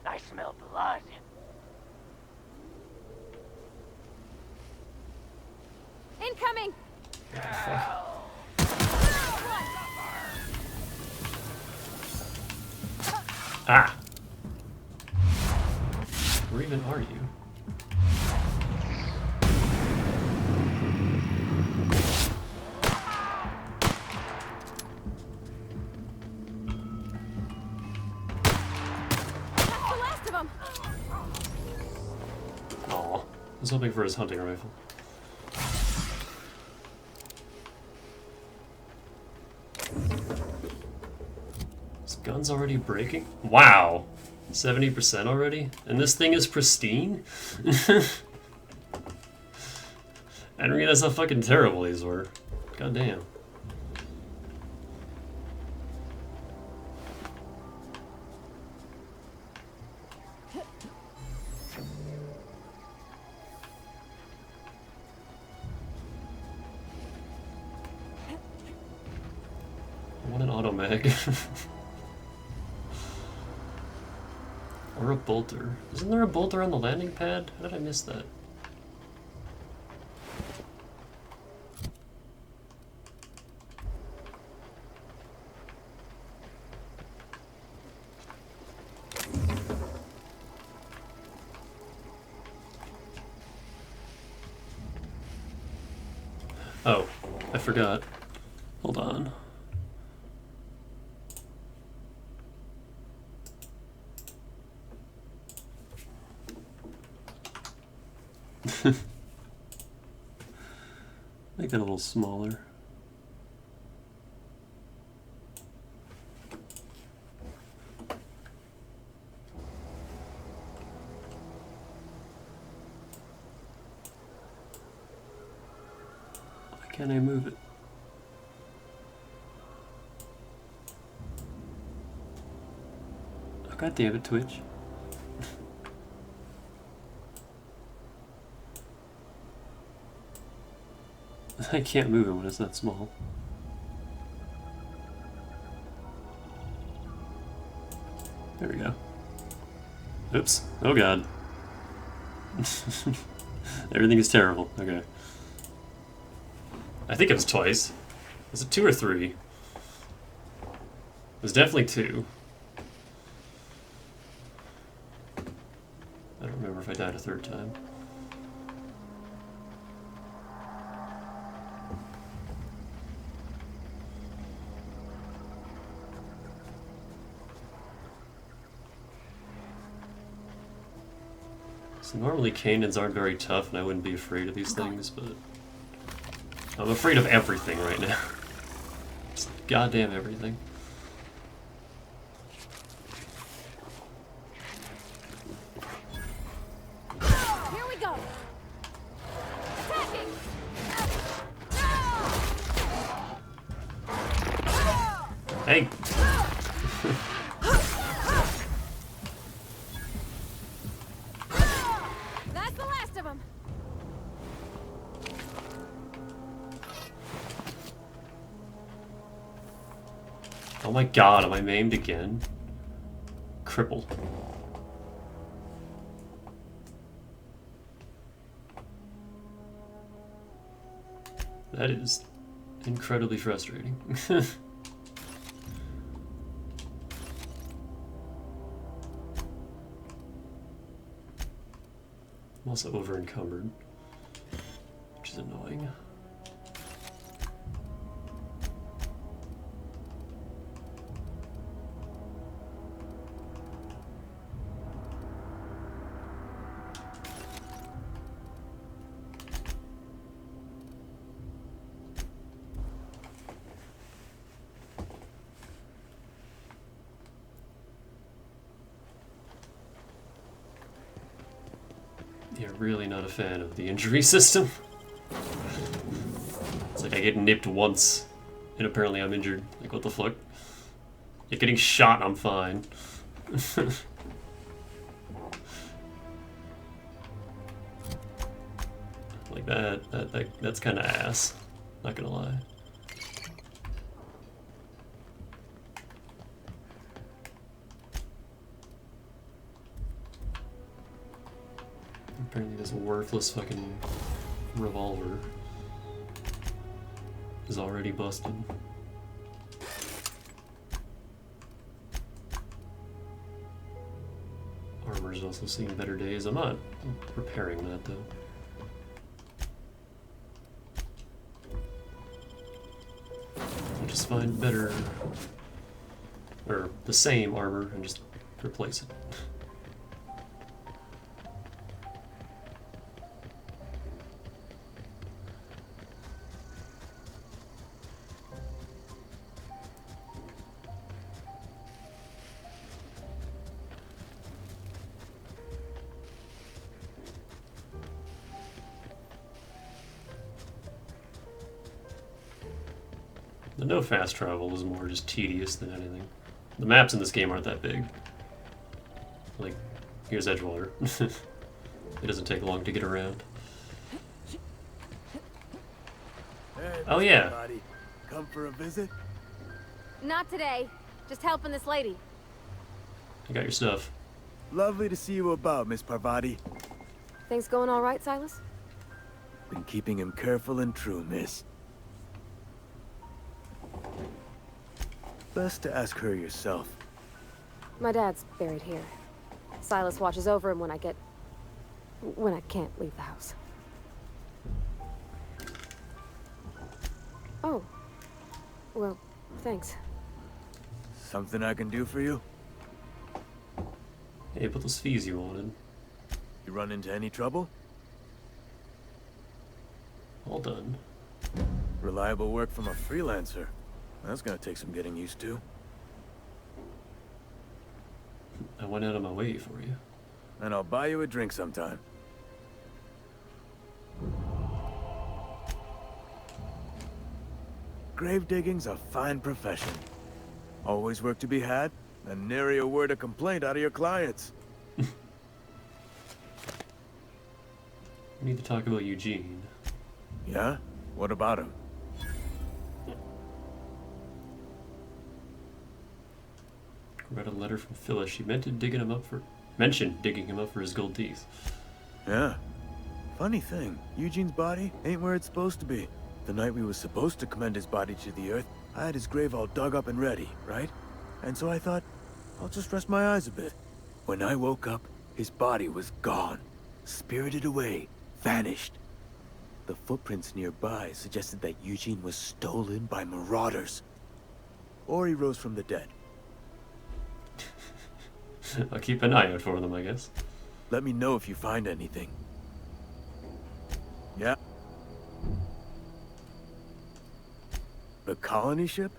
I smell blood. Incoming! Ah! Where even are you? was hoping for his hunting rifle. This gun's already breaking? Wow! 70% already? And this thing is pristine? I didn't realize how fucking terrible these were. God damn. What an auto mag. Or a bolter. Isn't there a bolter on the landing pad? How did I miss that? Oh, I forgot. Hold on. Make that a little smaller. Why can't I move it? Oh, God damn it, Twitch. I can't move it when it's that small. There we go. Oops. Oh god. Everything is terrible. Okay. I think it was twice. Was it 2 or 3? It was definitely 2. I don't remember if I died a 3rd time. So normally canids aren't very tough and I wouldn't be afraid of these things, but I'm afraid of everything right now. Just goddamn everything. Here we go. Attacking. Hey. That's the last of them. Oh my god, am I maimed again? Crippled. That is incredibly frustrating. I'm also over encumbered, which is annoying. Yeah, really not a fan of the injury system. It's like I get nipped once, and apparently I'm injured. Like, what the fuck? You're getting shot, I'm fine. Like that's kind of ass. Not gonna lie. Apparently this worthless fucking revolver is already busted. Armor's also seeing better days. I'm not repairing that though. I'll just find better, or the same armor and just replace it. The no fast travel is more just tedious than anything. The maps in this game aren't that big. Like, here's Edgewater. It doesn't take long to get around. Hey, Oh yeah. everybody. Come for a visit? Not today. Just helping this lady. You got your stuff. Lovely to see you about, Miss Parvati. Things going all right, Silas? Been keeping him careful and true, miss. Best to ask her yourself. My dad's buried here. Silas watches over him when I can't leave the house. Oh. Well, thanks. Something I can do for you? Hey, put those fees you wanted. You run into any trouble? All done. Reliable work from a freelancer. That's gonna take some getting used to. I went out of my way for you. And I'll buy you a drink sometime. Grave digging's a fine profession. Always work to be had, and nary a word of complaint out of your clients. We need to talk about Eugene. Yeah? What about him? Read a letter from Phyllis. She mentioned digging him up for his gold teeth. Yeah. Funny thing, Eugene's body ain't where it's supposed to be. The night we was supposed to commend his body to the earth, I had his grave all dug up and ready, right? And so I thought, I'll just rest my eyes a bit. When I woke up, his body was gone. Spirited away. Vanished. The footprints nearby suggested that Eugene was stolen by marauders. Or he rose from the dead. I'll keep an eye out for them, I guess. Let me know if you find anything. Yeah. The colony ship?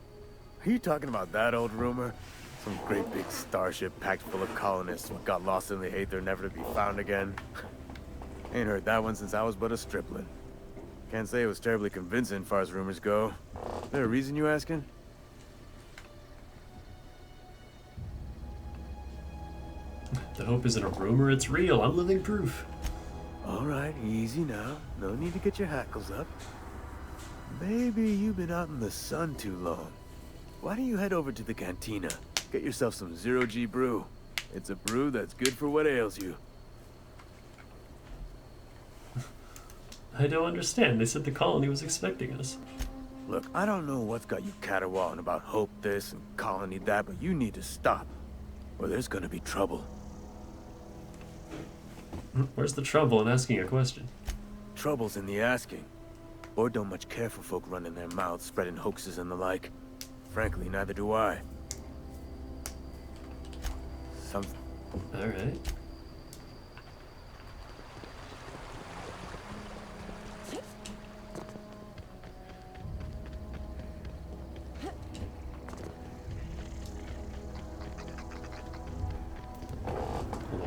Are you talking about that old rumor? Some great big starship packed full of colonists what got lost in the aether, never to be found again. Ain't heard that one since I was but a stripling. Can't say it was terribly convincing, far as rumors go. Is there a reason you asking? The hope isn't a rumor, it's real. I'm living proof. All right, easy now. No need to get your hackles up. Maybe you've been out in the sun too long. Why don't you head over to the cantina? Get yourself some zero-G brew. It's a brew that's good for what ails you. I don't understand. They said the colony was expecting us. Look, I don't know what's got you caterwauling about hope this and colony that, but you need to stop, or there's gonna be trouble. Where's the trouble in asking a question? Trouble's in the asking. Board don't much care for folk running their mouths, spreading hoaxes and the like. Frankly, neither do I. Alright.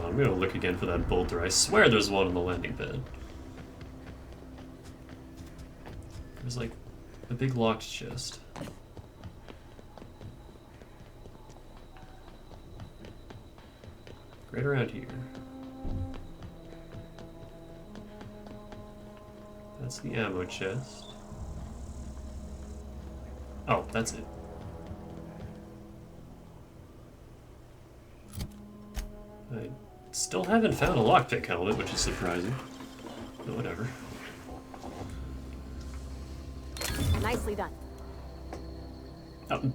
I'm gonna look again for that bolter. I swear there's one on the landing pad. There's like a big locked chest. Right around here. That's the ammo chest. Oh, that's it. I still haven't found a lockpick helmet, which is surprising. But whatever. Nicely done. Oh,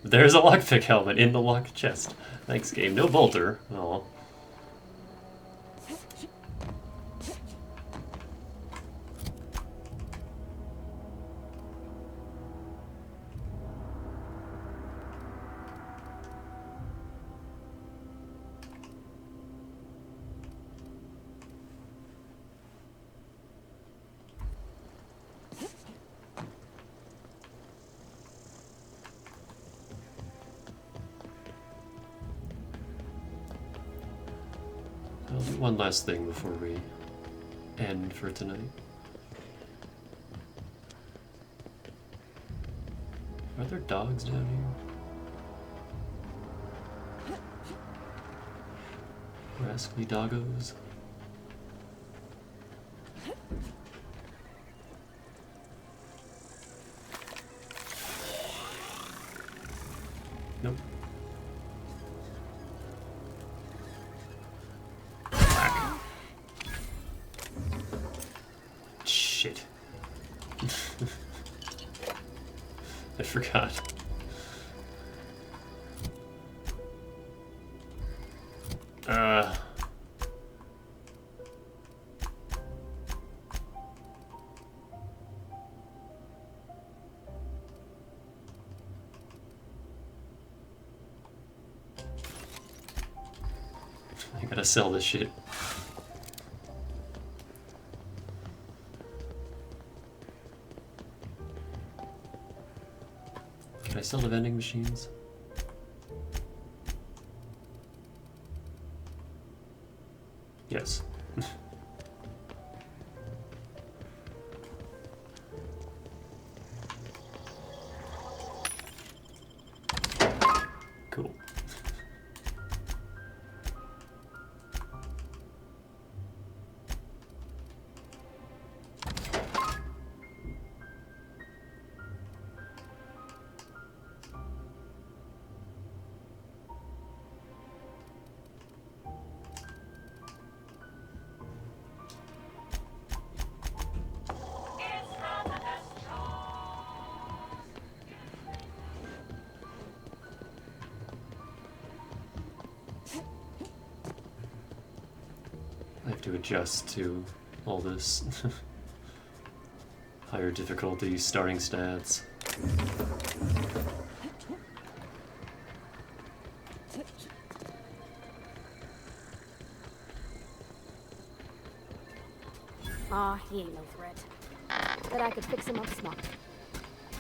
there's a lockpick helmet in the locked chest. Thanks, game. No bolter. Oh. I'll do one last thing before we end for tonight. Are there dogs down here? Rascally doggos. Nope. Whack. Shit. I forgot. I gotta sell this shit. Can I sell the vending machines? Yes. Cool. I have to adjust to all this higher difficulty starting stats. Aw, he ain't no threat. But I could fix him up smart.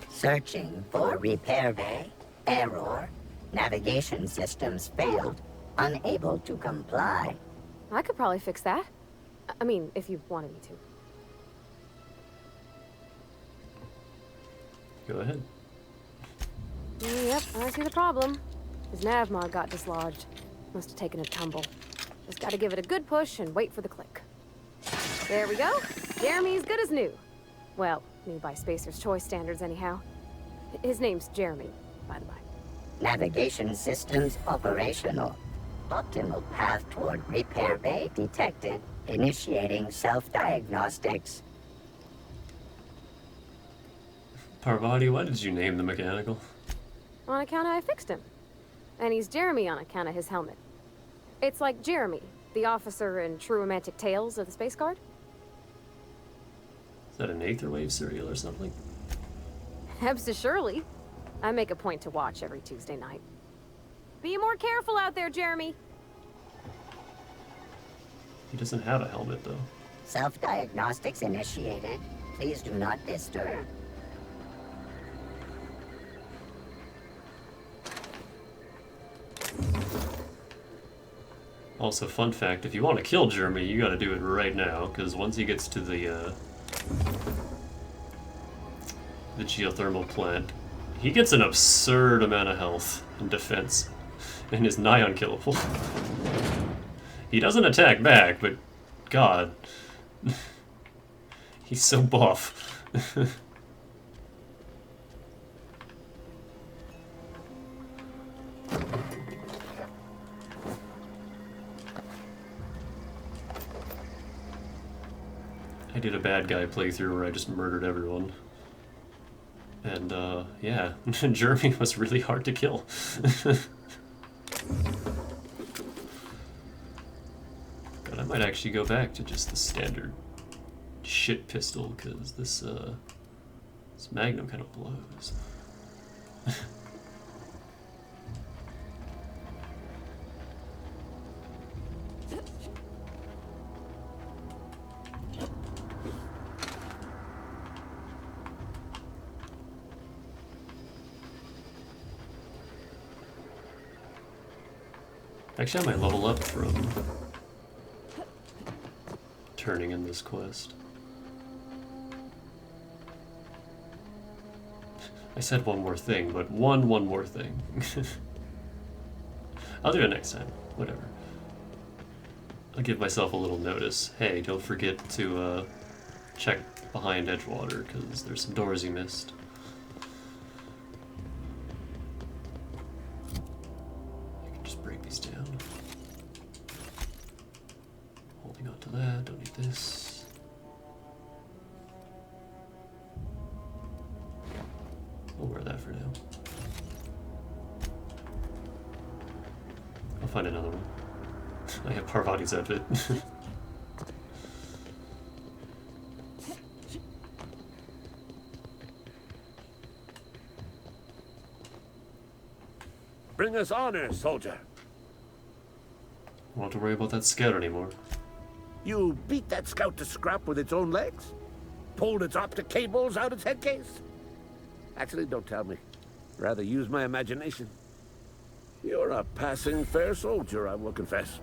Searching for repair bay. Error. Navigation systems failed. Unable to comply. I could probably fix that. I mean, if you wanted me to. Go ahead. Yep, I see the problem. His nav mod got dislodged. Must have taken a tumble. Just gotta give it a good push and wait for the click. There we go. Jeremy's good as new. Well, new by Spacer's Choice standards anyhow. His name's Jeremy, by the by. Navigation systems operational. Optimal path toward repair bay detected. Initiating self-diagnostics. Parvati, why did you name the mechanical? On account of I fixed him. And he's Jeremy on account of his helmet. It's like Jeremy, the officer in True Romantic Tales of the Space Guard. Is that an Aetherwave cereal or something? Hebs surely. I make a point to watch every Tuesday night. Be more careful out there, Jeremy. He doesn't have a helmet, though. Self-diagnostics initiated. Please do not disturb. Also, fun fact, if you want to kill Jeremy, you gotta do it right now, because once he gets to the geothermal plant, he gets an absurd amount of health and defense, and is nigh unkillable. He doesn't attack back, but God, he's so buff. I did a bad guy playthrough where I just murdered everyone. And, yeah, Jeremy was really hard to kill. God, I might actually go back to just the standard shit pistol, because this Magnum kind of blows. Actually, I might level up from turning in this quest. I said one more thing, but one more thing. I'll do it next time. Whatever. I'll give myself a little notice. Hey, don't forget to check behind Edgewater, because there's some doors you missed. I can just break these down. Holding on to that, don't need this. We'll wear that for now. I'll find another one. I have Parvati's outfit. Bring us honor, soldier. Won't have to worry about that scout anymore. You beat that scout to scrap with its own legs? Pulled its optic cables out its head case? Actually, don't tell me. Rather use my imagination. You're a passing fair soldier, I will confess.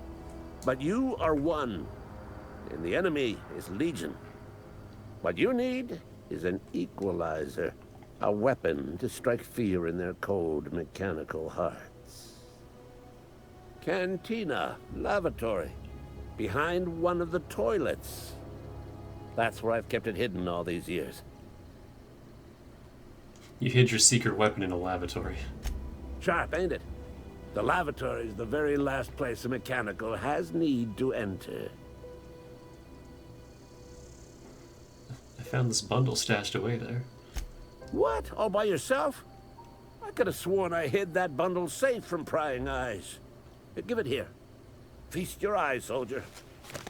But you are one, and the enemy is legion. What you need is an equalizer, a weapon to strike fear in their cold, mechanical hearts. Cantina, lavatory, behind one of the toilets. That's where I've kept it hidden all these years. You hid your secret weapon in a lavatory. Sharp, ain't it? The lavatory is the very last place a mechanical has need to enter. I found this bundle stashed away there. What? All by yourself? I could have sworn I hid that bundle safe from prying eyes. Give it here. Feast your eyes, soldier.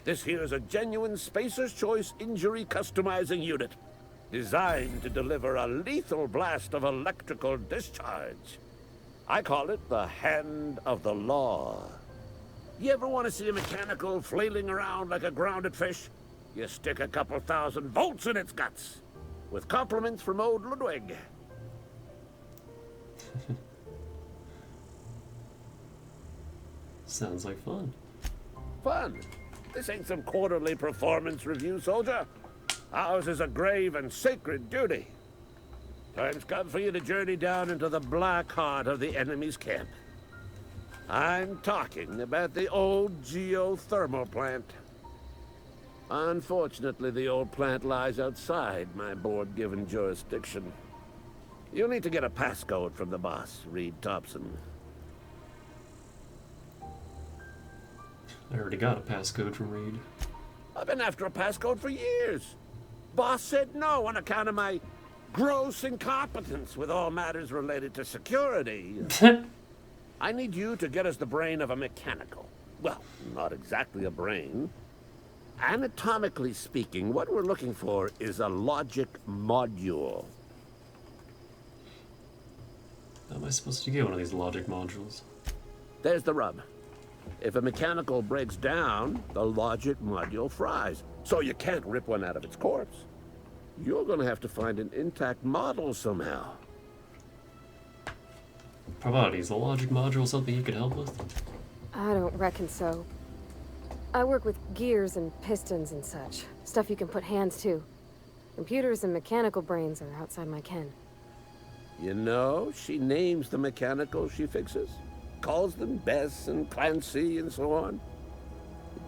This here is a genuine Spacer's Choice injury customizing unit, designed to deliver a lethal blast of electrical discharge. I call it the Hand of the Law. You ever want to see a mechanical flailing around like a grounded fish? You stick a couple thousand volts in its guts. With compliments from old Ludwig. Sounds like fun. Fun? This ain't some quarterly performance review, soldier. Ours is a grave and sacred duty. Time's come for you to journey down into the black heart of the enemy's camp. I'm talking about the old geothermal plant. Unfortunately, the old plant lies outside my board-given jurisdiction. You'll need to get a passcode from the boss, Reed Thompson. I already got a passcode from Reed. I've been after a passcode for years. Boss said no on account of my gross incompetence with all matters related to security. I need you to get us the brain of a mechanical. Well, not exactly a brain. Anatomically speaking, what we're looking for is a logic module. How am I supposed to get one of these logic modules? There's the rub. If a mechanical breaks down, the logic module fries. So you can't rip one out of its corpse. You're gonna have to find an intact model somehow. Parvati, is the logic module something you could help with? I don't reckon so. I work with gears and pistons and such. Stuff you can put hands to. Computers and mechanical brains are outside my ken. You know, she names the mechanicals she fixes. Calls them Bess and Clancy and so on.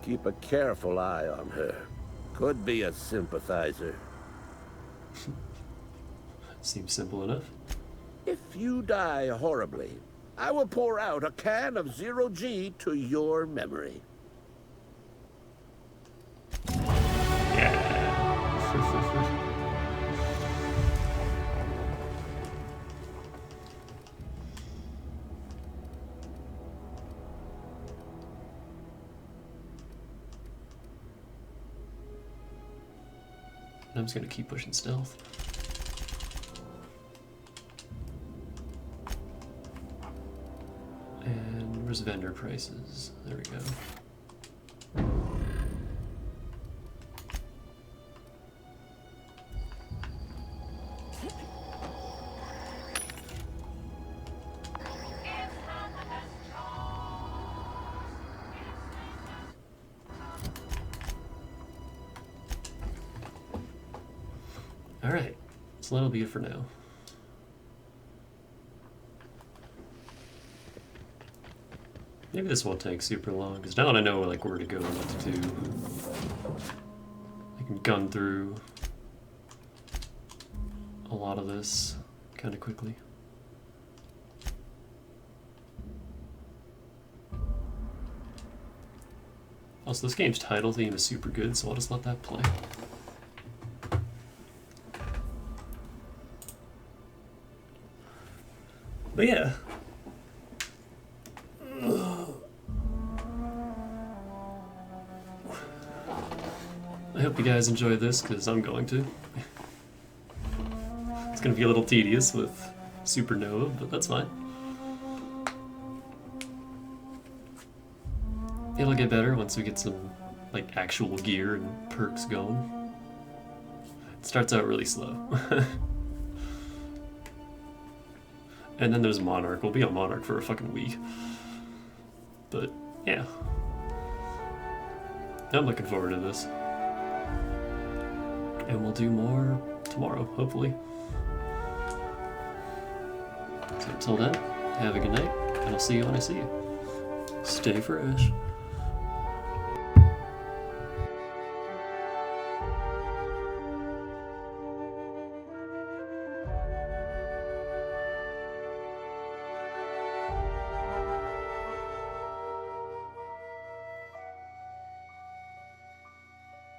Keep a careful eye on her. Could be a sympathizer. Seems simple enough. If you die horribly, I will pour out a can of 0G to your memory. I'm just gonna keep pushing stealth. And where's vendor prices? There we go. Alright, so that'll be it for now. Maybe this won't take super long, because now that I know like where to go and what to do, I can gun through a lot of this kind of quickly. Also, this game's title theme is super good, so I'll just let that play. But yeah. I hope you guys enjoy this, because I'm going to. It's going to be a little tedious with Supernova, but that's fine. It'll get better once we get some like actual gear and perks going. It starts out really slow. And then there's Monarch. We'll be on Monarch for a fucking week. But yeah. I'm looking forward to this. And we'll do more tomorrow, hopefully. So until then, have a good night, and I'll see you when I see you. Stay fresh.